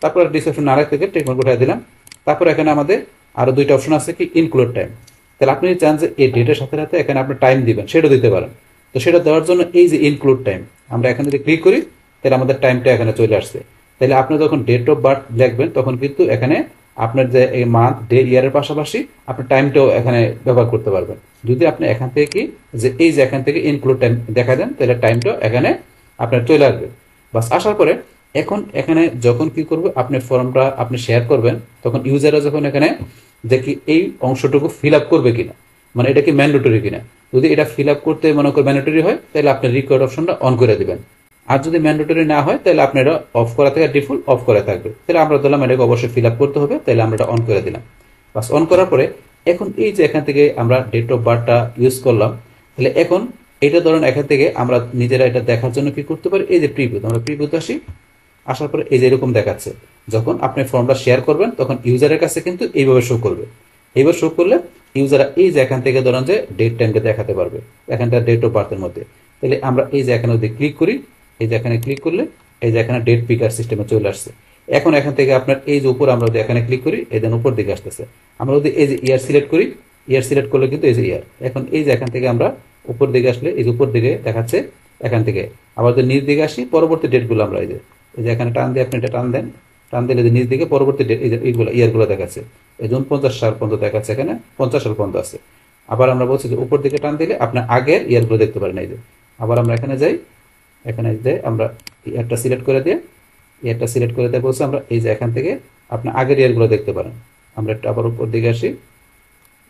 Speaker 1: তারপর ডিসক্রিপশন আরেক থেকে টেকমার্ক উঠাই দিলাম। তারপর এখানে আমাদের আরো দুইটা অপশন আছে কি ইনক্লুড টাইম। তাহলে আপনি চান যে এই ডেটের সাথে সাথে এখানে আপনি টাইম দিবেন, সেটাও দিতে পারেন। তো সেটা দেওয়ার জন্য এই যে ইনক্লুড টাইম, আমরা এখানে যদি ক্লিক করি তাহলে আমাদের টাইমটা এখানে চলে আসছে। তাহলে আপনি যখন ডেট অফ বার্থ লিখবেন তখন কিন্তু এখানে আপনার যে এই মান্থ ডে ইয়ারের পাশাপাশি আপনি টাইমটাও এখানে ব্যবহার করতে পারবেন। যদি আপনি এখান থেকে কি যে এই যে এখান থেকে ইনক্লুড টাইম দেখা দেন তাহলে টাইমটাও এখানে আপনার চলে আসবে। বাস আসার পরে এখন এখানে যখন কি করবে আপনি ফর্মটা আপনি শেয়ার করবেন তখন ইউজাররা যখন এখানে দেখি এই অংশটুকু ফিল আপ করবে কিনা, মানে এটা কি ম্যান্ডেটরি কিনা। যদি এটা ফিল আপ করতে মনে করেন ম্যান্ডেটরি হয় তাহলে আপনি রিকোয়ার্ড অপশনটা অন করে দিবেন। আর যদি ম্যান্ডেটরি না হয় তাহলে আপনি এটা অফ করা থেকে ডিফল্ট অফ করা থাকবে। তাহলে আমরা ধরলাম এটাকে অবশ্যই ফিল আপ করতে হবে, তাহলে আমরা এটা অন করে দিলাম। বাস অন করার পরে এখন এই যে এখান থেকে আমরা ডেট অফ বার্থটা ইউজ করলাম, তাহলে এখন এটা ধরুন এখান থেকে আমরা নিজেরা এটা দেখার জন্য কি করতে পারি, এই যে প্রিভিউ, আমরা প্রিভিউতে আসি। আসার পরে এই যে এরকম দেখাচ্ছে, যখন আপনি ফর্মটা শেয়ার করবেন তখন ইউজারের কাছে কিন্তু এইভাবে শো করবে। এইবার শো করলে ইউজার এই যে এখান থেকে ধরুন যে ডেট টাইমটা দেখাতে পারবে এখানটা ডেট অফ বার্থের মধ্যে। তাহলে আমরা এই যে এখানে যদি ক্লিক করি, এই যে এখানে ক্লিক করলে এই যে এখানে ডেট পিকার সিস্টেমে চলে আসছে। এখন এখান থেকে আপনার এই যে উপর আমরা যদি এখানে ক্লিক করি এই দেন উপর দিকে আসতেছে। আমরা যদি এই যে ইয়ার সিলেক্ট করি, ইয়ার সিলেক্ট করলে কিন্তু এই যে ইয়ার, এখন এই যে এখান থেকে আমরা উপর দিকে আসলে এই যে উপর দিকে দেখাচ্ছে এখান থেকে। আবার যদি নিচ দিকে আসি পরবর্তী ডেটগুলো আমরা এই যে এখানে টান দিয়ে আপনি এটা টান দেন, টান দিলে যে নিচ দিকে পরবর্তী ডেট এই যে এইগুলো ইয়ারগুলো দেখাচ্ছে। এই জন্য 50 সাল পর্যন্ত দেখাচ্ছে, এখানে 50 সাল পর্যন্ত আছে। আবার আমরা বলছি যে উপর দিকে টান দিলে আপনার আগের ইয়ারগুলো দেখতে পারেন। এই যে আবার আমরা এখানে যাই, এখানে যে আমরা ইয়ারটা সিলেক্ট করে দিয়ে ইয়ারটা সিলেক্ট করে দিয়ে বলছি আমরা এই যে এখান থেকে আপনার আগের ইয়ারগুলো দেখতে পারেন। আমরা একটু আবার উপর দিকে আসি,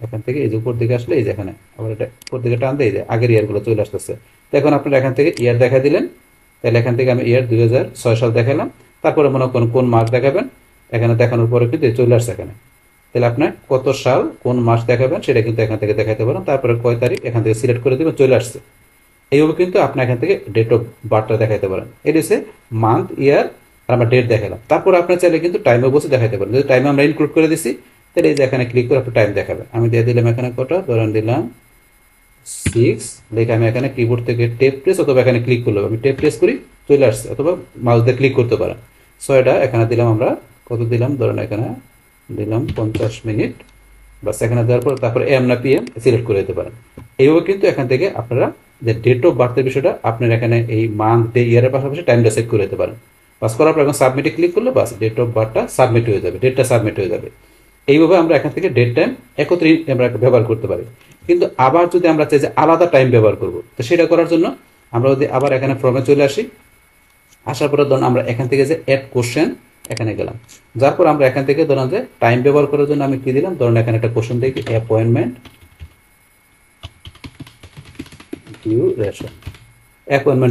Speaker 1: এখান থেকে এই যে উপর দিকে আসলে এই যে এখানে আবার এটা উপর দিকে টান দিয়ে এই যে আগের ইয়ারগুলো চলে আসতেছে। তো এখন আপনারা এখান থেকে ইয়ার দেখা দিলেন, তাহলে এখান থেকে আমি ইয়ার 2006 সাল দেখালাম। তারপরে মনে করেন কোন মাস দেখাবেন, এখানে দেখানোর পরে কিন্তু চলে আসছে এখানে। তাহলে আপনার কত সাল কোন মাস দেখাবেন সেটা কিন্তু এখান থেকে দেখাতে পারেন। তারপরে কয় তারিখ এখান থেকে সিলেক্ট করে দেবেন, চলে আসছে। এইভাবে কিন্তু আপনি এখান থেকে ডেট অফ বার্থটা দেখাতে পারেন। এটা হচ্ছে মান্থ, ইয়ার আর আমরা ডেট দেখালাম। তারপর আপনি চাইলে কিন্তু টাইমে বসে দেখাতে পারেন। যদি টাইমে আমরা ইনক্লুড করে দিচ্ছি তাহলে এই যে এখানে ক্লিক করে আপনি টাইম দেখাবেন। আমি দিয়ে দিলাম এখানে কটা, ধরেন দিলাম 6 দেখে আমি এখানে কিবোর্ড থেকে টেপ প্রেস অথবা এখানে ক্লিক করলাম, আমি টেপ প্রেস করি চলে আসছে, অথবা মাউস দিয়ে ক্লিক করতে পারেন। সো এটা এখানে দিলাম আমরা কত দিলাম, ধরেন এখানে দিলাম 50 মিনিট। বাস এখানে দেওয়ার পর তারপরে এম না পিএম সিলেক্ট করে দিতে পারেন। এইভাবে কিন্তু এখান থেকে আপনারা যে ডেট অফ বার্থের বিষয়টা আপনার এখানে এই মান্থ ডে ইয়ারের পাশাপাশি টাইমটা সেট করে দিতে পারেন। বাস করার পর এখন সাবমিটে ক্লিক করলে বাস ডেট অফ বার্থটা সাবমিট হয়ে যাবে, ডেটটা সাবমিট হয়ে যাবে। এইভাবে আমরা এখান থেকে ডেট টাইম একত্রে আমরা ব্যবহার করতে পারি। কিন্তু আবার যদি আমরা চাই যে আলাদা টাইম ব্যবহার করব, তো সেটা করার জন্য আমরা যদি আবার এখানে ফর্মে চলে আসি, আসার পরে ধরুন আমরা এখান থেকে যে অ্যাড কোশ্চেন এখানে গেলাম, যার পর আমরা এখান থেকে ধরুন যে টাইম ব্যবহার করার জন্য আমি কি দিলাম, ধরুন এখানে একটা কোশ্চেন দেখি অ্যাপয়েন্টমেন্ট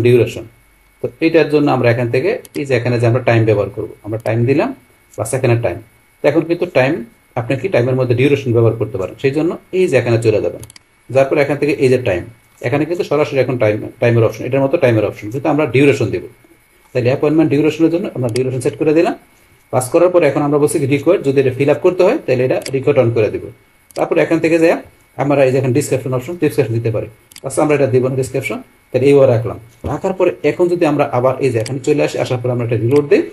Speaker 1: ডিউরেশন। তো এটার জন্য আমরা এখান থেকে এই যে এখানে যে আমরা টাইম ব্যবহার করব, আমরা টাইম দিলাম, বাস এখানে টাইম। তো এখন কিন্তু টাইম আপনি কি টাইমের মধ্যে ডিউরেশন ব্যবহার করতে পারেন, সেই জন্য এই যে এখানে চলে যাবেন। যার পর এখান থেকে এই যে টাইম, এখানে কিন্তু সরাসরি এখন টাইমের অপশন, এটার মতো টাইমের অপশন, কিন্তু আমরা ডিউরেশন দিব। তাহলে অ্যাপয়েন্টমেন্ট ডিউরেশনের জন্য আমরা ডিউরেশন সেট করে দিলাম। পাস করার পর এখন আমরা বলছি রিকোয়ার্ড, যদি এটা ফিল আপ করতে হয় তাহলে এটা রিকোয়ার্ড অন করে দিব। তারপর এখান থেকে যাই আমরা এই যে এখানে ডিসক্রিপশন অপশন, ডিসক্রিপশন দিতে পারি। আচ্ছা আমরা এটা দিব না ডিসক্রিপশন, তাহলে এইভাবে রাখলাম। রাখার পরে এখন যদি আমরা আবার এই যে এখানে চলে আসি, আসার পরে আমরা এটা রিলোড দিই,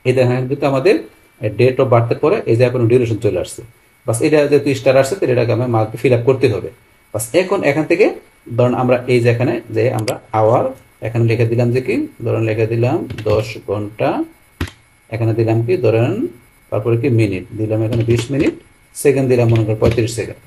Speaker 1: এই দেখেন কিন্তু আমাদের ডেট অফ বার্থের পরে এই যে এখন ডিউরেশন চলে আসছে। বাস এটা যেহেতু স্টার আসছে তাহলে এটাকে আমি মার্ক ফিল আপ করতে হবে। বাস এখন এখান থেকে ধরুন আমরা এই যে এখানে যে আমরা আওয়ার এখানে লিখে দিলাম যে কি, ধরুন লিখে দিলাম 10 ঘন্টা, এখানে দিলাম কি ধরেন, তারপরে কি মিনিট দিলাম এখানে 20 মিনিট, সেকেন্ড দিলাম মনে করেন 35 সেকেন্ড।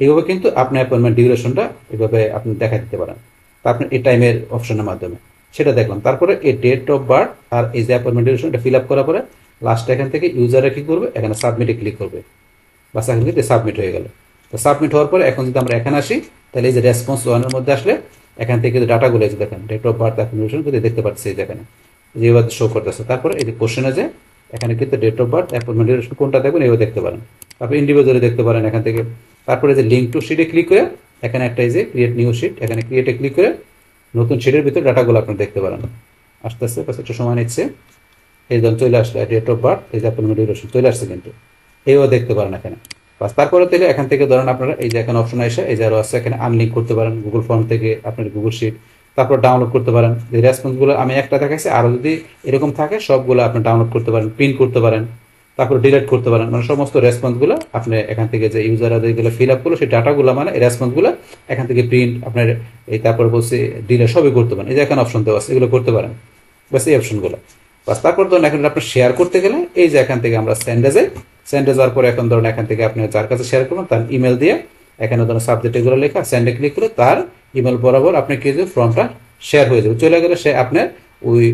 Speaker 1: এইভাবে কিন্তু আপনি অ্যাপয়েন্টমেন্ট ডিউরেশনটা এভাবে আপনি দেখা দিতে পারেন। তা আপনি এই টাইমের অপশনের মাধ্যমে সেটা দেখলাম। তারপরে এই ডেট অফ বার্থ আর এই যে অ্যাপয়েন্টমেন্ট ডিউরেশন এটা ফিল আপ করার পরে লাস্ট এখান থেকে ইউজাররা কি করবে, এখানে সাবমিটে ক্লিক করবে। বাস এখানে কিন্তু সাবমিট হয়ে গেল। তো সাবমিট হওয়ার পরে এখন যদি আমরা এখানে আসি, তাহলে এই যে রেসপন্স ওয়ানের মধ্যে আসলে এখান থেকে যে ডাটাগুলো আছে দেখেন, ডেট অফ বার্থ অ্যাপয়েন্টমেন্ট যদি দেখতে পাচ্ছি এখানে যেভাবে শো করতেছে। তারপরে এই যে কোশ্চেনে যে এখানে কিন্তু date of birth appointment duration কোনটা দেখবেন এইভাবে দেখতে পারেন। তারপরে ইন্ডিভিজুয়ালি দেখতে পারেন এখান থেকে। তারপরে যে লিঙ্ক টু শিটে ক্লিক করে এখানে একটা এই যে ক্রিয়েট নিউ শিট, এখানে ক্রিয়েটে ক্লিক করে নতুন শিটের ভিতরে ডাটাগুলো আপনি দেখতে পারেন। আস্তে আস্তে একটু সময় নিচ্ছে, এই ধরুন চলে আসলে ডেট অফ বার্থ এই যে অ্যাপয়েন্টমেন্ট ডিউরেশন চলে আসছে কিন্তু এইভাবে দেখতে পারেন এখানে। বাস তারপরে তাহলে এখান থেকে ধরেন আপনারা এই যে এখানে অপশন আসে এই যে আরো আছে এখানে আনলিঙ্ক করতে পারেন গুগল ফর্ম থেকে আপনার গুগল শিট, তারপর ডাউনলোড করতে পারেন। এই রেসপন্সগুলো আমি একটা দেখাইছি, আরো যদি এরকম থাকে সবগুলো আপনি ডাউনলোড করতে পারেন, প্রিন্ট করতে পারেন, তারপর ডিলিট করতে পারেন। মানে সমস্ত রেসপন্সগুলো আপনি এখান থেকে যে ইউজাররা যেগুলো ফিল আপ করলো সেই ডাটাগুলো মানে এই রেসপন্সগুলো এখান থেকে প্রিন্ট আপনার এই তারপর বলছে ডিলিট সবই করতে পারেন। এই যে এখানে অপশন দেওয়া আছে এগুলো করতে পারেন, বাস এই অপশনগুলো। বাস তারপর ধরুন এখন আপনি শেয়ার করতে গেলে এই যে এখান থেকে আমরা সেন্ডে যাই, সেন্ডে যাওয়ার পরে এখন ধরুন এখান থেকে আপনি যার কাছে শেয়ার করবেন তার ইমেল দিয়ে এখানে ধরুন সাবজেক্ট এগুলো লেখা সেন্ডে ক্লিক করে তার ইমেল বরাবর আপনি কি যে ফর্মটা শেয়ার হয়ে যাবে, চলে গেলে সে আপনার ওই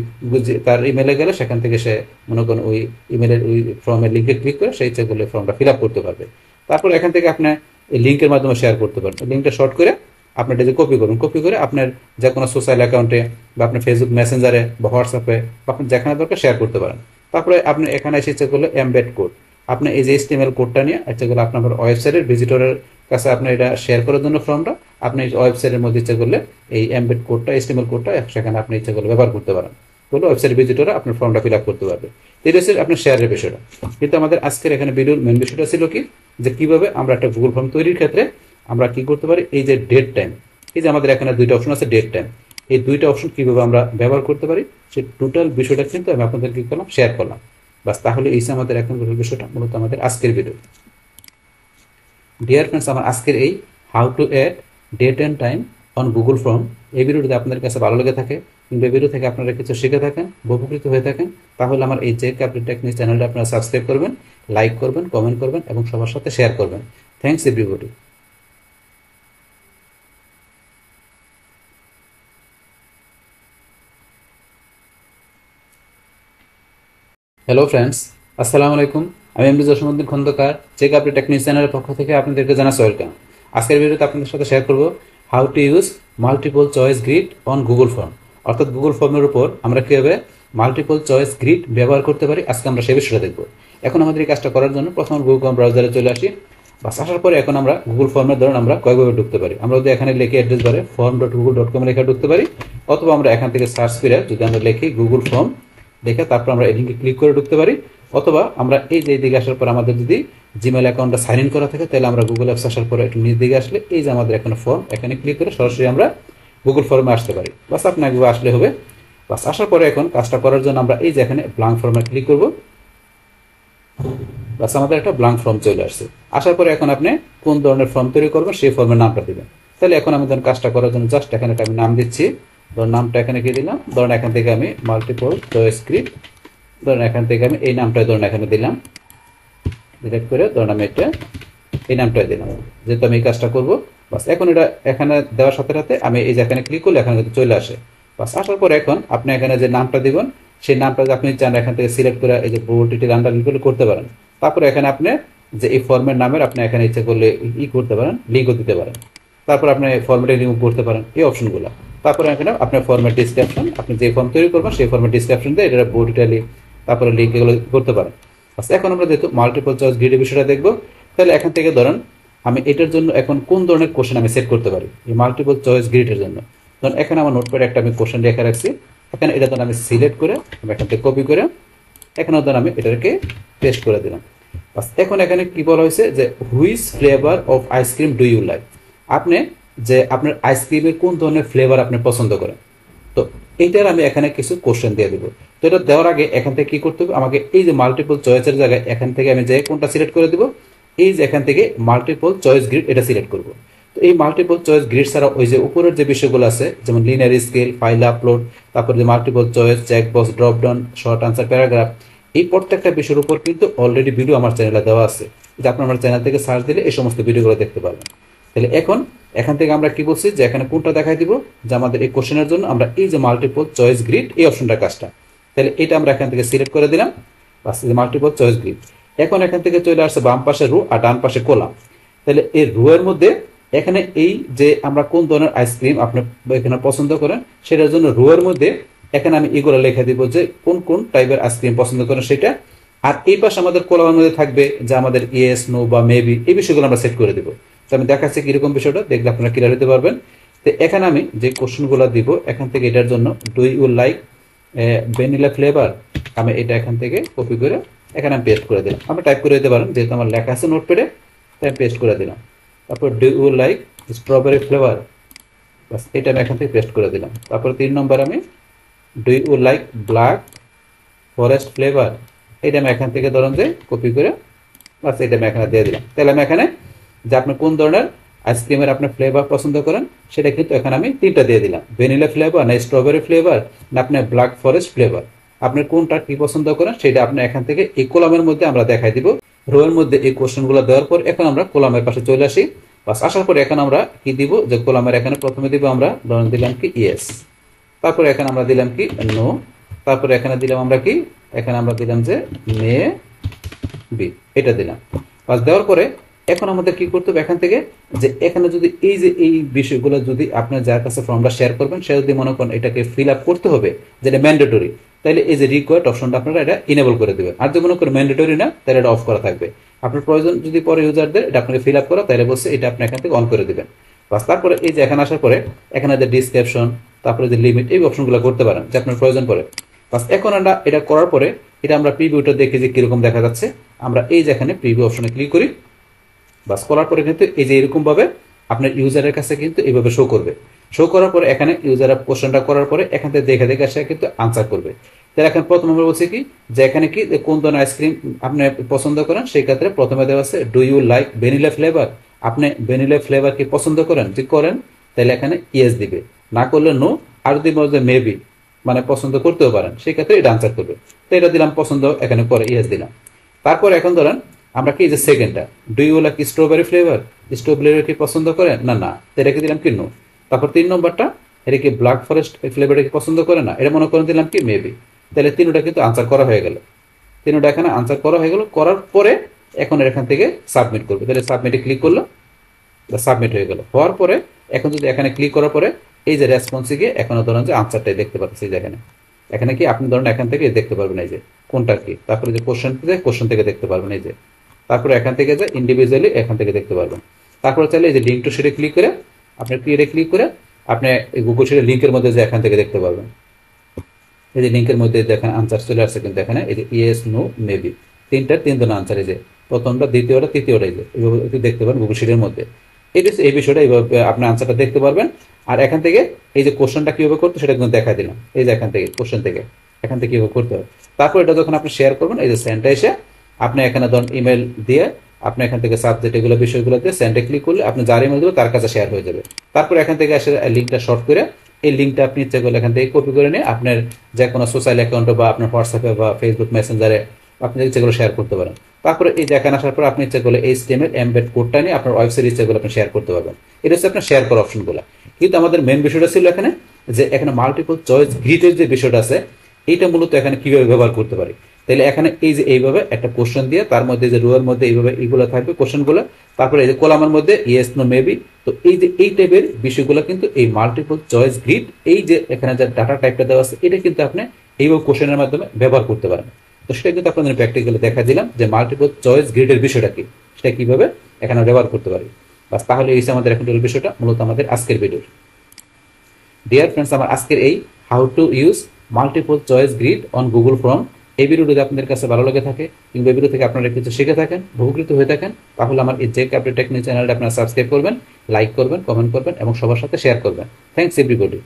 Speaker 1: তার ইমেলে গেলে সেখান থেকে সে মনে করেন ওই ইমেলের ওই ফর্মের লিঙ্কে ক্লিক করে সেই ইচ্ছাগুলো ফর্মটা ফিল আপ করতে পারবে। তারপর এখান থেকে আপনি এই লিঙ্কের মাধ্যমে শেয়ার করতে পারেন। লিঙ্কটা শর্ট করে আপনি এটা যে কপি করুন, কপি করে আপনার যে কোনো সোশ্যাল অ্যাকাউন্টে বা আপনার ফেসবুক মেসেঞ্জারে বা হোয়াটসঅ্যাপে বা আপনার যেখানে দরকার শেয়ার করতে পারেন। তারপরে আপনি এখানে এসে ইচ্ছা করলে এমবেড কোড, আপনি এই যে HTML কোডটা নিয়ে ইচ্ছা করলে আপনার ওয়েবসাইটের ভিজিটরের কাছে আপনি এটা শেয়ার করার জন্য ফর্মটা আপনি ওয়েবসাইটের মধ্যে ইচ্ছা করলে এই এমবেড কোডটা HTML কোডটা সেখানে আপনি ইচ্ছা করলে ব্যবহার করতে পারেন, বলে ওয়েবসাইট ভিজিটরে আপনার ফর্মটা ফিল আপ করতে পারবে। এই হচ্ছে আপনার শেয়ারের বিষয়টা। কিন্তু আমাদের আজকের এখানে ভিডিওর মেন বিষয়টা ছিল কি যে কিভাবে আমরা একটা গুগল ফর্ম তৈরির ক্ষেত্রে আমরা কি করতে পারি, এই যে ডেট টাইম, এই যে আমাদের এখানে দুইটা অপশন আছে ডেট টাইম, এই দুইটা অপশন কিভাবে আমরা ব্যবহার করতে পারি সেই টোটাল বিষয়টা কিন্তু আমি আপনাদের কি করলাম শেয়ার করলাম। বাস তাহলে এই আমাদের এখন বিষয়টা মূলত আমাদের আজকের ভিডিও। ডিয়ার ফ্রেন্ডস, আমার আজকের এই how to add date and time on Google form এই ভিডিওটি আপনাদের কাছে ভালো লেগে থাকে কিংবা ভিডিও থেকে আপনারা কিছু শিখে থাকেন বা উপকৃত হয়ে থাকেন তাহলে আমার এই জেক আপডেট টেকনিক চ্যানেলটা আপনারা সাবস্ক্রাইব করবেন, লাইক করবেন, কমেন্ট করবেন এবং সবার সাথে শেয়ার করবেন। Thanks everybody. হ্যালো ফ্রেন্ডস, আসসালামু আলাইকুম। আমি MD Jasimuddin Khandakar, check update technique চ্যানেলের পক্ষ থেকে আপনাদেরকে জানাচ্ছি ওয়েলকাম। আজকের ভিডিওতে আপনাদের সাথে শেয়ার করব how to use multiple choice grid on Google form, অর্থাৎ গুগল ফর্মের উপর আমরা কীভাবে মাল্টিপল চয়েস গ্রিড ব্যবহার করতে পারি আজকে আমরা সেই বিষয়টা দেখব। এখন আমাদের এই কাজটা করার জন্য প্রথম গুগল ক্রোম ব্রাউজারে চলে আসি। বাস আসার পরে এখন আমরা গুগল ফর্মের ধরুন আমরা কয়েকভাবে ঢুকতে পারি। আমরা যদি এখানে লিখে অ্যাড্রেস বারে form.google.com লেখা ঢুকতে পারি, অথবা আমরা এখান থেকে সার্চ করে যদি আমরা লিখি গুগল ফর্ম দেখে তারপর আমরা এই লিঙ্কে ক্লিক করে ঢুকতে পারি, অথবা আমরা এই যে দিকে আসার পর আমাদের যদি জিমেল অ্যাকাউন্টটা সাইন ইন করা থাকে তাহলে আমরা গুগল অ্যাপস আসার পরে একটু নিচ দিকে আসলে এই যে আমাদের এখানে ফর্ম, এখানে ক্লিক করে সরাসরি আমরা গুগল ফর্মে আসতে পারি। বাস আপনি একবার আসলে হবে। বাস আসার পরে এখন কাজটা করার জন্য আমরা এই যে এখানে ব্ল্যাঙ্ক ফর্মে ক্লিক করব। বাস আমাদের একটা ব্ল্যাঙ্ক ফর্ম চলে আসছে। আসার পরে এখন আপনি কোন ধরনের ফর্ম তৈরি করবেন সেই ফর্মের নামটা দিবেন। তাহলে এখন আমি ধরুন কাজটা করার জন্য জাস্ট এখানে আমি নাম দিচ্ছি, ধরুন নামটা এখানে কি দিলাম, ধরুন এখান থেকে আমি মাল্টিপল চয়েস গ্রিড, ধরুন এখান থেকে আমি এই নামটা ধরুন এখানে দিলাম, ডিলিট করে ধরুন আমি এটা এই নামটা দিলাম, যেহেতু আমি এই কাজটা করবো। বাস এখন এটা এখানে দেওয়ার সাথে সাথে আমি এই যে এখানে ক্লিক করলে এখানে কিন্তু চলে আসে। বাস আসার পর এখন আপনি এখানে যে নামটা দিবেন সেই নামটা আপনি চান এখান থেকে সিলেক্ট করে এই যে বোল্ড ইটির আন্ডারলাইন করে করতে পারেন। তারপরে এখানে আপনি যে এই ফর্মের নামের আপনি এখানে ইচ্ছা করলে করতে পারেন, লিঙ্কও দিতে পারেন। তারপর আপনি ফর্মেটে রিমুভ করতে পারেন এই অপশনগুলো। তারপরে এখানে আপনার ফর্মের ডিসক্রিপশন, আপনি যে ফর্ম তৈরি করবেন সেই ফর্মের ডিসক্রিপশন দিয়ে এটা বোল্ড ইটালি তারপরে লিঙ্ক এগুলো করতে পারেন। আচ্ছা, এখন আমরা যেহেতু মাল্টিপল চয়েস গ্রিডের বিষয়টা দেখবো, তাহলে এখান থেকে ধরেন আমি এটার জন্য এখন কোন ধরনের কোশ্চেন আমি সেট করতে পারি এই মাল্টিপল চয়েস গ্রিডের জন্য। ধরুন এখানে আমার নোটপ্যাডে একটা আমি কোশ্চেন লেখা রাখছি, এখানে এটা ধরুন আমি সিলেক্ট করে আমি এখান থেকে কপি করে এখানে ধরুন আমি এটাকে পেস্ট করে দিলাম। বাস এখন এখানে কি বলা হয়েছে যে which flavour of ice cream do you like, আপনি যে আপনার আইসক্রিমের কোন ধরনের ফ্লেভার আপনি পছন্দ করেন। তো এইটার আমি এখানে কিছু কোশ্চেন দিয়ে দেবো। তো এটা দেওয়ার আগে এখান থেকে কি করতে হবে, আমাকে এই যে মাল্টিপল চয়েসের জায়গায় এখান থেকে আমি যে কোনটা সিলেক্ট করে দিব, এই যে এখান থেকে মাল্টিপল চয়েস গ্রিড এটা সিলেক্ট করব। তো এই মাল্টিপল চয়েস গ্রিড ছাড়া ওই যে উপরের যে বিষয়গুলো আছে যেমন লিনিয়ার স্কেল, ফাইল আপলোড, তারপর যে multiple choice, checkbox, drop down, short answer, paragraph, এই প্রত্যেকটা বিষয়ের উপর কিন্তু অলরেডি ভিডিও আমার চ্যানেলে দেওয়া আছে। যে আপনার আমার চ্যানেল থেকে সার্চ দিলে এই সমস্ত ভিডিওগুলো দেখতে পারবেন। তাহলে এখন এখান থেকে আমরা কি বলছি যে এখানে কোনটা দেখাই দিব যে আমাদের এই কোশ্চেনের জন্য আমরা এই যে মাল্টিপল চয়েস গ্রিড এই অপশনটার কাজটা, তাহলে এটা আমরা এখান থেকে সিলেক্ট করে দিলাম। বাস এই মাল্টিপল চয়েস গ্রিড। এখন এখান থেকে চলে আসছে বাম পাশে রো আর ডান পাশে কলাম। তাহলে এই রো এর মধ্যে এখানে এই যে আমরা কোন ধরনের আইসক্রিম আপনি এখানে পছন্দ করেন সেটার জন্য রো এর মধ্যে এখানে আমি এগুলো লিখে দিব যে কোন কোন টাইপের আইসক্রিম পছন্দ করেন সেটা। আর এই পাশে আমাদের কলামের মধ্যে থাকবে যে আমাদের ইয়েস, নো বা মেবি এই বিষয়গুলো আমরা সেট করে দিব। তো আমি দেখাচ্ছি কিরকম বিষয়টা, দেখলে আপনারা ক্লিয়ার হতে পারবেন। তো এখানে আমি যে কোশ্চেনগুলো দিব এখান থেকে এটার জন্য do you like vanilla flavour, আমি এটা এখান থেকে কপি করে এখানে আমি পেস্ট করে দিলাম। আপনি টাইপ করে দিতে পারেন যেহেতু আমার লেখা আছে নোটপ্যাডে। তাই পেস্ট করে দিলাম। তারপর do you like strawberry flavour, বাস এটা আমি এখান থেকে পেস্ট করে দিলাম। তারপর 3 নম্বর আমি do you like black forest flavour, এটা আমি এখান থেকে ধরুন যে কপি করে বাস এটা আমি এখানে দিয়ে দিলাম। তাহলে আমি এখানে যে আপনি কোন ধরনের আইসক্রিমের আপনার ফ্লেভার পছন্দ করেন সেটা কিন্তু এখানে আমি 3টা দিয়ে দিলাম, ভ্যানিলা ফ্লেভার না স্ট্রবেরি ফ্লেভার না আপনার ব্ল্যাক ফরেস্ট ফ্লেভার, আপনি কোনটা কি পছন্দ করেন সেটা আপনি এখান থেকে এই কলামের মধ্যে আমরা দেখাই দিব। রোয়ের মধ্যে এই কোশ্চেনগুলো দেওয়ার পর এখন আমরা কলামের পাশে চলে আসি। বাস আসার পরে এখন আমরা কি দিব, যে কলামের এখানে প্রথমে দিব আমরা ধরুন দিলাম কি ইয়েস, তারপরে এখানে আমরা দিলাম কি নো, তারপরে এখানে দিলাম আমরা কি, এখানে আমরা দিলাম যে মে বি, এটা দিলাম। বাস দেওয়ার পরে এখন আমাদের কি করতে হবে এখান থেকে, যে এখানে যদি এই যে এই বিষয়গুলো যদি আপনার যার কাছে ফর্মটা শেয়ার করবেন সে যদি মনে করেন এটাকে ফিল আপ করতে হবে যেটা ম্যান্ডেটরি, তাহলে এই যে রিকোয়ার্ড অপশনটা আপনারা এটা ইনেবল করে দেবেন। আর যদি মনে করেন ম্যান্ডেটরি না তাহলে এটা অফ করা থাকবে। আপনার প্রয়োজন যদি পরে ইউজারদের এটা আপনাকে ফিল আপ করা, তাহলে বলছে এটা আপনি এখান থেকে অন করে দিবেন। বাস তারপরে এই যে এখানে আসার পরে এখানে যে ডিসক্রিপশন, তারপরে যে লিমিট, এই অপশনগুলো করতে পারেন যে আপনার প্রয়োজন পড়ে। বাস এখন আমরা এটা করার পরে এটা আমরা প্রিভিউটা দেখি যে কিরকম দেখা যাচ্ছে। আমরা এই যে এখানে প্রিভিউ অপশনে ক্লিক করি, বাস করার পরে কিন্তু এই যে এরকম ভাবে আপনার ইউজারের কাছে কিন্তু এইভাবে শো করবে। শো করার পরে এখানে ইউজার কোশ্চেনটা করার পরে এখান থেকে দেখে দেখে সে কিন্তু আনসার করবে। তাহলে এখন প্রথম আমরা বলছি কি, যে এখানে কি কোন ধরনের আইসক্রিম আপনি পছন্দ করেন, সেই ক্ষেত্রে প্রথমে দেওয়া আছে do you like vanilla flavour, আপনি ভ্যানিলা ফ্লেভার কি পছন্দ করেন, যদি করেন তাহলে এখানে ইয়েস দিবে, না করলে নো, আর যদি বলে মেবি মানে পছন্দ করতেও পারেন সেই ক্ষেত্রে এটা আনসার করবে। তো এটা দিলাম পছন্দ, এখানে পরে ইয়েস দিলাম। তারপর এখন ধরেন আমরা কি যে সেকেন্ডটা do you like strawberry flavour, strawberry কি পছন্দ করেন না, না এটা কি দিলাম কি নো। তারপর 3 নম্বরটা এটা কি ব্ল্যাক ফরেস্ট ফ্লেভারটা কি পছন্দ করে না, এটা মনে করেন দিলাম কি মেবি। তাহলে 3টা কিন্তু আনসার করা হয়ে গেল, 3টা এখানে আনসার করা হয়ে গেল। করার পরে এখন এখান থেকে সাবমিট করবে, তাহলে সাবমিটে ক্লিক করলো, সাবমিট হয়ে গেল। হওয়ার পরে এখন যদি এখানে ক্লিক করার পরে এই যে রেসপন্সে গিয়ে এখন ধরেন যে আনসারটাই দেখতে পাচ্ছি, যে এখানে এখানে কি আপনি ধরেন এখান থেকে দেখতে পারবেন এই যে কোনটা কি, তারপরে যে কোশ্চেন থেকে দেখতে পারবেন এই যে, তারপরে এখান থেকে যে ইন্ডিভিজুয়ালি এখান থেকে দেখতে পারবেন। তারপরে চাইলে এই যে লিঙ্ক টু শিটে ক্লিক করে আপনি ক্রিয়েটে ক্লিক করে আপনি গুগল শিটের লিঙ্কের মধ্যে যে এখান থেকে দেখতে পারবেন। এই যে লিঙ্কের মধ্যে দেখেন আনসার চলে আসছে কিন্তু এখানে এই যে ইয়েস নো মেবি, 3 ধরনের আনসার, এই যে প্রথমটা দ্বিতীয়টা তৃতীয়টা, এই যে এইভাবে একটু দেখতে পারেন গুগল শিটের মধ্যে। এই বিষয়টা এইভাবে আপনি আনসারটা দেখতে পারবেন। আর এখান থেকে এই যে কোশ্চেনটা কিভাবে করতে সেটা কিন্তু দেখা দিলাম, এই যে এখান থেকে কোশ্চেন থেকে এখান থেকে কিভাবে করতে হবে। তারপর এটা যখন আপনি শেয়ার করবেন এই যে সেন্টে এসে আপনি এখানে ধরুন ইমেল দিয়ে আপনি এখান থেকে সাবজেক্ট এগুলো বিষয়গুলো দিয়ে সেন্টে ক্লিক করলে আপনি যার ইমেল দেবে তার কাছে শেয়ার হয়ে যাবে। তারপর এখান থেকে এসে লিঙ্কটা শর্ট করে এই লিঙ্কটা আপনি ইচ্ছে করলে এখান থেকে কপি করে নিয়ে আপনার যে কোনো সোশ্যাল অ্যাকাউন্টে বা আপনার হোয়াটসঅ্যাপে বা ফেসবুক মেসেঞ্জারে আপনি ইচ্ছে করে শেয়ার করতে পারেন। তারপরে এই যে এখানে আসার পর আপনি ইচ্ছে করলে এই স্টেমের এমবেড কোডটা নিয়ে আপনার ওয়েবসাইট ইচ্ছে করলে আপনি শেয়ার করতে পারবেন। এটা হচ্ছে আপনার শেয়ার করা অপশনগুলো। কিন্তু আমাদের মেন বিষয়টা ছিল এখানে যে এখানে মাল্টিপল চয়েস গ্রিডের যে বিষয়টা আছে এইটা মূলত এখানে কিভাবে ব্যবহার করতে পারি। তাহলে এখানে এই যে এইভাবে একটা কোশ্চেন দিয়ে তার মধ্যে যে রোয়ের মধ্যে এইভাবে এইগুলো থাকবে কোশ্চেনগুলো, তারপরে এই যে কলামের মধ্যে ইয়েস নো মেবি। তো এই যে এই টাইপের বিষয়গুলো কিন্তু এই মাল্টিপল চয়েস গ্রিড, এই যে এখানে যে ডাটা টাইপটা দেওয়া আছে এটা কিন্তু আপনি এইভাবে কোশ্চেনের মাধ্যমে ব্যবহার করতে পারেন। তো সেটা কিন্তু আপনাদের প্র্যাকটিক্যালি দেখা দিলাম যে মাল্টিপল চয়েস গ্রিডের বিষয়টা কি, সেটা কিভাবে এখানে ব্যবহার করতে পারি। বাস তাহলে এই আমাদের এখন বিষয়টা মূলত আমাদের আজকের ভিডিও। ডিয়ার ফ্রেন্ডস, আমার আজকের এই how to use multiple choice grid on Google form এই ভিডিও যদি আপনাদের কাছে ভালো লেগে থাকে কিংবা এই ভিডিও থেকে আপনারা কিছু শিখে থাকেন, উপকৃত হয়ে থাকেন, তাহলে আমার এই জেক আপডেট টেকনিক চ্যানেলটা আপনারা সাবস্ক্রাইব করবেন, লাইক করবেন, কমেন্ট করবেন এবং সবার সাথে শেয়ার করবেন। Thanks everybody.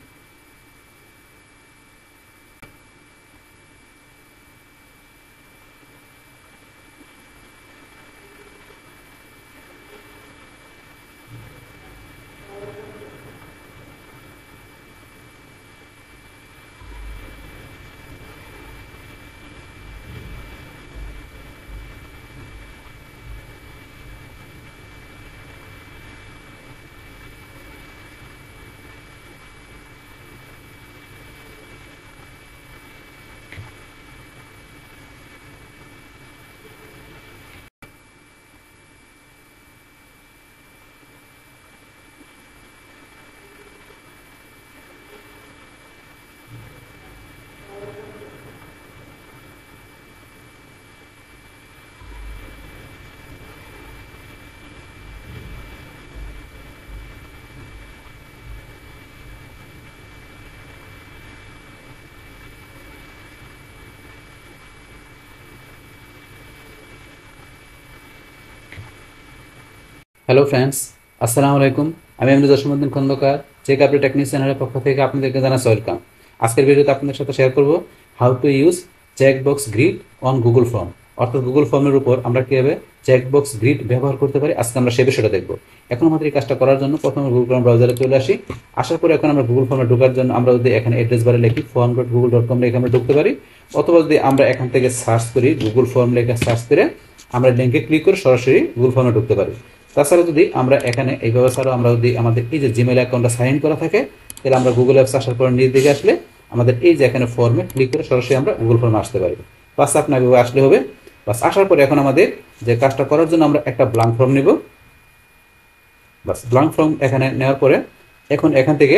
Speaker 1: হ্যালো ফ্রেন্ডস, আসসালামু আলাইকুম। আমি MD Jasimuddin Khandakar, check update technique চ্যানেলের পক্ষ থেকে আপনাদেরকে জানাচ্ছি ওয়েলকাম। আজকের ভিডিওতে আপনাদের সাথে শেয়ার করব how to use checkbox grid on Google form, অর্থাৎ গুগল ফর্মের উপর আমরা কীভাবে চেকবক্স গ্রিড ব্যবহার করতে পারি। আজকে আমরা সে বিষয়টা দেখব। এখন আমাদের এই কাজটা করার জন্য প্রথমে গুগল ফর্ম ব্রাউজারে চলে আসি। আসার পরে এখন আমরা গুগল ফর্মে ঢোকার জন্য আমরা যদি এখানে অ্যাড্রেস বারে লিখি form.google.com লিখে আমরা ঢুকতে পারি, অথবা যদি আমরা এখান থেকে সার্চ করি গুগল ফর্ম লিখে সার্চ করে আমরা লিঙ্কে ক্লিক করে সরাসরি গুগল ফর্মে ঢুকতে পারি। তাছাড়া যদি আমরা এখানে এইভাবে ছাড়াও আমরা যদি আমাদের এই যে জিমেল অ্যাকাউন্টটা সাইন ইন করা থাকে, তাহলে আমরা গুগল অ্যাপস আসার পর নিজ দিকে আসলে আমাদের এই যে এখানে ফর্মে ক্লিক করে সরাসরি আমরা গুগল ফর্মে আসতে পারি। বাস আপনার এভাবে আসলে হবে। বাস আসার পরে এখন আমাদের যে কাজটা করার জন্য আমরা একটা ব্ল্যাঙ্ক ফর্ম নিব। বাস ব্ল্যাঙ্ক ফর্ম এখানে নেওয়ার পরে এখন এখান থেকে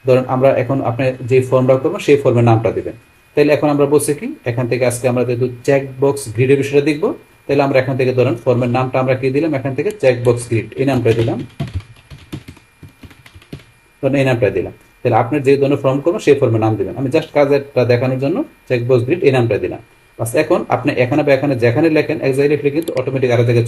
Speaker 1: ধরুন আমরা এখন আপনি যে ফর্মটা করবেন সেই ফর্মের নামটা দিবেন। তাহলে এখন আমরা বলছি কি, এখান থেকে আজকে আমরা যেহেতু চেকবক্স গ্রিডের বিষয়টা দেখবো, তাহলে আমরা এখান থেকে ধরুন ফর্মের নামটা আমরা কি দিলাম, এখান থেকে চেকবক্স গ্রিড এই নামটা দিলাম, ধরুন এই নামটা দিলাম। তাহলে আপনি যে ধরনের ফর্ম করবেন সেই ফর্মের নাম দিবেন। আমি জাস্ট কাজটা দেখানোর জন্য চেকবক্স গ্রিড এই নামটা দিলাম। বাস এখন আপনি এখানে বা এখানে যেখানে লেখেন এক্সাক্টলি লিখলে কিন্তু অটোমেটিক আরো জায়গায়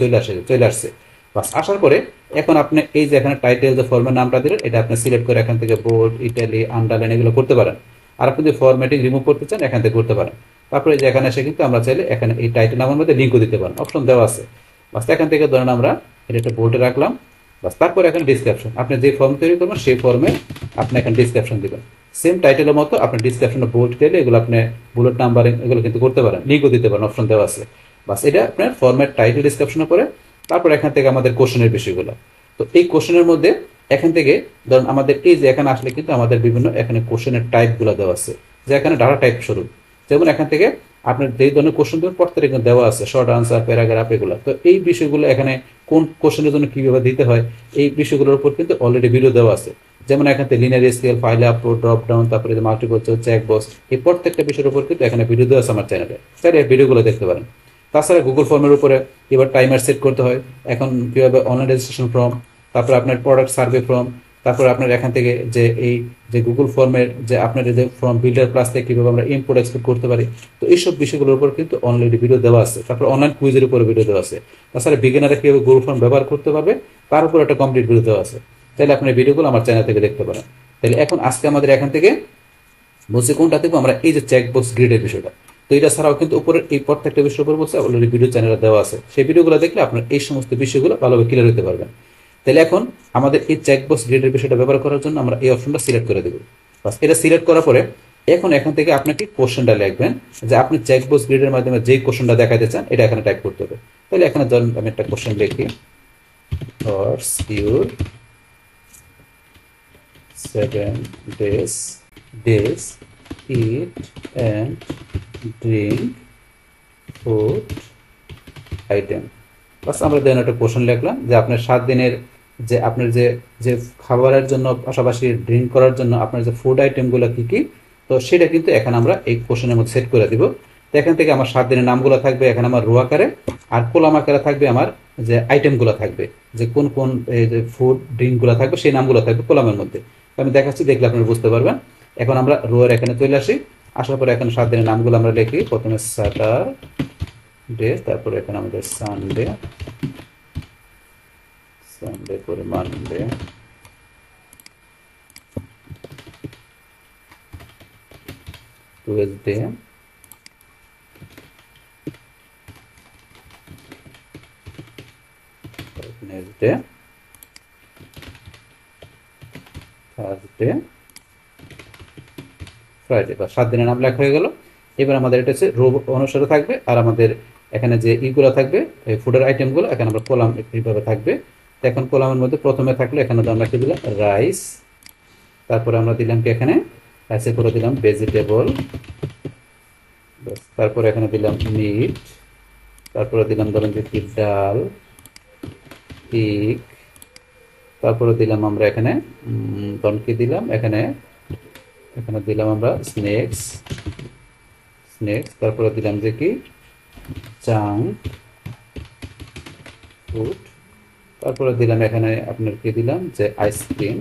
Speaker 1: চলে আসছে। বাস আসার পরে এখন আপনি এই যে এখানে টাইটেল যে ফর্মের নামটা দিলেন এটা আপনি সিলেক্ট করে এখান থেকে বোল্ড, ইটালি, আন্ডারলাইন এগুলো করতে পারেন। আর আপনি যদি ফরম্যাটিং রিমুভ করতে চান এখান থেকে করতে পারেন। তারপরে যে এখানে এসে কিন্তু আমরা চাইলে এখানে এই টাইটেল নামের মধ্যে লিঙ্কও দিতে পারেন, অপশন দেওয়া আছে। বাস এখান থেকে ধরেন আমরা এটা একটা বোল্ডে রাখলাম। বাস তারপর এখন ডিসক্রিপশন, আপনি যে ফর্ম তৈরি করবেন সেই ফর্মে আপনি এখন ডিসক্রিপশন দিবেন। সেম টাইটেলের মতো আপনি ডিসক্রিপশনে বোল্ড দিলে এগুলো আপনি বুলেট নাম্বারিং এগুলো কিন্তু করতে পারেন, লিঙ্কও দিতে পারেন, অপশন দেওয়া আছে। বাস এটা আপনার ফর্মের টাইটেল ডিসক্রিপশনে পরে তারপর এখান থেকে আমাদের কোশ্চেনের বিষয়গুলো। তো এই কোশ্চেনের মধ্যে এখান থেকে ধরুন আমাদের এই যে এখানে আসলে কিন্তু আমাদের বিভিন্ন এখানে কোশ্চেনের টাইপগুলো দেওয়া আছে, যে এখানে ডাটা টাইপ স্বরূপ। যেমন এখান থেকে আপনার যে ধরনের কোশ্চেন দেবেন প্রত্যেকটা কিন্তু দেওয়া আছে, শর্ট আনসার, প্যারাগ্রাফ এগুলো। তো এই বিষয়গুলো এখানে কোন কোশ্চেনের জন্য কিভাবে দিতে হয় এই বিষয়গুলোর উপর কিন্তু অলরেডি ভিডিও দেওয়া আছে। যেমন এখান থেকে linear scale, file upload, drop down, তারপরে যে মাল্টিপল চয়েস, চেকবক্স, এই প্রত্যেকটা বিষয়ের উপর কিন্তু এখানে ভিডিও দেওয়া আছে আমার চ্যানেলে, তাহলে এই ভিডিওগুলো দেখতে পারেন। তাছাড়া গুগল ফর্মের উপরে এবার টাইমার সেট করতে হয়, এখন কীভাবে অনলাইন রেজিস্ট্রেশন ফর্ম, তারপরে আপনার প্রোডাক্ট সার্ভে ফর্ম, তারপরে আপনার এখান থেকে যে এই যে গুগল ফর্মের যে আপনার যে ফর্ম বিল্ডার প্লাস থেকে কীভাবে আমরা ইম্পোর্ট এক্সপোর্ট করতে পারি, তো এইসব বিষয়গুলোর উপর কিন্তু অলরেডি ভিডিও দেওয়া আছে। তারপর অনলাইন কুইজের উপরে ভিডিও দেওয়া আছে। তাছাড়া বিগিনাররা কীভাবে গুগল ফর্ম ব্যবহার করতে পারবে তার উপর একটা কমপ্লিট ভিডিও দেওয়া আছে। তাহলে আপনি ভিডিওগুলো আমার চ্যানেল থেকে দেখতে পারেন। তাহলে এখন আজকে আমাদের এখান থেকে বলছি কোনটা দেখবো আমরা, এই যে চেকবক্স গ্রিডের বিষয়টা। তো এটা ছাড়াও কিন্তু উপরের এই প্রত্যেকটা বিষয়ের উপর বলছে অলরেডি ভিডিও চ্যানেলে দেওয়া আছে, সেই ভিডিওগুলো দেখলে আপনার এই সমস্ত বিষয়গুলো ভালোভাবে ক্লিয়ার হতে পারবেন। তাহলে এখন আমাদের এই চেকবক্স গ্রিডের বিষয়টা ব্যবহার করার জন্য আমরা এই অপশনটা সিলেক্ট করে দেবো। বাস এটা সিলেক্ট করার পরে এখন এখান থেকে আপনাকে কোশ্চেনটা লিখবেন, যে আপনি চেকবক্স গ্রিডের মাধ্যমে যেই কোশ্চেনটা দেখাতে চান এটা এখানে টাইপ করতে হবে। তাহলে এখানে ধরুন আমি একটা কোশ্চেন লিখি, what's your 7 days eat and drink food item। বাস আমরা দেন একটা কোশ্চেন লিখলাম যে আপনার 7 দিনের যে আপনার যে যে খাবারের জন্য পাশাপাশি ড্রিঙ্ক করার জন্য আপনার যে ফুড আইটেমগুলো কী কী, তো সেটা কিন্তু এখানে আমরা এই কোশ্চেনের মধ্যে সেট করে দিব। তো এখান থেকে আমার 7 দিনের নামগুলো থাকবে এখানে আমার রো আকারে, আর কলাম আকারে থাকবে আমার যে আইটেমগুলো থাকবে, যে কোন কোন এই যে ফুড ড্রিঙ্কগুলো থাকবে সেই নামগুলো থাকবে কলামের মধ্যে। আমি দেখাচ্ছি, দেখলে আপনারা বুঝতে পারবেন। এখন আমরা রোয়ের এখানে চলে আসি। আসার পরে এখানে 7 দিনের নামগুলো আমরা লিখি, প্রথমে স্যাটারডে, তারপরে এখানে আমাদের সানডে, সানডে পরে Monday, Tuesday, Wednesday, Thursday, Friday. বা 7 দিনের নাম লেখা হয়ে গেল। এবার আমাদের এটা হচ্ছে রো অনুসারে থাকবে, আর আমাদের এখানে যে ইগুলো থাকবে এই ফুডের আইটেমগুলো এখানে আমরা কলাম এইভাবে থাকবে। তো এখন কলামের মধ্যে প্রথমে থাকলে এখানে আমরা কি দিলাম, রাইস, তারপরে আমরা দিলাম কি এখানে রাইসের পরে দিলাম ভেজিটেবল, তারপরে এখানে দিলাম মিট, তারপরে দিলাম ধরেন যে কি ডাল, পিগ, তারপরে দিলাম আমরা এখানে ধরুন কি দিলাম এখানে এখানে দিলাম আমরা স্নেক্স, তারপরে দিলাম যে কি জাঙ্ক ফুড, তারপরে দিলাম এখানে আপনার কি দিলাম যে আইসক্রিম,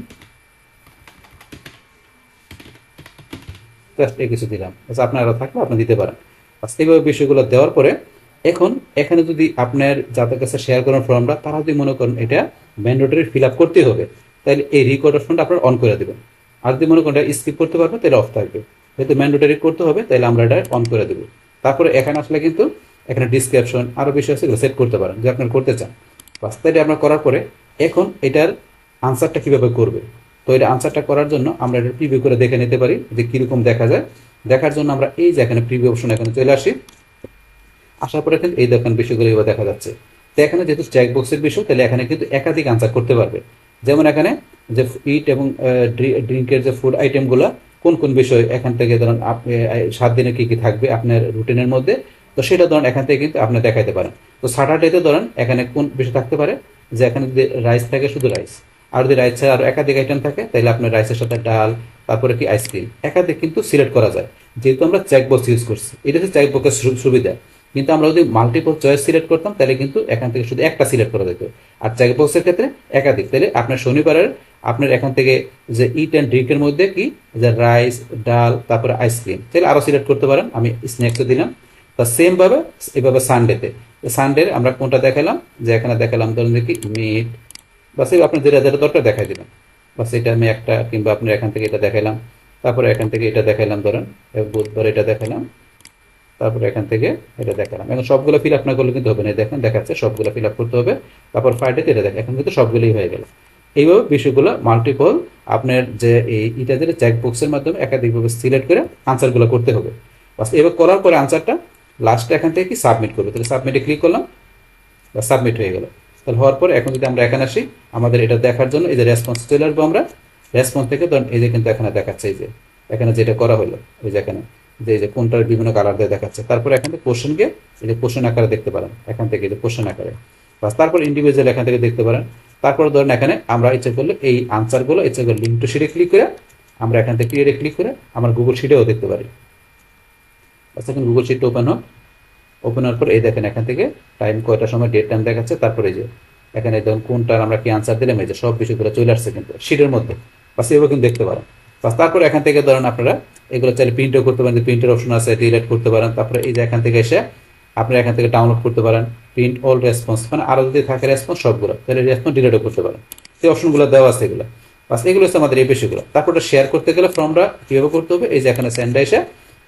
Speaker 1: জাস্ট এই কিছু দিলাম। আচ্ছা আপনারা থাকলে আপনি দিতে পারেন। আচ্ছা এইভাবে বিষয়গুলো দেওয়ার পরে এখন এখানে যদি আপনার যাদের কাছে শেয়ার করেন ফর্মটা, তারা যদি মনে করেন এটা ম্যান্ডেটরি ফিল আপ করতেই হবে, তাহলে এই রিকর্ড অপশনটা আপনারা অন করে দেবেন। আর যদি মনে করেন স্কিপ করতে পারবেন তাহলে অফ থাকবে, যেহেতু ম্যান্ডেটরি করতে হবে তাহলে আমরা এটা অন করে দেবো। তারপরে এখানে আসলে কিন্তু এখানে ডিসক্রিপশন আরও বিষয় আছে, সেট করতে পারেন যে আপনারা করতে চান। বাস তাইলে আপনার করার পরে এখন এটার আনসারটা কীভাবে করবে, তো এটা আনসারটা করার জন্য আমরা এটা প্রিভিউ করে দেখে নিতে পারি যে কীরকম দেখা যায়। দেখার জন্য আমরা এই যে এখানে প্রিভিউ অপশন এখানে চলে আসি, আসার পরে কিন্তু এই দেখেন বিষয়গুলো এবার দেখা যাচ্ছে। তো এখানে যেহেতু চেক বক্সের বিষয়, তাহলে এখানে কিন্তু একাধিক আনসার করতে পারবে। যেমন এখানে যে ইট এবং ড্রিঙ্কের যে ফুড আইটেমগুলো কোন কোন বিষয় এখান থেকে ধরুন 7 দিনে কী কী থাকবে আপনার রুটিনের মধ্যে, তো সেটা ধরুন এখান থেকে কিন্তু আপনি দেখাইতে পারেন। তো স্যাটারডেতে ধরেন এখানে কোন বিষয় থাকতে পারে, যে এখানে যদি রাইস থাকে শুধু রাইস, আর যদি রাইস ছাড়া আরও একাধিক আইটেম থাকে তাহলে আপনার রাইসের সাথে ডাল, তারপরে কি আইসক্রিম, একাধিক কিন্তু সিলেক্ট করা যায়। যেহেতু আমরা চেক বক্স ইউজ করছি, এটা হচ্ছে চেক বক্সের সুবিধা। কিন্তু আমরা যদি মাল্টিপল চয়েস সিলেক্ট করতাম তাহলে কিন্তু এখান থেকে শুধু একটা সিলেক্ট করা যেত, আর চেক বক্সের ক্ষেত্রে একাধিক। তাহলে আপনার শনিবারের আপনার এখান থেকে যে ইট অ্যান্ড ড্রিঙ্কের মধ্যে কি যে রাইস, ডাল, তারপরে আইসক্রিম, তাহলে আরও সিলেক্ট করতে পারেন। আমি স্ন্যাক্সে দিলাম। তা সেমভাবে এভাবে সানডেতে, সানডের আমরা কোনটা দেখালাম, যে এখানে দেখালাম ধরুন যে কি মিট, বাস এই আপনার যেটা যেটা দরকার দেখাই দিলাম। বাস এটা আমি একটা, কিংবা আপনার এখান থেকে এটা দেখাইলাম, তারপরে এখান থেকে এটা দেখাইলাম, ধরেন বুধবার এটা দেখালাম, তারপরে এখান থেকে এটা দেখালাম। এখন সবগুলো ফিল আপ না করলে কিন্তু হবে না, দেখেন দেখাচ্ছে সবগুলো ফিল আপ করতে হবে। তারপর ফ্রাইডেতে এটা দেখেন, এখন কিন্তু সবগুলোই হয়ে গেল। এইভাবে বিষয়গুলো মাল্টিপল আপনার যে এটা যে চেক বক্সের মাধ্যমে একাধিকভাবে সিলেক্ট করে আনসারগুলো করতে হবে। বাস এবার করার পরে আনসারটা লাস্টে এখান থেকে কি সাবমিট করবে, তাহলে সাবমিটে ক্লিক করলাম, বা সাবমিট হয়ে গেল। তাহলে হওয়ার পরে এখন যদি আমরা এখানে আসি, আমাদের এটা দেখার জন্য এই যে রেসপন্স চলে আসবো আমরা। রেসপন্স থেকে ধরুন এই যে কিন্তু এখানে দেখাচ্ছে, এই যে এখানে যেটা করা হলো, এই যে এখানে যে কোনটার বিভিন্ন কালার দিয়ে দেখাচ্ছে। তারপরে এখান থেকে কোশ্চেনকে এই যে কোশ্চেন আকারে দেখতে পারেন, এখান থেকে এই যে কোশ্চেন আকারে, বাস তারপর ইন্ডিভিজুয়াল এখান থেকে দেখতে পারেন। তারপর ধরেন এখানে আমরা ইচ্ছা করলে এই আনসারগুলো ইচ্ছা করলে লিঙ্ক টু শিটে ক্লিক করে আমরা এখান থেকে ক্রিয়েটে ক্লিক করে আমার গুগল শিটেও দেখতে পারি। বাস এখন গুগল শিটটা ওপেন হোক। ওপেন হওয়ার পর এই দেখেন এখান থেকে টাইম কয়টার সময় ডেট টাইম দেখাচ্ছে। তারপরে এই যে এখানে ধরুন কোনটার আমরা কি আনসার দিলাম, এই যে সব বিষয়গুলো চলে আসছে কিন্তু শিটের মধ্যে, বাস এভাবে কিন্তু দেখতে পারেন। বাস তারপর এখান থেকে ধরেন আপনারা এগুলো চাইলে প্রিন্টও করতে পারেন, প্রিন্টের অপশন আছে, ডিলিট করতে পারেন। তারপরে এই যে এখান থেকে এসে আপনারা এখান থেকে ডাউনলোড করতে পারেন, প্রিন্ট অল রেসপন্স, মানে আরও যদি থাকে রেসপন্স সবগুলো, তাহলে রেসপন্স ডিলিটও করতে পারেন। এই অপশনগুলো দেওয়া আছে এগুলো। বাস এগুলো হচ্ছে আমাদের এই বিষয়গুলো। তারপর শেয়ার করতে গেলে ফর্মটা কীভাবে করতে হবে, এই যে এখানে সেন্ডে এসে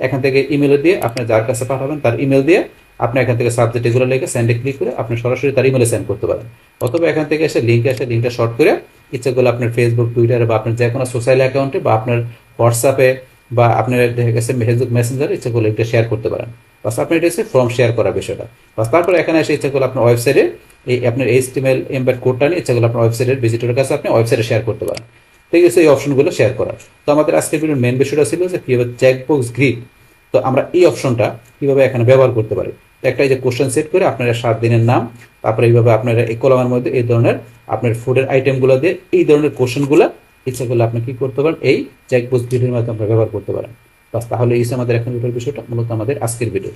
Speaker 1: এখান থেকে ইমেল দিয়ে আপনি যার কাছে পাঠাবেন তার ইমেল দিয়ে আপনি এখান থেকে সাবজেক্ট এগুলো লিখে সেন্ডে ক্লিক করে আপনি সরাসরি তার ইমেলে সেন্ড করতে পারেন। অথবা এখান থেকে এসে লিঙ্কটা শর্ট করে ইচ্ছা করলে আপনার ফেসবুক, টুইটারে বা আপনার যে কোনো সোশ্যাল অ্যাকাউন্টে বা আপনার হোয়াটসঅ্যাপে বা আপনার দেখা গেছে ফেসবুক মেসেঞ্জারে ইচ্ছা করলে লিঙ্কটা শেয়ার করতে পারেন। বাস আপনি এটা হচ্ছে ফর্ম শেয়ার করার বিষয়টা। বাস তারপর এখানে এসে ইচ্ছা করলে আপনার ওয়েবসাইটে এই আপনার HTML এমবেড কোডটা নিয়ে ইচ্ছা করলে আপনার ওয়েবসাইটের ভিজিটরের কাছে আপনি ওয়েবসাইটে শেয়ার করতে পারেন। ঠিক আছে, এই অপশনগুলো শেয়ার করার। তো আমাদের আজকের ভিডিওর মেন বিষয়টা ছিল যে কীভাবে চেকবক্স গ্রিড, তো আমরা এই অপশনটা কীভাবে এখানে ব্যবহার করতে পারি। একটা এই যে কোশ্চেন সেট করে আপনারা 7 দিনের নাম, তারপরে এইভাবে আপনারা এই কলামের মধ্যে এই ধরনের আপনার ফুডের আইটেমগুলো দিয়ে এই ধরনের কোশ্চেনগুলো ইচ্ছা করলে আপনি কি করতে পারেন, এই চেকবক্স গ্রিডের মাধ্যমে আপনারা ব্যবহার করতে পারেন। বাস তাহলে এই আমাদের এখন ভিডিওর বিষয়টা মূলত আমাদের আজকের ভিডিও।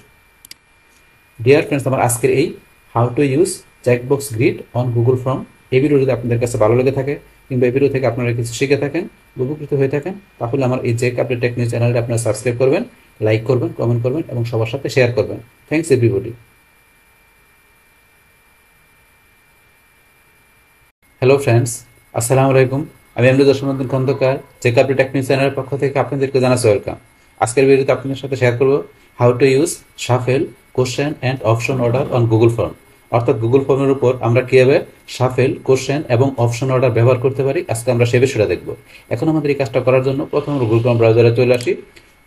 Speaker 1: ডিয়ার ফ্রেন্ডস, আমার আজকের এই how to use checkbox grid on Google form, এই ভিডিও যদি আপনাদের কাছে ভালো লেগে থাকে কিংবা এই ভিডিও থেকে আপনারা কিছু শিখে থাকেন, উপকৃত হয়ে থাকেন, তাহলে আমার এই জেক আপডেট টেক নিউজ চ্যানেলটা আপনারা সাবস্ক্রাইব করবেন, লাইক করবেন, কমেন্ট করবেন এবং সবার সাথে শেয়ার করবেন। Thanks everybody. হ্যালো ফ্রেন্ডস, আসসালামু আলাইকুম। আমি এমডি দর্শনন্দন খন্দকার, জেক আপডেট টেক নিউজ চ্যানেলের পক্ষ থেকে আপনাদেরকে জানাচ্ছি ওয়েলকাম। আজকের ভিডিওতে আপনাদের সাথে শেয়ার করব how to use shuffle, question and option order on Google form. অর্থাৎ গুগল ফর্মের উপর আমরা কীভাবে শাফেল, কোশ্চেন এবং অপশন অর্ডার ব্যবহার করতে পারি, আজকে আমরা সে বিষয়টা দেখব। এখন আমাদের এই কাজটা করার জন্য প্রথমে আমরা গুগল ফর্ম ব্রাউজারে চলে আসি।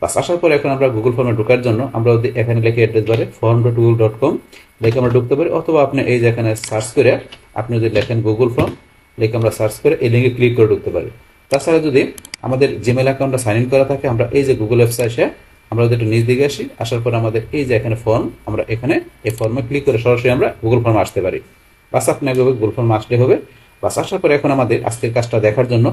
Speaker 1: বাস আসার পর এখন আমরা গুগল ফর্মে ঢোকার জন্য আমরা এখানে লিখে অ্যাড্রেস বারে form.google.com লিখে আমরা ঢুকতে পারি, অথবা আপনি এই যে এখানে সার্চ করে আপনি যদি লেখেন গুগল ফর্ম লিখে আমরা সার্চ করে এই লিঙ্কে ক্লিক করে ঢুকতে পারি। তাছাড়া যদি আমাদের জিমেল অ্যাকাউন্টটা সাইন ইন করা থাকে, আমরা এই যে গুগল ওয়েবসাইটে আমরা যদি একটু নিচ দিকে আসি, আসার পর আমাদের এই যে এখানে ফর্ম, আমরা এখানে এই ফর্মে ক্লিক করে সরাসরি আমরা গুগল ফর্মে আসতে পারি। বাস আপনাকে গুগল ফর্মে আসলে হবে। বাস আসার পর এখন আমাদের আজকের কাজটা দেখার জন্য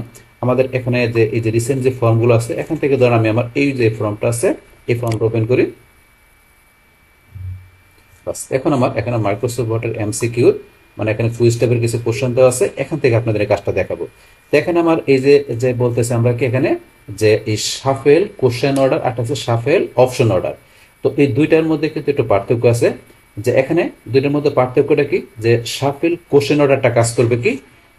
Speaker 1: আমাদের এখানে যে এই যে রিসেন্ট যে ফর্মগুলো আছে, এখান থেকে ধর আমি আমার এই যে ফর্মটা আছে এই ফর্মটা ওপেন করি। বাস এখন আমার এখানে মাইক্রোসফট ওয়ার্ডের MCQ মানে এখানে কুইজ টাইপের কিছু কোশ্চেন দেওয়া আছে, এখান থেকে আপনাদের এই কাজটা দেখাবো। তো এখানে আমার এই যে বলতেছে আমরা কি এখানে যে এই শাফেল কোশ্চেন অর্ডার আর আছে শাফেল অপশন অর্ডার। তো এই দুইটার মধ্যে কিন্তু একটু পার্থক্য আছে, যে এখানে দুইটার মধ্যে পার্থক্যটা কি, যে শাফেল কোশ্চেন অর্ডারটা কাজ করবে কি,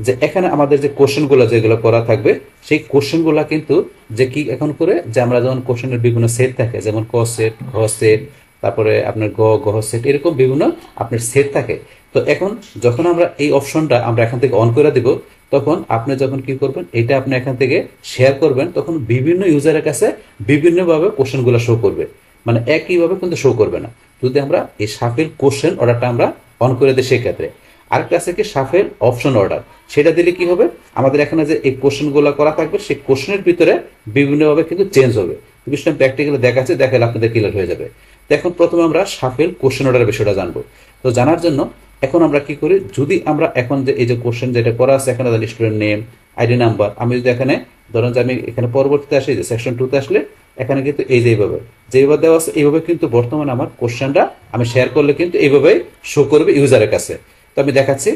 Speaker 1: যে এখানে আমাদের যে কোশ্চেনগুলো যেগুলো করা থাকবে সেই কোশ্চেনগুলো কিন্তু যে কি এখন করে যে আমরা যেমন কোশ্চেনের বিভিন্ন সেট থাকে, যেমন ক সেট, ঘ সেট, তারপরে আপনার গহ সেট, এরকম বিভিন্ন আপনার সেট থাকে। তো এখন যখন আমরা এই অপশনটা আমরা এখান থেকে অন করে দিব, তখন আপনি যখন কি করবেন, এটা আপনি এখান থেকে শেয়ার করবেন, তখন বিভিন্ন ইউজারের কাছে বিভিন্নভাবে কোশ্চেনগুলো শো করবে, মানে একইভাবে কিন্তু শো করবে না যদি আমরা এই শাফেল কোশ্চেন অর্ডারটা আমরা অন করে দিই। সেক্ষেত্রে আরেকটা আছে কি শাফেল অপশন অর্ডার, সেটা দিলে কি হবে, আমাদের এখানে যে এই কোশ্চেনগুলো করা থাকবে সেই কোশ্চেনের ভিতরে বিভিন্নভাবে কিন্তু চেঞ্জ হবে। বিষয়টা প্র্যাকটিক্যালি দেখাচ্ছে, দেখালে আপনাদের ক্লিয়ার হয়ে যাবে। তো এখন প্রথমে আমরা শাফেল কোশ্চেন অর্ডারের বিষয়টা জানবো। তো জানার জন্য এখন আমরা কি করি, যদি আমরা এখন যে এই যে কোশ্চেন যেটা করা আছে এখানে স্টুডেন্ট নেম, আইডি নাম্বার, আমি যদি এখানে ধরেন যে আমি এখানে পরবর্তীতে আসি যে সেকশন 2 তে আসলে এখানে কিন্তু এই যে এইভাবে যেভাবে দেওয়া আছে এইভাবে কিন্তু বর্তমানে আমার কোশ্চেনটা আমি শেয়ার করলে কিন্তু এইভাবেই শো করবে ইউজারের কাছে। তো আমি দেখাচ্ছি।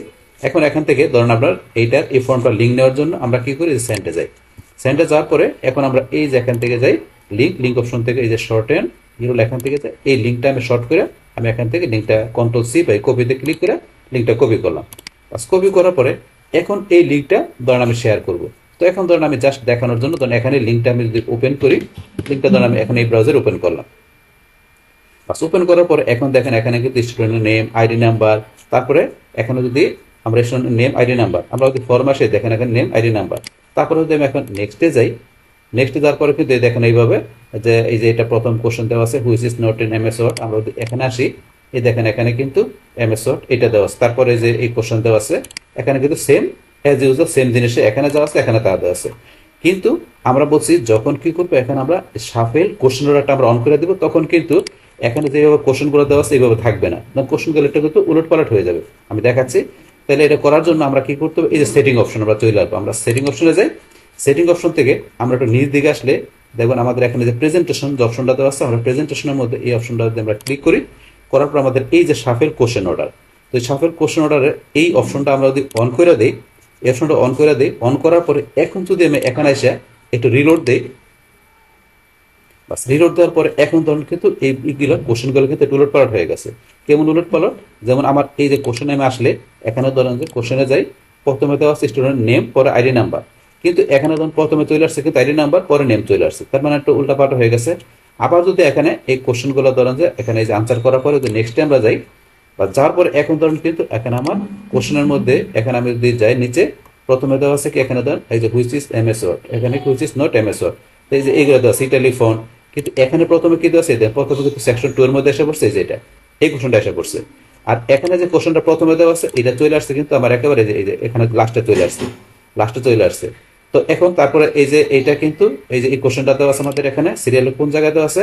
Speaker 1: এখন এখান থেকে ধরুন আপনার এইটার এই ফর্মটা লিঙ্ক নেওয়ার জন্য আমরা কি করি, সেন্টে যাই। সেন্টে যাওয়ার পরে এখন আমরা এই যে এখান থেকে যাই লিঙ্ক অপশন থেকে এই যে শর্ট এন্ড এগুলো এখান থেকে যাই, এই লিঙ্কটা আমি শর্ট করে আমি এখান থেকে লিঙ্কটা কন্ট্রোল সি বাই কপিতে ক্লিক করে লিঙ্কটা কপি করলাম। বাস কপি করার পরে এখন এই লিঙ্কটা ধরেন আমি শেয়ার করব। তো এখন ধরেন আমি জাস্ট দেখানোর জন্য ধরেন এখানে লিঙ্কটা আমি যদি ওপেন করি, লিঙ্কটা ধরেন আমি এখানে এই ব্রাউজার ওপেন করলাম। বাস ওপেন করার পরে এখন দেখেন এখানে কিন্তু স্টুডেন্টের নেম, আইডি নাম্বার, তারপরে এখানে যদি আমরা স্টুডেন্টের নেম, আইডি নাম্বার, আমরা যদি ফর্ম আসে দেখেন এখানে নেম, আইডি নাম্বার, তারপরে যদি আমি এখন নেক্সটে যাই, নেক্সটে যাওয়ার পরে কিন্তু দেখেন এইভাবে যে এই যে এটা প্রথম কোশ্চেন দেওয়া আছে which is not in MS Word, আমরা যদি এখানে আসি এই দেখেন এখানে কিন্তু এমএস ওয়ার্ড এটা দেওয়া আছে, তারপরে যে এই কোশ্চেন দেওয়া আছে এখানে কিন্তু সেম অ্যাজ ইউজুয়াল সেম জিনিসে এখানে যাওয়া আছে এখানে তা দেওয়া আছে। কিন্তু আমরা বলছি যখন কি করবো, এখানে আমরা শাফেল কোশ্চেন অর্ডারটা আমরা অন করে দিব, তখন কিন্তু এখানে যেভাবে কোশ্চেনগুলো দেওয়া আছে এইভাবে থাকবে না, কোশ্চেনগুলো এটা কিন্তু উলট পালট হয়ে যাবে। আমি দেখাচ্ছি। তাহলে এটা করার জন্য আমরা কি করতে হবে, এই যে সেটিং অপশন আমরা চলে আসবো, আমরা সেটিং অপশনে যাই। সেটিং অপশন থেকে আমরা একটু নিচ দিকে আসলে দেখবেন আমাদের এখানে যে প্রেজেন্টেশন যে অপশনটা দেওয়া আছে, আমরা প্রেজেন্টেশনের মধ্যে এই অপশনটা যদি আমরা ক্লিক করি, করার পর আমাদের এই যে শাফেল কোশ্চেন অর্ডার, তো এই শাফেল কোশ্চেন অর্ডারের এই অপশনটা আমরা যদি অন করে দিই, এই অপশনটা অন করে দিই, অন করার পরে এখন যদি আমি এখানে এসে একটু রিলোড দিই, বাস রিলোড দেওয়ার পরে এখন ধরুন কিন্তু এইগুলো কোশ্চেনগুলো কিন্তু একটু উলট পালট হয়ে গেছে। কেমন উলট পালট, যেমন আমার এই যে কোশ্চেনে আমি আসলে এখানে ধরেন যে কোশ্চেনে যাই, প্রথমে দেওয়া আছে স্টুডেন্ট নেম পরে আইডি নাম্বার, কিন্তু এখানে ধরুন প্রথমে চলে আসছে কিন্তু আইডি নাম্বার পরে নেম চলে আসছে, তার মানে একটু উল্টা পাল্টা হয়ে গেছে। আবার যদি এখানে এই কোশ্চেনগুলো ধরেন যে এখানে এই যে আনসার করার পরে যদি নেক্সটে আমরা যাই বা যাওয়ার পরে এখন ধরুন কিন্তু এখানে আমার কোশ্চেনের মধ্যে এখানে আমি যদি যাই নিচে, প্রথমে দেওয়া আছে কি এখানে ধরেন এই যে হুইচ ইজ এমএস ওয়ার্ড, এখানে which is not MS Word, এই যে এইগুলো দেওয়া আছে টেলিফোন, কিন্তু এখানে প্রথমে কি দেওয়া আছে, প্রথমে কিন্তু সেকশন 2 এর মধ্যে এসে পড়ছে এই যে এটা এই কোশ্চেনটা এসে পড়ছে। আর এখানে যে কোশ্চেনটা প্রথমে দেওয়া আছে এটা চলে আসছে কিন্তু আমার একেবারে এই যে এখানে লাস্টে চলে আসছে, লাস্টে চলে আসছে। তো এখন তারপরে এই যে এইটা কিন্তু এই যে এই কোশ্চেনটা দেওয়া আছে আমাদের এখানে সিরিয়ালে কোন জায়গায় দেওয়া আছে,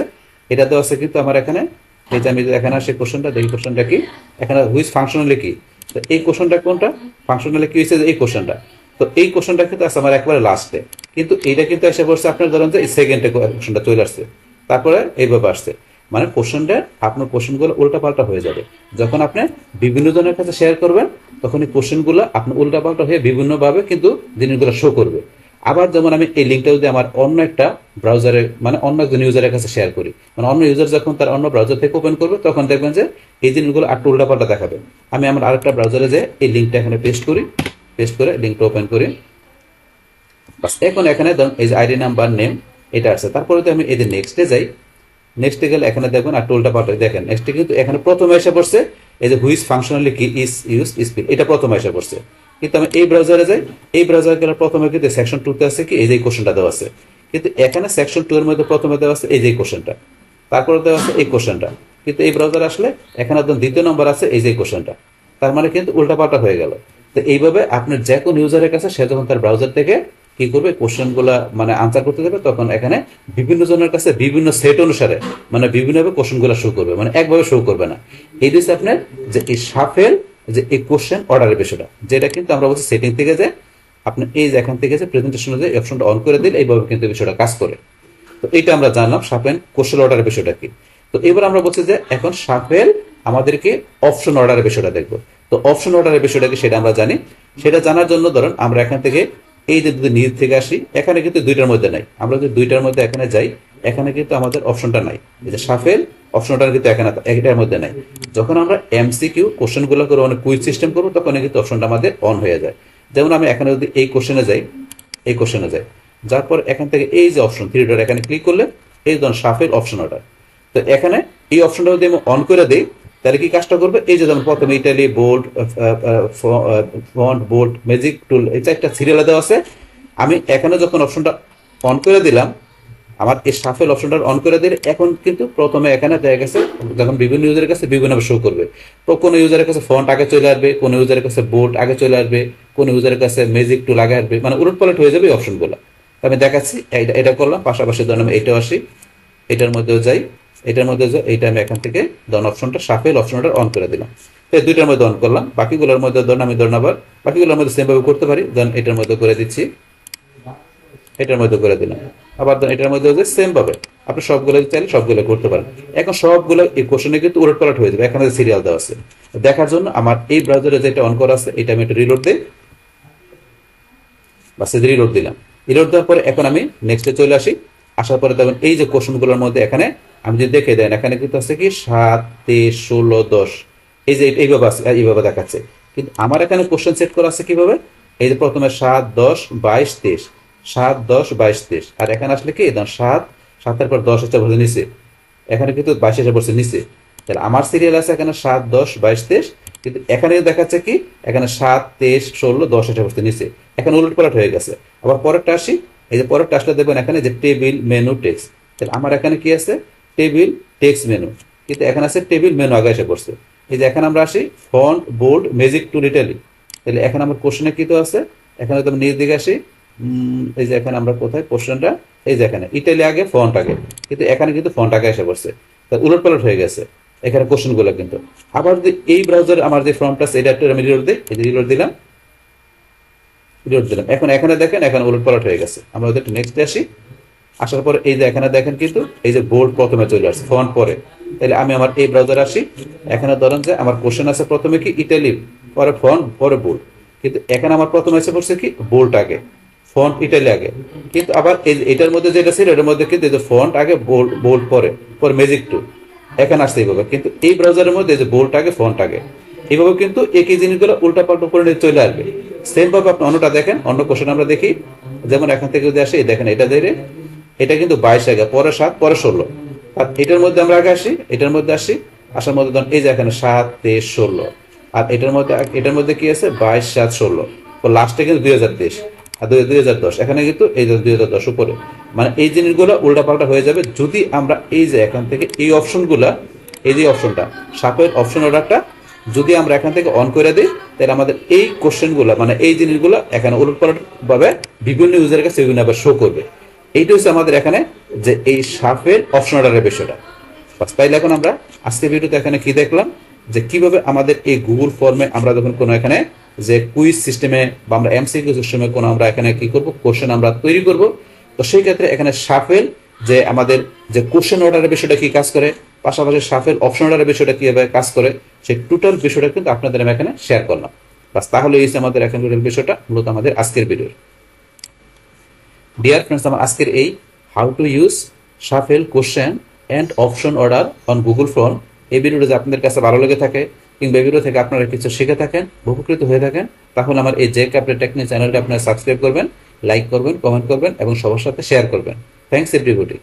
Speaker 1: এটা দেওয়া আছে কিন্তু আমার এখানে এই যে আমি এখানে আসে কোশ্চেনটা দেখি, কোশ্চেনটা কি এখানে হুইচ ফাংশনালি কি, তো এই কোশ্চেনটা কোনটা ফাংশনালি কি হয়েছে এই কোশ্চেনটা, তো এই কোশ্চেনটা কিন্তু আছে আমার একেবারে লাস্টে, কিন্তু এইটা কিন্তু এসে পড়ছে আপনার ধরেন যে এই সেকেন্ডে কোশ্চেনটা চলে আসছে, তারপরে এইভাবে আসছে, মানে কোশ্চেনটা আপনার কোশ্চেনগুলো উল্টা পাল্টা হয়ে যাবে। যখন আপনি বিভিন্ন জনের কাছে শেয়ার করবেন তখন এই কোশ্চেনগুলো আপনার উল্টা পাল্টা হয়ে বিভিন্নভাবে কিন্তু জিনিসগুলো শো করবে। আবার যেমন আমি এই লিঙ্কটা যদি আমার অন্য একটা ব্রাউজারে মানে অন্য একজন ইউজারের কাছে শেয়ার করি, মানে অন্য ইউজার যখন তার অন্য ব্রাউজার থেকে ওপেন করবে তখন দেখবেন যে এই জিনিসগুলো একটু উল্টা পাল্টা দেখাবে। আমি আমার আরেকটা ব্রাউজারে যে এই লিঙ্কটা এখানে পেস্ট করি, পেস্ট করে লিঙ্কটা ওপেন করি, বাস এখন এখানে ধরুন এই যে আইডি নাম্বার নেম এটা আছে, তারপরে তো আমি এই যে নেক্সটে যাই, নেক্সটে গেলে এখানে দেখবেন আর উল্টা পাল্টা দেখেন নেক্সটে কিন্তু এখানে প্রথমে এসে পড়ছে এই যে হুইচ ফাংশনালি কি ইজ ইউজ স্পিড, এটা প্রথমে এসে পড়ছে। কিন্তু আমি এই ব্রাউজারে যাই, এই ব্রাউজারে গেলে প্রথমে কিন্তু সেকশন 2 তে আছে কি এই যে কোশ্চেনটা দেওয়া আছে, কিন্তু এখানে সেকশন 2 এর মধ্যে প্রথমে দেওয়া আছে এই যে কোশ্চেনটা, তারপরে দেওয়া আছে এই কোশ্চেনটা, কিন্তু এই ব্রাউজারে আসলে এখানে একদম দ্বিতীয় নম্বর আছে এই যে কোশ্চেনটা, তার মানে কিন্তু উল্টাপাল্টা হয়ে গেল। তো এইভাবে আপনার যে কোন ইউজারের কাছে সে যখন তার ব্রাউজার থেকে কি করবে কোশ্চেনগুলো মানে আনসার করতে যাবে, তখন এখানে বিভিন্ন জনের কাছে বিভিন্ন সেট অনুসারে মানে বিভিন্নভাবে কোশ্চেনগুলো শো করবে, মানে একভাবে শো করবে না। এই দিচ্ছে আপনার যে এই শাফেল যে এই কোশ্চেন অর্ডারের বিষয়টা, যেটা কিন্তু আমরা বলছি সেটিং থেকে যে আপনি এই যে এখান থেকে যে প্রেজেন্টেশনে যে অপশনটা অন করে দিলে এইভাবে কিন্তু বিষয়টা কাজ করে। তো এটা আমরা জানলাম শাফেল কোশ্চেন অর্ডারের বিষয়টা কি। তো এবার আমরা বলছি যে এখন শাফেল আমাদেরকে অপশন অর্ডারের বিষয়টা দেখবো। তো অপশন অর্ডারের বিষয়টা কি সেটা আমরা জানি, সেটা জানার জন্য ধরুন আমরা এখান থেকে এই যে যদি নিচ থেকে আসি, এখানে কিন্তু দুইটার মধ্যে নাই, আমরা যদি দুইটার মধ্যে এখানে যাই এখানে কিন্তু আমাদের অপশনটা নাই, এই যে শাফেল অপশনটা কিন্তু এখানে এটার মধ্যে নাই। যখন আমরা এমসিকিউ কোশ্চেনগুলো করে অনেক কুইজ সিস্টেম করবো তখন কিন্তু অপশনটা আমাদের অন হয়ে যায়। যেমন আমি এখানে যদি এই কোশ্চেনে যাই, যার পর এখান থেকে এই যে অপশন 3 ডট এখানে ক্লিক করলে এই ধরুন শাফেল অপশন অর্ডার। তো এখানে এই অপশনটা যদি আমি অন করে দিই তাহলে কি কাজটা করবে, এই যে যেমন প্রথমে italic, bold, font, bold, magic tool, এই চারটা সিরিয়ালে দেওয়া আছে। আমি এখানে যখন অপশনটা অন করে দিলাম, আমার এই শাফেল অপশনটা অন করে দিলে এখন কিন্তু প্রথমে এখানে দেখা গেছে যখন বিভিন্ন ইউজারের কাছে বিভিন্নভাবে শো করবে। তো কোনো ইউজারের কাছে ফন্ট আগে চলে আসবে, কোনো ইউজারের কাছে বোল্ড আগে চলে আসবে, কোনো ইউজারের কাছে ম্যাজিক টুল আগে আসবে, মানে উলটপালট হয়ে যাবে এই অপশনগুলো। আমি দেখাচ্ছি, এটা করলাম। পাশাপাশি ধরুন আমি এইটাও আসি, এটার মধ্যেও যাই, এইটা আমি এখান থেকে ধরুন অপশনটা শাফেল অপশনটা অন করে দিলাম। এই দুইটার মধ্যে অন করলাম। বাকিগুলোর মধ্যে ধরুন আমি আবার বাকিগুলোর মধ্যে সেম ভাবে করতে পারি। ধরুন এটার মধ্যে করে দিচ্ছি, এটার মধ্যে করে দিলাম। আবার এটার মধ্যে সেম ভাবে আপনি সবগুলো চাইলে সবগুলো করতে পারেন। এখন সবগুলো এই কোশ্চেনে কিন্তু উলটপালট হয়ে যাবে। এখানে সিরিয়াল দেওয়া আছে, দেখার জন্য আমার এই ব্রাউজারে যেটা অন করা আছে এটা আমি একটু রিলোড দিই, বাস রিলোড দিলাম। রিলোড দেওয়ার পরে এখন আমি নেক্সটে চলে আসি। আসার পরে দেখুন এই যে কোশ্চেনগুলোর মধ্যে এখানে আমি যদি দেখে দেন, এখানে কিন্তু আছে কি 7, 23, 16, 10, এই যে এইভাবে আছে, এইভাবে দেখাচ্ছে। কিন্তু আমার এখানে কোশ্চেন সেট করা আছে কিভাবে, এই যে প্রথমে 7, 10, 22, 23, 7, 10, 22, 23, আর এখানে আসলে কি 7 পর 10 হচ্ছে বলছে নিচে, এখানে কিন্তু 22 এসে পড়ছে নিচে। তাহলে আমার সিরিয়াল আছে এখানে 7, 10, 22, 23, কিন্তু এখানে দেখাচ্ছে কি এখানে 7, 23, 16, 10 এসে পড়ছে নিচে। এখন উলটপালট হয়ে গেছে। আবার পরেরটা আসি, এই যে পরেরটা আসলে দেখবেন এখানে যে টেবিল, মেনু, টেক্সট। তাহলে আমার এখানে কি আছে টেবিল, টেক্সট, মেনু, কিন্তু এখানে আছে টেবিল, মেনু আগে এসে পড়ছে। এই যে এখানে আমরা আসি font, bold, magic tool, italic. তাহলে এখানে আমার কোশ্চেনে কি তো আছে, এখানে তো নিজ দিকে আসি, এই যে এখানে আমরা কোথায় কোশ্চেনটা, এই যে এখানে ইটালি আগে, ফন্ট আগে, কিন্তু এখানে কিন্তু ফন্ট আগে এসে পড়ছে। তাহলে উলটপালট হয়ে গেছে এখানে কোশ্চেনগুলো কিন্তু। আবার যদি এই ব্রাউজার আমার যে ফর্মটা এটা একটু আমি রিলোড দিই, এই যে রিলোড দিলাম, এখন এখানে দেখেন এখানে উলটপালট হয়ে গেছে। আমরা ওদের নেক্সটে আসি। আসার পরে এই যে এখানে দেখেন কিন্তু এই যে বোল্ড প্রথমে চলে আসছে, ফন্ট পরে। তাহলে আমি আমার এই ব্রাউজার আসি, এখানে ধরেন যে আমার কোশ্চেন আছে প্রথমে কি ইটালি, পরে ফন্ট, পরে বোল্ড, কিন্তু এখানে আমার প্রথমে এসে পড়ছে কি বোল্ড আগে, ফন্ট, ইটালি আগে। কিন্তু আবার এই এটার মধ্যে যেটা ছিল এটার মধ্যে কিন্তু এই যে ফন্ট আগে, বোল্ড পরে, পরে ম্যাজিক টুল, এখানে আসছে এইভাবে। কিন্তু এই ব্রাউজারের মধ্যে যে বোল্ড আগে, ফন্ট আগে, এইভাবে কিন্তু একই জিনিসগুলো উল্টাপাল্টা করে নিয়ে চলে আসবে। সেম ভাবে আপনি অন্যটা দেখেন, অন্য কোশ্চেন আমরা দেখি। যেমন এখান থেকে যদি আসি, দেখেন এটা ধরে এটা কিন্তু 22 আগে, পরে 7, পরে 16, আর এটার মধ্যে আমরা আগে আসি, এটার মধ্যে আসি, আসার মধ্যে ধরুন এই যে এখানে 7, 23, 16, আর এটার মধ্যে কি আছে 22, 7, 16, তো লাস্টে কিন্তু 2023 আর 2010, এখানে কিন্তু এই যে 2010 উপরে। মানে এই জিনিসগুলো উল্টাপাল্টা হয়ে যাবে যদি আমরা এই যে এখান থেকে এই অপশনগুলা, এই যে অপশনটা শাফেল অপশন অর্ডারটা যদি আমরা এখান থেকে অন করে দিই, তাহলে আমাদের এই কোশ্চেনগুলো মানে এই জিনিসগুলো এখানে উলটপালট ভাবে বিভিন্ন ইউজারের কাছে বিভিন্ন আবার শো করবে। এইটা হচ্ছে আমাদের এখানে যে এই শাফেল অপশন অর্ডারের বিষয়টা। বাস, তাইলে এখন আমরা আজকে ভিডিওতে এখানে কি দেখলাম যে কিভাবে আমাদের এই গুগল ফর্মে আমরা যখন কোনো এখানে যে কুইজ সিস্টেমে বা আমরা এমসিকিউ সিস্টেমে কোনো আমরা এখানে কি করব কোশ্চেন আমরা তৈরি করব, তো সেই ক্ষেত্রে এখানে শাফেল যে আমাদের যে কোশ্চেন অর্ডারের বিষয়টা কি কাজ করে, পাশাপাশি শাফেল অপশন অর্ডারের বিষয়টা কিভাবে কাজ করে, সেই টোটাল বিষয়টা কিন্তু আপনাদের আমি এখানে শেয়ার করলাম। বাস, তাহলে এই আমাদের এখন বিষয়টা মূলত আমাদের আজকের ভিডিওর। ডিয়ার ফ্রেন্ডস, আমার আজকের এই how to use shuffle question and option order on Google form, এই ভিডিওটা যদি আপনাদের কাছে ভালো লেগে থাকে কিংবা এই ভিডিও থেকে আপনারা কিছু শিখে থাকেন, উপকৃত হয়ে থাকেন, তাহলে আমার এই জে ক্যাপ্টেন টেকনিক চ্যানেলটা আপনারা সাবস্ক্রাইব করবেন, লাইক করবেন, কমেন্ট করবেন এবং সবার সাথে শেয়ার করবেন। Thanks everybody.